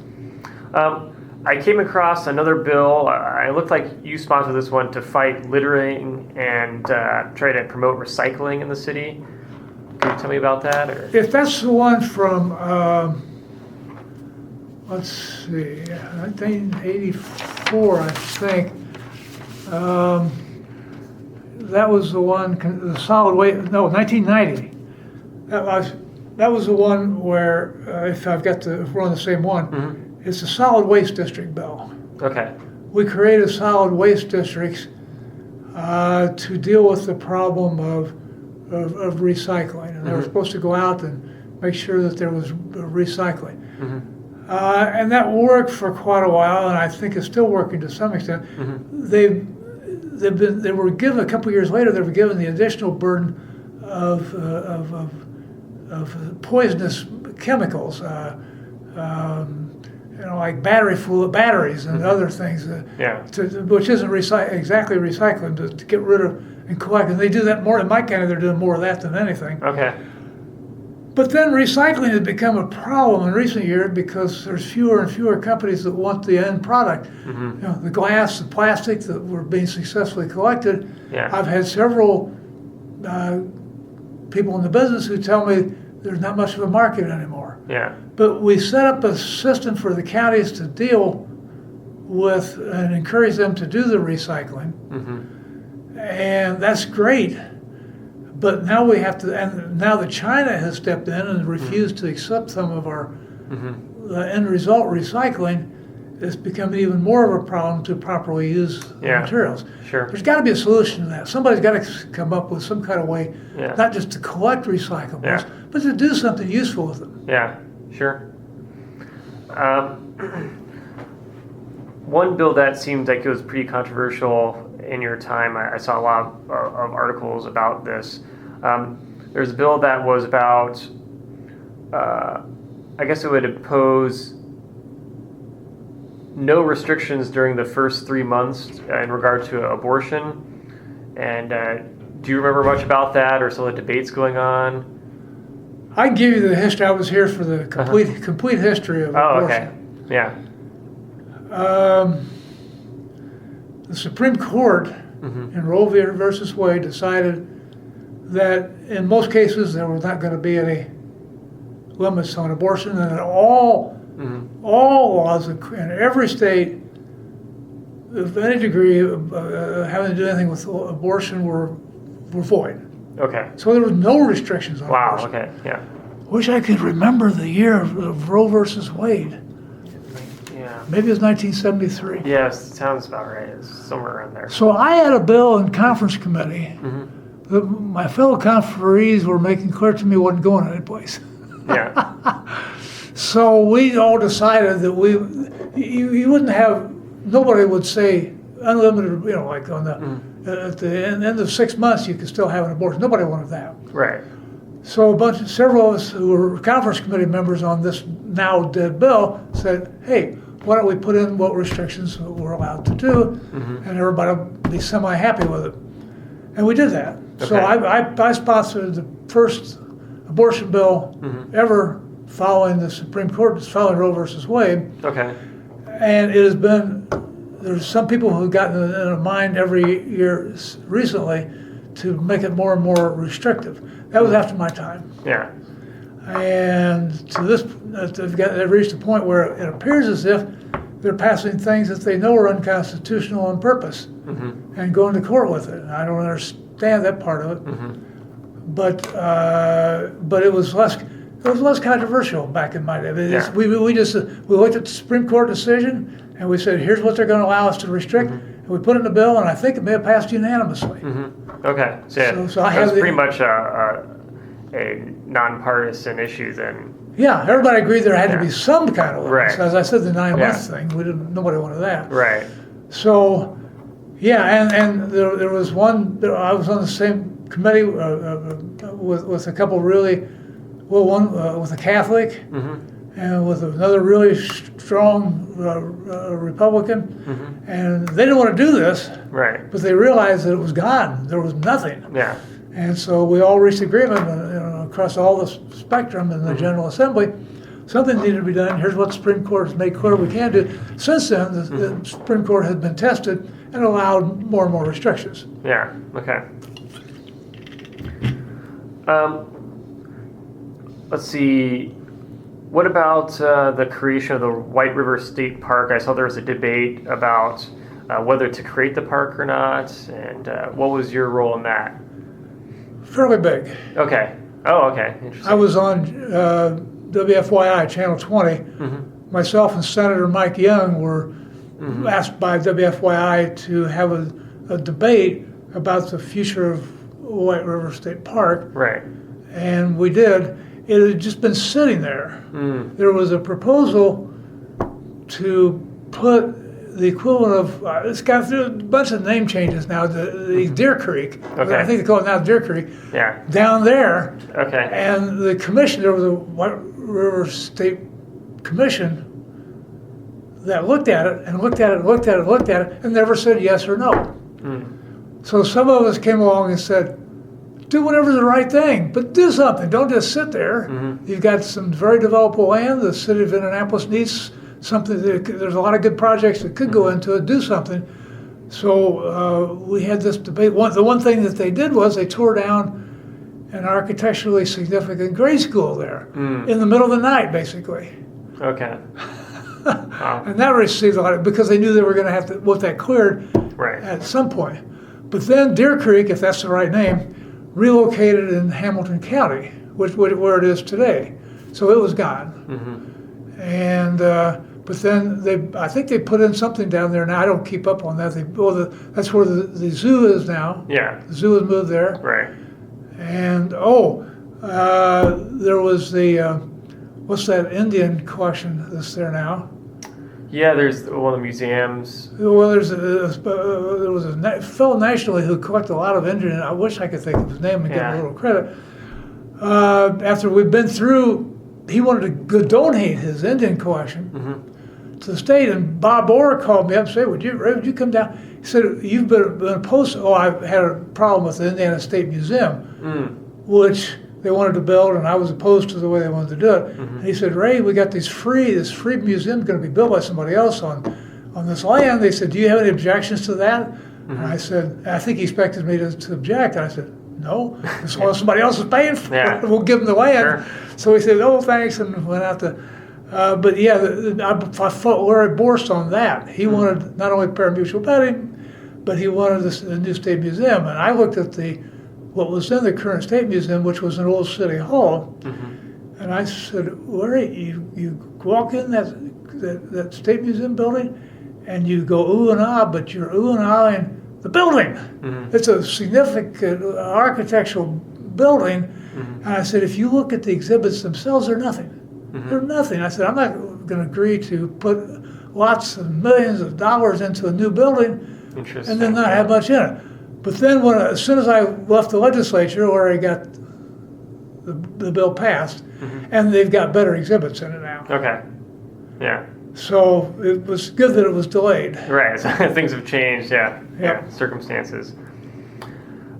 C: I came across another bill. It looked like you sponsored this one to fight littering and try to promote recycling in the city. Can you tell me about that? Or?
B: If that's the one from let's see, 1984, I think. That was the one, the solid waste, no, 1990. That was the one where, if we're on the same one, it's the solid waste district bill.
C: Okay.
B: We created solid waste districts to deal with the problem of recycling. And they were supposed to go out and make sure that there was recycling. And that worked for quite a while, and I think it's still working to some extent. They were given, a couple of years later, they were given the additional burden of poisonous chemicals, like batteries and other things, which isn't exactly recycling, to get rid of and collect. And they do that more in my county. They're doing more of that than anything.
C: Okay.
B: But then recycling has become a problem in recent years because there's fewer and fewer companies that want the end product. The glass, the plastic that were being successfully collected.
C: Yeah.
B: I've had several people in the business who tell me there's not much of a market anymore.
C: Yeah.
B: But we set up a system for the counties to deal with and encourage them to do the recycling. And that's great. But now we have to, and now that China has stepped in and refused to accept some of our end result recycling, it's become even more of a problem to properly use the materials.
C: Sure.
B: There's got to be a solution to that. Somebody's got to come up with some kind of way,
C: Yeah.
B: not just to collect recyclables, but to do something useful with them.
C: Yeah, sure. One bill that seemed like it was pretty controversial in your time, I saw a lot of articles about this. There's a bill that was about, I guess it would impose no restrictions during the first 3 months in regard to abortion. And do you remember much about that, or some of the debates going on?
B: I can give you the history. I was here for the complete history of abortion.
C: Okay. Yeah.
B: The Supreme Court in Roe versus Wade decided that in most cases there was not going to be any limits on abortion, and that all laws in every state of any degree having to do anything with abortion were void.
C: Okay.
B: So there was no restrictions on abortion.
C: Okay. Yeah.
B: Wish I could remember the year of Roe versus Wade.
C: Yeah.
B: Maybe it was 1973.
C: Yes, sounds about right. It's somewhere around there.
B: So I had a bill in conference committee that my fellow conferees were making clear to me wasn't going anyplace.
C: Yeah.
B: So we all decided that you wouldn't have, nobody would say unlimited, like on the, at the end of 6 months you could still have an abortion. Nobody wanted that.
C: Right.
B: So several of us who were conference committee members on this now dead bill said, hey, why don't we put in what restrictions we're allowed to do, and everybody will be semi-happy with it. And we did that.
C: Okay.
B: So I sponsored the first abortion bill ever following the Supreme Court, following Roe versus Wade.
C: Okay.
B: And it has been, there's some people who've gotten in a mind every year recently to make it more and more restrictive. That was after my time.
C: Yeah.
B: And to this, they've reached a point where it appears as if they're passing things that they know are unconstitutional on purpose and going to court with it. And I don't understand that part of it. But it was less controversial back in my day. We looked at the Supreme Court decision and we said, here's what they're going to allow us to restrict, and we put it in the bill, and I think it may have passed unanimously.
C: Okay. So
B: I have
C: pretty much a nonpartisan issue then.
B: Yeah, everybody agreed there had to be some kind of limits.
C: Right.
B: As I said, the 9-month thing, nobody wanted that.
C: Right.
B: So, yeah, and there was one. I was on the same committee with a couple one with a Catholic and with another really strong Republican, and they didn't want to do this.
C: Right.
B: But they realized that it was gone. There was nothing.
C: Yeah.
B: And so we all reached agreement across all the spectrum in the General Assembly. Something needed to be done. Here's what the Supreme Court has made clear we can do. Since then, the Supreme Court has been tested and allowed more and more restrictions.
C: Yeah. Okay. Let's see. What about the creation of the White River State Park? I saw there was a debate about whether to create the park or not, and what was your role in that?
B: Fairly big.
C: Okay. Oh, okay. Interesting.
B: I was on WFYI Channel 20.
C: Mm-hmm.
B: Myself and Senator Mike Young were asked by WFYI to have a debate about the future of White River State Park.
C: Right.
B: And we did. It had just been sitting there. There was a proposal to put the equivalent of, it's got through a bunch of name changes now, the Deer Creek.
C: Okay.
B: I think they call it now Deer Creek.
C: Yeah.
B: Down there.
C: Okay.
B: And the commission, there was a White River State Commission that looked at it and looked at it and looked at it and looked at it and never said yes or no. So some of us came along and said, do whatever's the right thing, but do something. Don't just sit there. You've got some very developable land. The city of Indianapolis needs something. There's a lot of good projects that could go into it. Do something. So we had this debate. The one thing that they did was they tore down an architecturally significant grade school there in the middle of the night, basically.
C: Okay. Wow.
B: And that received a lot because they knew they were going to have to want that cleared
C: Right.
B: at some point. But then Deer Creek, if that's the right name, relocated in Hamilton County, where it is today. So it was gone. And but then I think they put in something down there now. I don't keep up on that. That's where the zoo is now.
C: Yeah.
B: The zoo has moved there.
C: Right.
B: And there was the what's that Indian collection that's there now?
C: Yeah, there's one of the museums.
B: Well, there was a fellow nationally who collected a lot of Indian. I wish I could think of his name and give him a little credit. After we've been through, he wanted to go donate his Indian collection to the state, and Bob Orr called me up and said, Ray, would you come down? He said, you've been opposed. Oh, I've had a problem with the Indiana State Museum, which they wanted to build, and I was opposed to the way they wanted to do it. And he said, Ray, we got this free museum going to be built by somebody else on this land. They said, do you have any objections to that? And I said, I think he expected me to object. And I said, no, as long as somebody else is paying for it, we'll give them the land.
C: Sure.
B: So he said, oh, thanks, and went out to, but yeah, I fought Larry Borst on that. He wanted not only pari-mutuel betting, but he wanted a new state museum. And I looked at what was in the current state museum, which was an old city hall, and I said, Larry, you walk in that state museum building, and you go ooh and ah, but you're ooh and ahing the building. It's a significant architectural building, and I said, if you look at the exhibits themselves, they're nothing. They're nothing. I said, I'm not going to agree to put lots of millions of dollars into a new building and then not have much in it. But then as soon as I left the legislature, where I got the bill passed, and they've got better exhibits in it now.
C: Okay. Yeah.
B: So it was good that it was delayed.
C: Right. So things have changed. Yeah.
B: Yep.
C: Circumstances.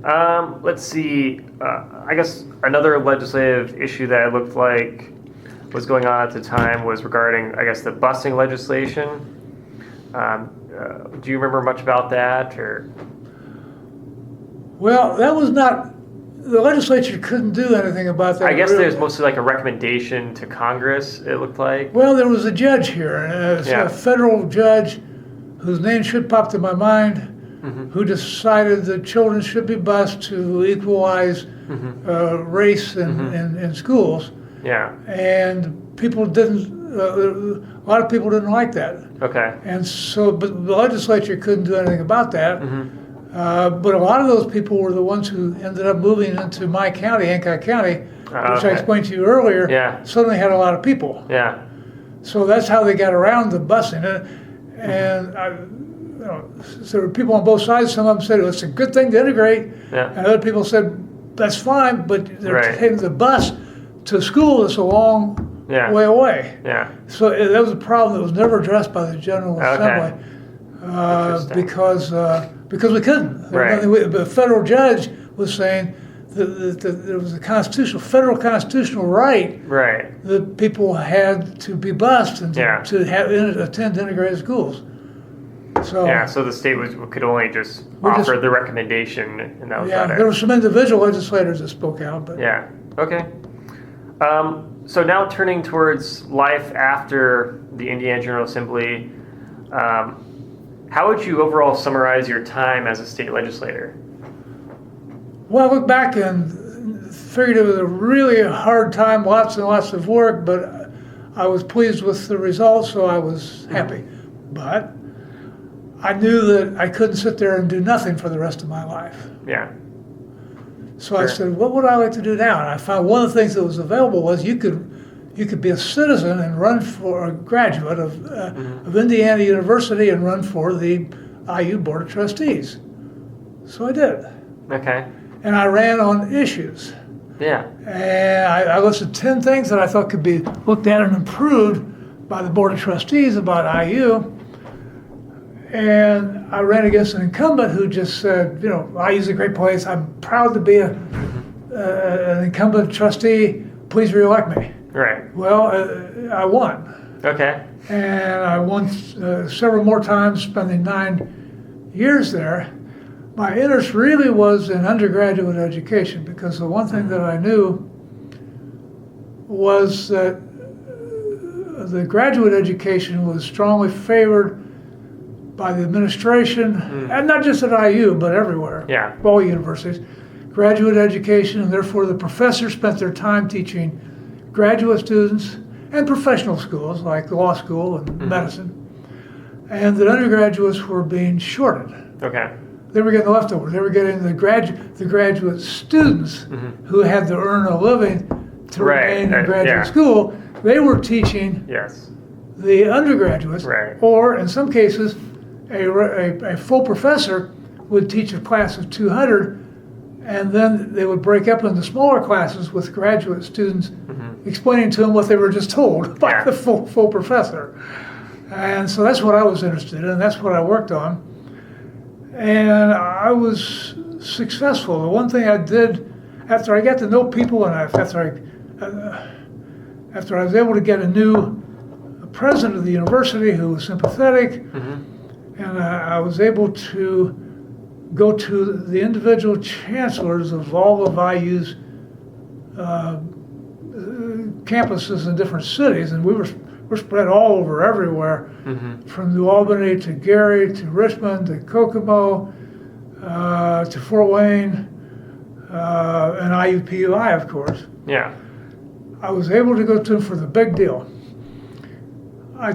C: Let's see. I guess another legislative issue that it looked like was going on at the time was regarding, I guess, the busing legislation. Do you remember much about that, or?
B: Well, that was not, the legislature couldn't do anything about that.
C: I guess there's mostly like a recommendation to Congress, it looked like.
B: Well, there was a judge here, a federal judge whose name should pop to my mind, who decided that children should be bused to equalize race in schools.
C: Yeah.
B: And people didn't, a lot of people didn't like that.
C: Okay.
B: And so, but the legislature couldn't do anything about that. But a lot of those people were the ones who ended up moving into my county, Hancock County, which I explained to you earlier.
C: Yeah.
B: Suddenly had a lot of people.
C: Yeah.
B: So that's how they got around the busing. So there were people on both sides. Some of them said it's a good thing to integrate, and other people said that's fine, but they're taking the bus to school that's a long way away.
C: Yeah.
B: So that was a problem that was never addressed by the General Assembly because we couldn't. The federal judge was saying that there was a federal constitutional right that people had to be bused and to attend integrated schools.
C: So the state could only just offer the recommendation, and that was about it.
B: There were some individual legislators that spoke out, but
C: okay. So now turning towards life after the Indiana General Assembly, how would you overall summarize your time as a state legislator?
B: Well, I look back and figured it was a really hard time, lots and lots of work, but I was pleased with the results, so I was happy. But I knew that I couldn't sit there and do nothing for the rest of my life.
C: Yeah.
B: So I said, what would I like to do now? And I found one of the things that was available was you could be a citizen and run for a graduate of Indiana University and run for the IU Board of Trustees. So I did.
C: Okay.
B: And I ran on issues.
C: Yeah.
B: And I listed 10 things that I thought could be looked at and improved by the Board of Trustees about IU. And I ran against an incumbent who just said, IU's a great place. I'm proud to be an incumbent trustee. Please reelect me.
C: Right.
B: Well, I won.
C: Okay.
B: And I won several more times, spending 9 years there. My interest really was in undergraduate education, because the one thing that I knew was that the graduate education was strongly favored by the administration, and not just at IU, but everywhere,
C: Yeah.
B: all universities. Graduate education, and therefore the professors spent their time teaching graduate students and professional schools like law school and medicine, and that undergraduates were being shorted.
C: Okay.
B: They were getting leftovers. They were getting the graduate students who had to earn a living to remain in graduate school. They were teaching
C: Yes.
B: the undergraduates,
C: Right.
B: or in some cases, a full professor would teach a class of 200, and then they would break up into smaller classes with graduate students, explaining to them what they were just told by the full professor. And so that's what I was interested in, and that's what I worked on. And I was successful. The one thing I did after I got to know people, and after I was able to get a new president of the university who was sympathetic, and I was able to go to the individual chancellors of all of IU's campuses in different cities, and we're spread all over everywhere, from New Albany to Gary to Richmond to Kokomo to Fort Wayne and IUPUI, of course.
C: Yeah.
B: I was able to go to them for the big deal. I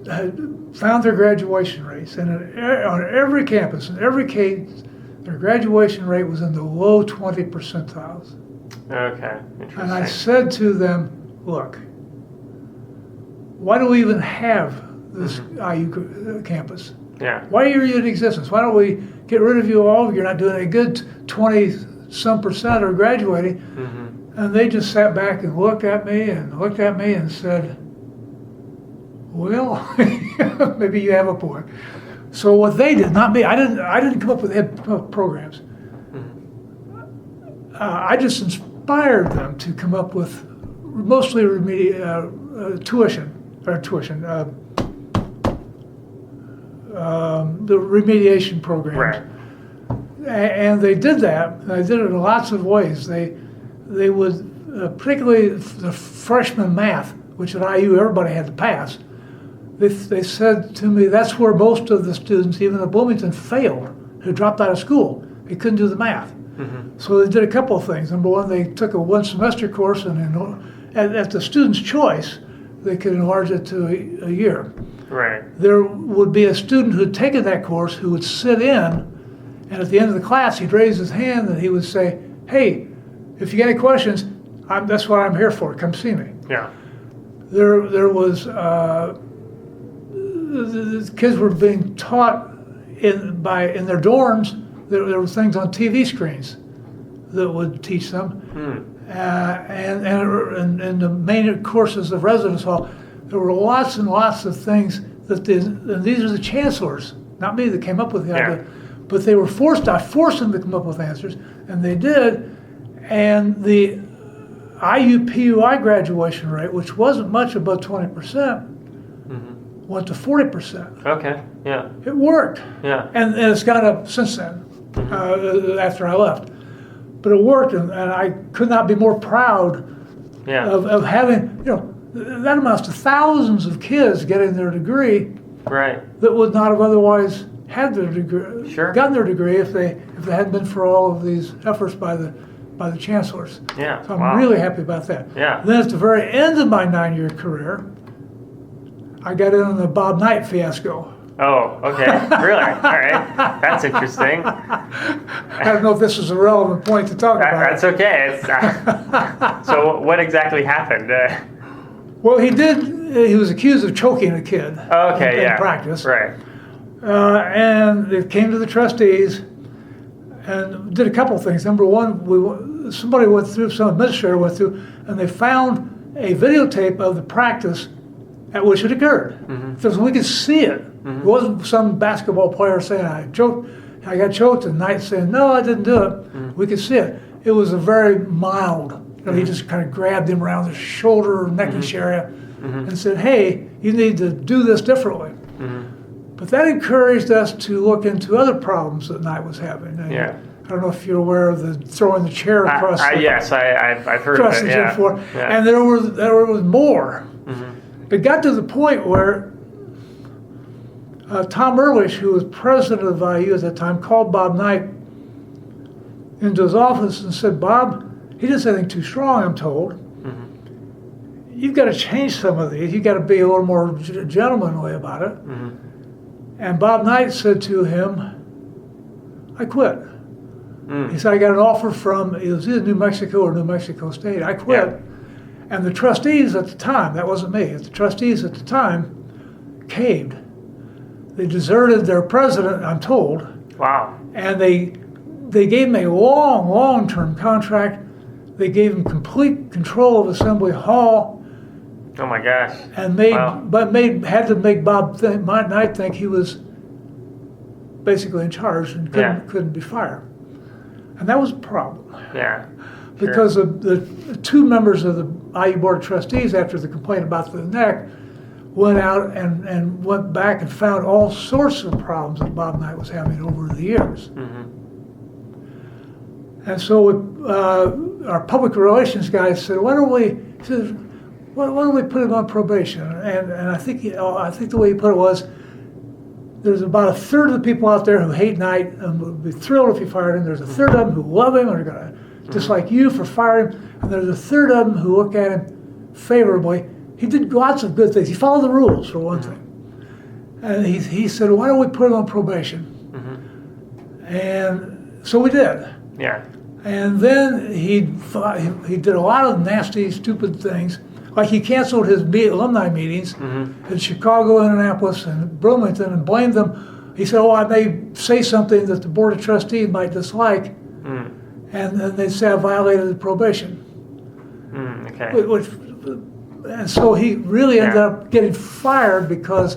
B: had found their graduation rates, and on every campus, in every case, their graduation rate was in the low 20 percentiles.
C: Okay. Interesting.
B: And I said to them, look, why do we even have this IU campus?
C: Yeah.
B: Why are you in existence? Why don't we get rid of you all? You're not doing a good 20-some% are graduating. And they just sat back and looked at me and said, well, maybe you have a point. So what they did, not me, I didn't come up with programs. I just inspired them to come up with mostly tuition, the remediation programs.
C: Right.
B: And they did that. They did it in lots of ways. They would, particularly the freshman math, which at IU everybody had to pass. They said to me, that's where most of the students, even at Bloomington, failed, who dropped out of school. They couldn't do the math. So they did a couple of things. Number one, they took a one-semester course, and at the student's choice, they could enlarge it to a year.
C: Right.
B: There would be a student who'd taken that course who would sit in, and at the end of the class, he'd raise his hand and he would say, hey, if you get any questions, that's what I'm here for. Come see me.
C: Yeah.
B: There was, the kids were being taught in their dorms. There were things on TV screens that would teach them. And the main courses of residence hall, there were lots and lots of things and these are the chancellors, not me, that came up with the idea. But they were I forced them to come up with answers, and they did. And the IUPUI graduation rate, which wasn't much above 20%, went to 40%.
C: Okay. Yeah.
B: It worked.
C: Yeah.
B: And it's gone up since then, after I left. But it worked, and I could not be more proud
C: Yeah.
B: of having, that amounts to thousands of kids getting their degree
C: Right.
B: that would not have otherwise had their degree,
C: Sure.
B: gotten their degree if they hadn't been for all of these efforts by the chancellors.
C: Yeah.
B: So I'm
C: Wow.
B: really happy about that.
C: Yeah.
B: Then at the very end of my 9-year career, I got in on the Bob Knight fiasco.
C: Oh, okay. Really? All right. That's interesting.
B: I don't know if this is a relevant point to talk about.
C: That's okay. So what exactly happened?
B: Well, he was accused of choking a kid
C: Okay,
B: in practice.
C: Right.
B: And it came to the trustees and did a couple of things. Number one, some administrator went through, and they found a videotape of the practice at which it occurred. Because we could see it. It wasn't some basketball player saying, I got choked, and Knight saying, no, I didn't do it. We could see it. It was a very mild, he just kind of grabbed him around the shoulder, neckish area, and said, hey, you need to do this differently. But that encouraged us to look into other problems that Knight was having. And
C: Yeah.
B: I don't know if you're aware of the throwing the chair across
C: yes, I've heard of
B: across
C: it.
B: the gym
C: Yeah.
B: floor.
C: Yeah.
B: And there was more. It got to the point where Tom Ehrlich, who was president of IU at that time, called Bob Knight into his office and said, Bob, he didn't say anything too strong, I'm told. You've got to change some of these. You've got to be a little more gentlemanly about it. And Bob Knight said to him, I quit. He said, I got an offer from, it was either New Mexico or New Mexico State. I quit.
C: Yeah.
B: And the trustees at the time, that wasn't me, the trustees at the time caved. They deserted their president, I'm told.
C: Wow.
B: And they gave him a long-term contract. They gave him complete control of Assembly Hall.
C: Oh my gosh.
B: And had to make Bob Knight think he was basically in charge and couldn't be fired. And that was a problem.
C: Yeah.
B: Because the two members of the IU Board of Trustees, after the complaint about the neck, went out and went back and found all sorts of problems that Bob Knight was having over the years. And so our public relations guys said, why don't we put him on probation? And I think the way he put it was, there's about a third of the people out there who hate Knight and would be thrilled if you fired him. There's a third of them who love him and are going to dislike you for firing him. And there's a third of them who look at him favorably. He did lots of good things. He followed the rules, for one thing. And he said, why don't we put him on probation? And so we did.
C: Yeah.
B: And then he did a lot of nasty, stupid things. Like he canceled his alumni meetings in Chicago, Indianapolis, and Bloomington and blamed them. He said, I may say something that the Board of Trustees might dislike. And then they say I violated the probation.
C: Okay.
B: And so he really ended up getting fired because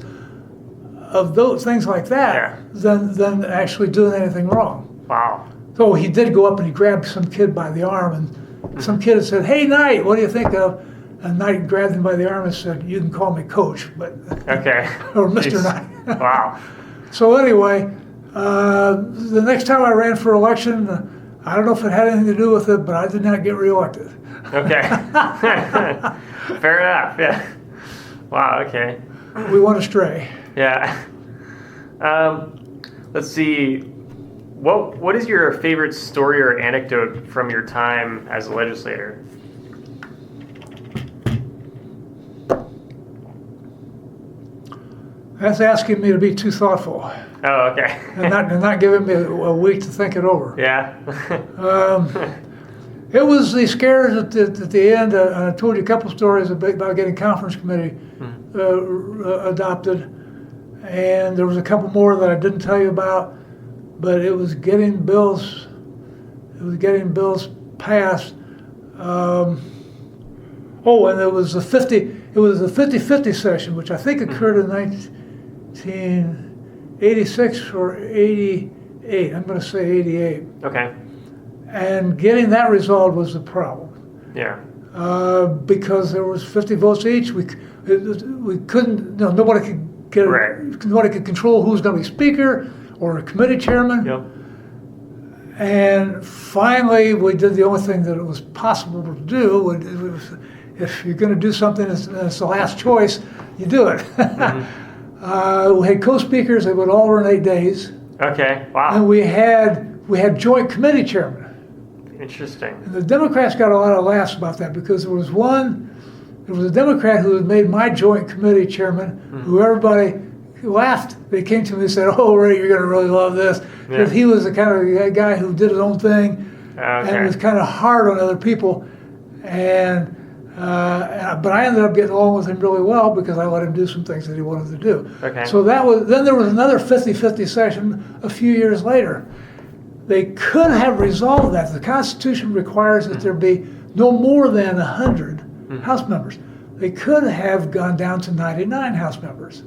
B: of those things like that than actually doing anything wrong.
C: Wow.
B: So he did go up and he grabbed some kid by the arm, and some kid had said, hey, Knight, what do you think of? And Knight grabbed him by the arm and said, you can call me Coach, but
C: Okay.
B: or Mr. Knight.
C: Wow.
B: So anyway, the next time I ran for election, I don't know if it had anything to do with it, but I did not get reelected.
C: Okay. Fair enough. Yeah. Wow. Okay.
B: We went astray.
C: Yeah. Let's see. What is your favorite story or anecdote from your time as a legislator?
B: That's asking me to be too thoughtful
C: Oh, okay.
B: and not giving me a week to think it over.
C: Yeah.
B: It was the scares at the end. I told you a couple stories about getting conference committee adopted, and there was a couple more that I didn't tell you about. But it was getting bills. It was getting bills passed. And it was the 50-50 session, which I think occurred in 1986 or 88. I'm going to say 88.
C: Okay.
B: And getting that resolved was the problem.
C: Yeah.
B: Because there was 50 votes each. We couldn't. Nobody could get. Nobody could control who was going to be speaker or a committee chairman.
C: Yep.
B: And finally, we did the only thing that it was possible to do. if you're going to do something that's the last choice, you do it. We had co-speakers that would alternate days.
C: Okay. Wow.
B: And we had joint committee chairmen.
C: Interesting.
B: And the Democrats got a lot of laughs about that because there was a Democrat who had made my joint committee chairman, who everybody laughed. They came to me and said, "Oh, Ray, you're going to really love this," because he was the kind of guy who did his own thing and was kind of hard on other people. But I ended up getting along with him really well because I let him do some things that he wanted to do.
C: Okay.
B: So then there was another 50-50 session a few years later. They could have resolved that. The Constitution requires that there be no more than 100 House members. They could have gone down to 99 House members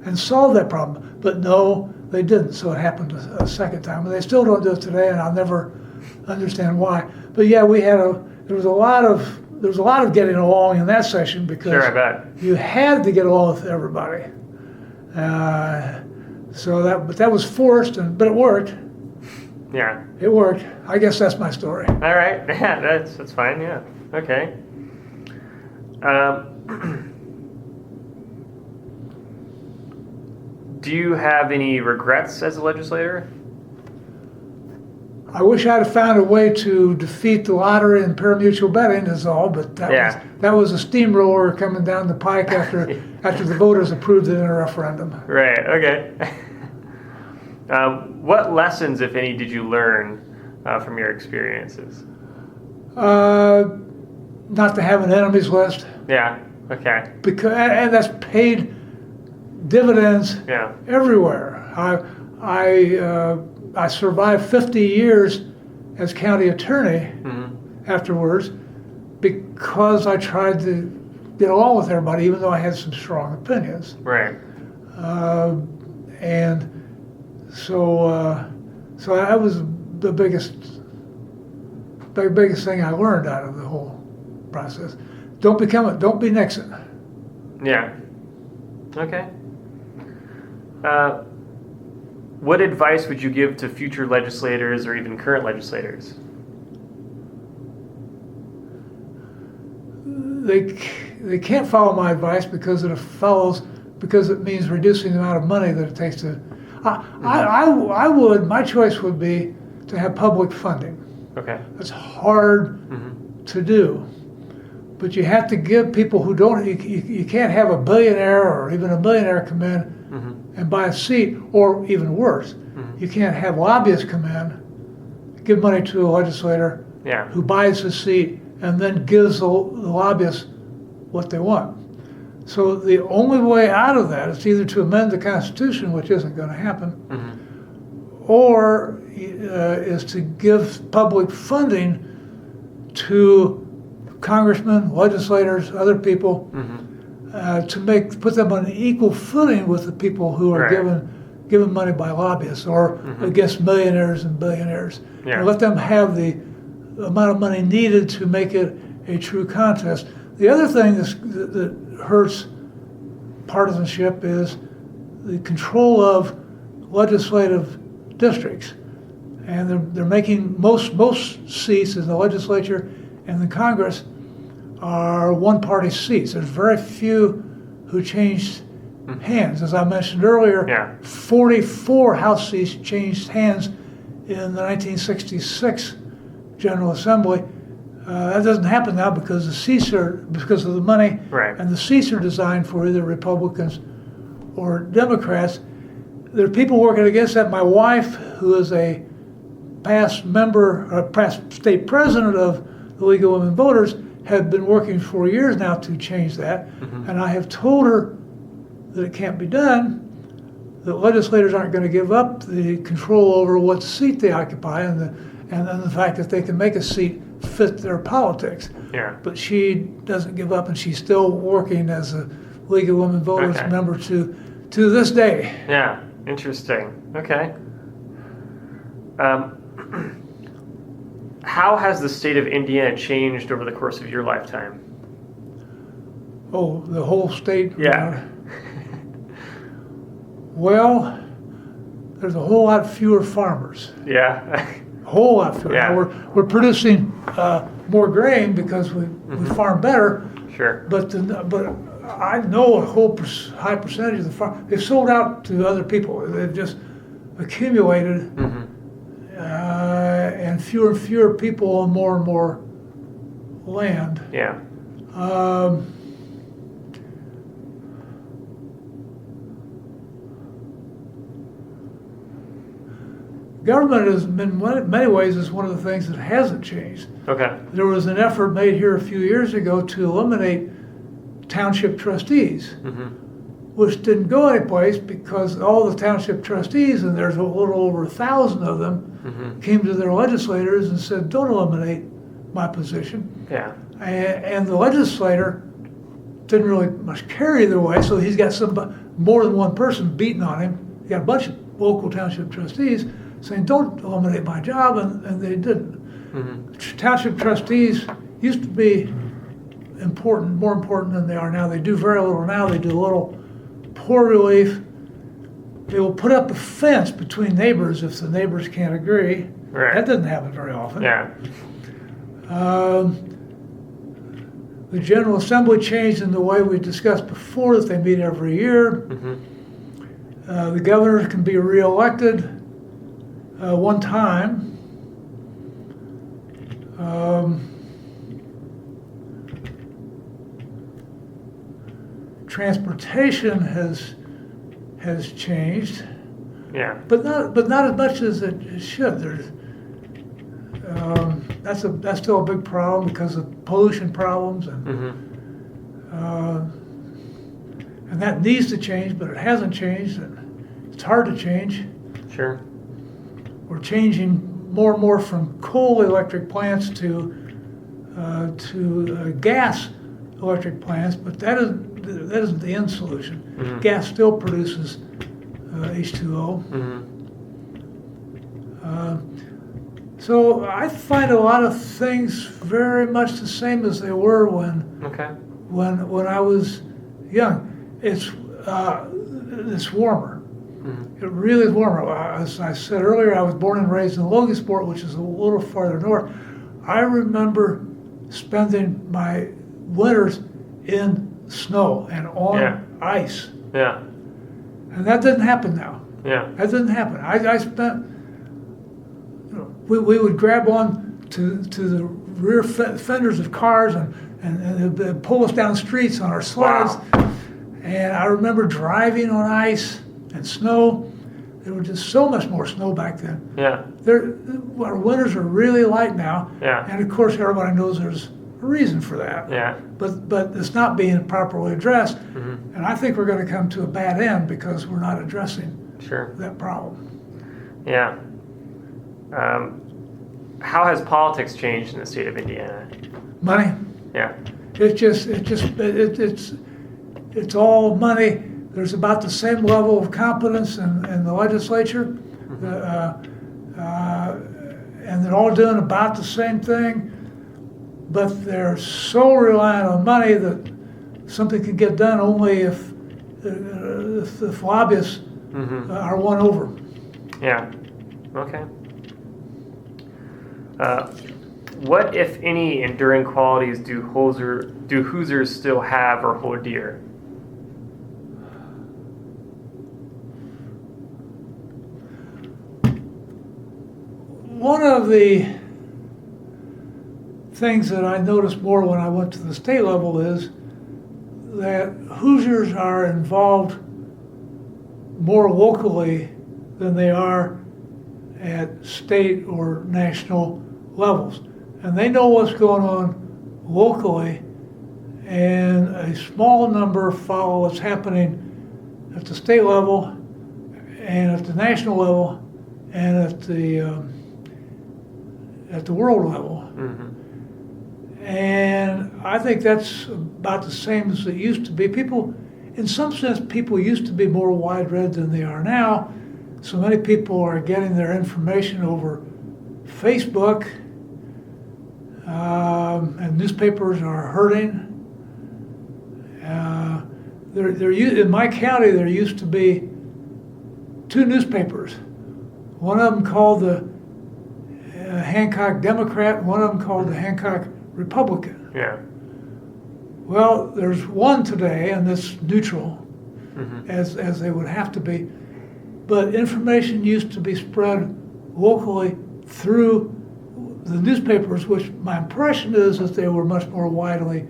B: and solved that problem. But no, they didn't. So it happened a second time. And they still don't do it today, and I'll never understand why. But yeah, there was a lot of getting along in that session because
C: Sure, I bet.
B: you had to get along with everybody. But that was forced, but it worked.
C: Yeah.
B: It worked. I guess that's my story.
C: All right. Yeah, that's fine. Yeah. Okay. Do you have any regrets as a legislator?
B: I wish I'd have found a way to defeat the lottery and pari-mutuel betting is all, but that was a steamroller coming down the pike after the voters approved it in a referendum.
C: Right. Okay. What lessons, if any, did you learn from your experiences?
B: Not to have an enemies list.
C: Yeah. Okay.
B: And that's paid dividends everywhere. I survived 50 years as county attorney afterwards because I tried to get along with everybody, even though I had some strong opinions.
C: Right.
B: And so that was the biggest thing I learned out of the whole process. Don't be Nixon.
C: Yeah. Okay. What advice would you give to future legislators or even current legislators?
B: They can't follow my advice because it means reducing the amount of money that it takes to. My choice would be to have public funding.
C: Okay.
B: It's hard to do, but you have to give people who don't. You can't have a billionaire or even a millionaire come in and buy a seat, or even worse, you can't have lobbyists come in, give money to a legislator who buys a seat and then gives the lobbyists what they want. So the only way out of that is either to amend the Constitution, which isn't going to happen, or is to give public funding to congressmen, legislators, other people, to put them on an equal footing with the people who are given money by lobbyists or against millionaires and billionaires. And let them have the amount of money needed to make it a true contest. The other thing that hurts partisanship is the control of legislative districts. And they're making most seats in the legislature and the Congress are one-party seats. There's very few who changed hands. As I mentioned earlier, 44 House seats changed hands in the 1966 General Assembly. That doesn't happen now because because of the money, and the seats are designed for either Republicans or Democrats. There are people working against that. My wife, who is a past state president of the League of Women Voters, had been working for years now to change that, and I have told her that it can't be done, that legislators aren't going to give up the control over what seat they occupy and the fact that they can make a seat fit their politics. But she doesn't give up, and she's still working as a League of Women Voters member to this day.
C: Yeah, interesting. Okay. How has the state of Indiana changed over the course of your lifetime?
B: Oh, the whole state?
C: Yeah.
B: Well, there's a whole lot fewer farmers.
C: Yeah.
B: A whole lot fewer.
C: Yeah.
B: We're producing more grain because we we farm better.
C: Sure.
B: But I know a whole high percentage of the farm, they've sold out to other people. They've just accumulated, and fewer people own more and more land.
C: Yeah.
B: Government has been, in many ways, is one of the things that hasn't changed.
C: Okay.
B: There was an effort made here a few years ago to eliminate township trustees, which didn't go anyplace because all the township trustees, and there's a little over 1,000 of them, came to their legislators and said, don't eliminate my position.
C: Yeah.
B: And the legislator didn't really much care either way, so he's got more than one person beating on him. He got a bunch of local township trustees saying, don't eliminate my job, and they didn't. Township trustees used to be important, more important than they are now. They do very little now. They do a little poor relief. They will put up a fence between neighbors if the neighbors can't agree.
C: Right.
B: That doesn't happen very often.
C: Yeah.
B: The General Assembly changed in the way we discussed before, that they meet every year. The governor can be reelected one time. Transportation has changed.
C: Yeah.
B: But not as much as it should. There's that's still a big problem because of pollution problems, and that needs to change, but it hasn't changed, and it's hard to change.
C: Sure.
B: We're changing more and more from coal electric plants to gas electric plants, but that isn't the end solution. Gas still produces H2O. So I find a lot of things very much the same as they were when I was young. It's warmer. It really is warmer. As I said earlier, I was born and raised in Logansport, which is a little farther north. I remember spending my winters in snow and on ice.
C: Yeah.
B: And that didn't happen now.
C: Yeah.
B: That didn't happen. I spent, we would grab on to the rear fenders of cars and they'd pull us down streets on our sleds.
C: Wow.
B: And I remember driving on ice and snow. There was just so much more snow back then.
C: Yeah.
B: Our winters are really light now.
C: Yeah.
B: And of course, everybody knows there's a reason for that.
C: Yeah.
B: But it's not being properly addressed. And I think we're going to come to a bad end because we're not addressing that problem.
C: Yeah. How has politics changed in the state of Indiana?
B: Money.
C: Yeah.
B: It's all money. There's about the same level of competence in the legislature, and they're all doing about the same thing, but they're so reliant on money that something can get done only if lobbyists are won over.
C: Yeah. Okay. What, if any, enduring qualities do Hoosiers still have or hold dear?
B: One of the things that I noticed more when I went to the state level is that Hoosiers are involved more locally than they are at state or national levels. And they know what's going on locally, and a small number follow what's happening at the state level and at the national level and at the world level. And I think that's about the same as it used to be. In some sense, people used to be more wide-read than they are now. So many people are getting their information over Facebook, and newspapers are hurting. In my county, there used to be 2 newspapers. One of them called the Hancock Democrat, and one of them called the Hancock Republican.
C: Yeah.
B: Well, there's one today, and it's neutral,
C: Mm-hmm.
B: as they would have to be. But information used to be spread locally through the newspapers, which my impression is that they were much more widely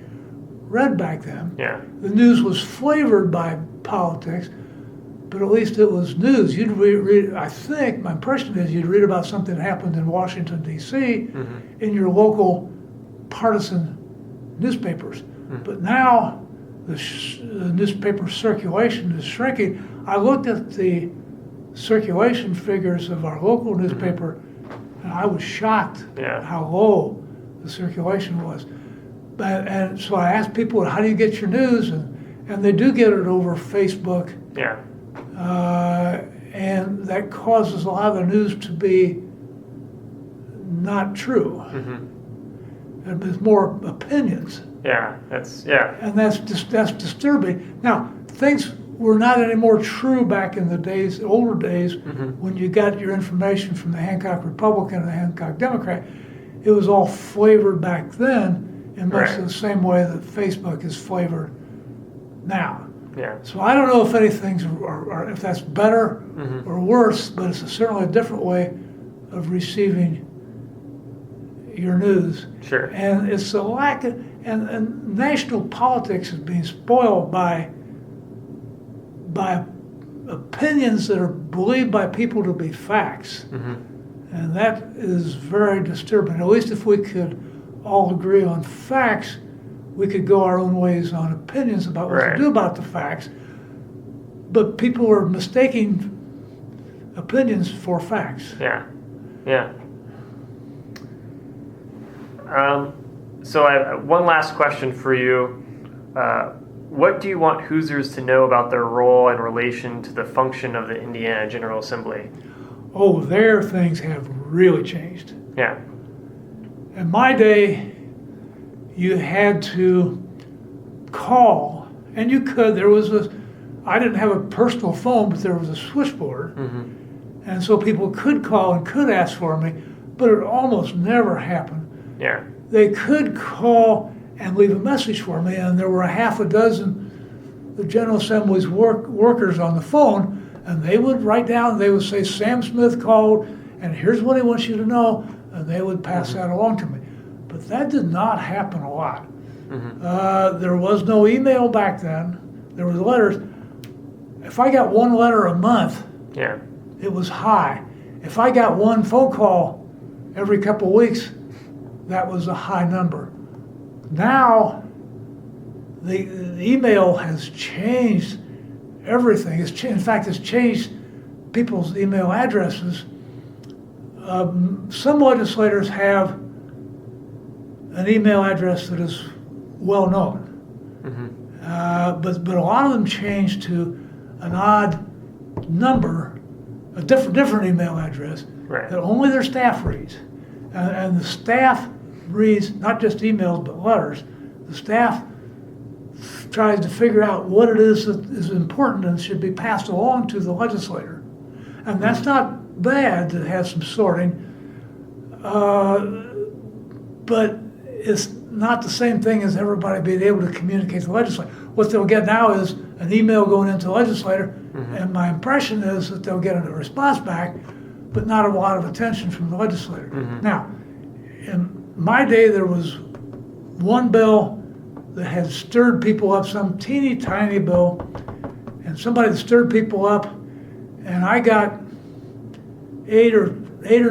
B: read back then.
C: Yeah.
B: The news was flavored by politics, but at least it was news. You'd read, I think, my impression is you'd read about something that happened in Washington, D.C.
C: Mm-hmm.
B: in your local partisan newspapers. But now the newspaper circulation is shrinking. I looked at the circulation figures of our local newspaper, and I was shocked at how low the circulation was. And so I asked people, how do you get your news? And they do get it over Facebook.
C: Yeah.
B: And that causes a lot of the news to be not true.
C: Mm-hmm.
B: And there's more opinions.
C: Yeah.
B: And that's disturbing. Now, things were not any more true back in the older days, when you got your information from the Hancock Republican and the Hancock Democrat. It was all flavored back then in much the same way that Facebook is flavored now.
C: Yeah.
B: So I don't know if anything's, or if that's better or worse, but it's certainly a different way of receiving your news.
C: Sure.
B: And it's a lack of, and national politics is being spoiled by opinions that are believed by people to be facts. And that is very disturbing. At least if we could all agree on facts, we could go our own ways on opinions about what to do about the facts. But people are mistaking opinions for facts.
C: Yeah. So I have one last question for you. What do you want Hoosiers to know about their role in relation to the function of the Indiana General Assembly?
B: Oh, there things have really changed.
C: Yeah.
B: In my day, you had to call, and you could, I didn't have a personal phone, but there was a switchboard. And so people could call and could ask for me, but it almost never happened.
C: Yeah.
B: They could call and leave a message for me, and there were a half a dozen the General Assembly's workers on the phone, and they would write down, they would say, Sam Smith called, and here's what he wants you to know, and they would pass that along to me. But that did not happen a lot. There was no email back then. There was letters. If I got one letter a month, it was high. If I got one phone call every couple of weeks, that was a high number. Now, the email has changed everything. In fact, it's changed people's email addresses. Some legislators have an email address that is well known, but a lot of them changed to an odd number, a different email address that only their staff reads, and the staff reads not just emails but letters. The staff tries to figure out what it is that is important and should be passed along to the legislator, and that's not bad to have some sorting, but it's not the same thing as everybody being able to communicate to the legislator. What they'll get now is an email going into the legislator, and my impression is that they'll get a response back, but not a lot of attention from the legislator. Now, in my day, there was one bill that had stirred people up, some teeny tiny bill, and somebody that stirred people up, and I got eight or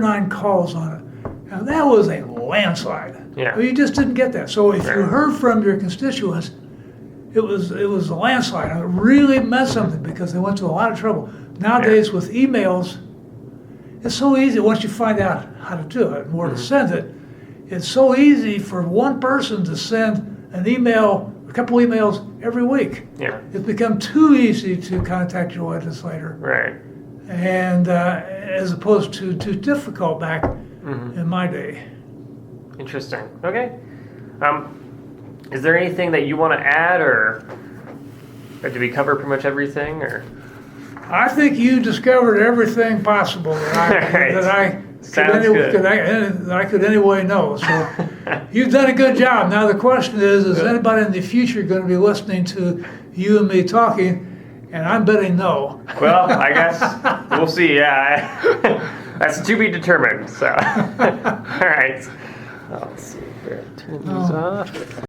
B: nine calls on it. Now that was a landslide. You just didn't get that. So if you heard from your constituents, it was a landslide. And it really meant something because they went to a lot of trouble. Nowadays with emails, it's so easy once you find out how to do it and where to send it. It's so easy for one person to send an email, a couple emails every week. It's become too easy to contact your legislator. And as opposed to too difficult back in my day.
C: Interesting. Okay. Is there anything that you want to add, or did we cover pretty much everything? Or
B: I think you discovered everything possible that
C: Sounds good.
B: I could anyway know. So you've done a good job. Now the question is anybody in the future going to be listening to you and me talking? And I'm betting no.
C: Well, I guess we'll see. Yeah, that's to be determined. So, all right. Let's see. Turn these off.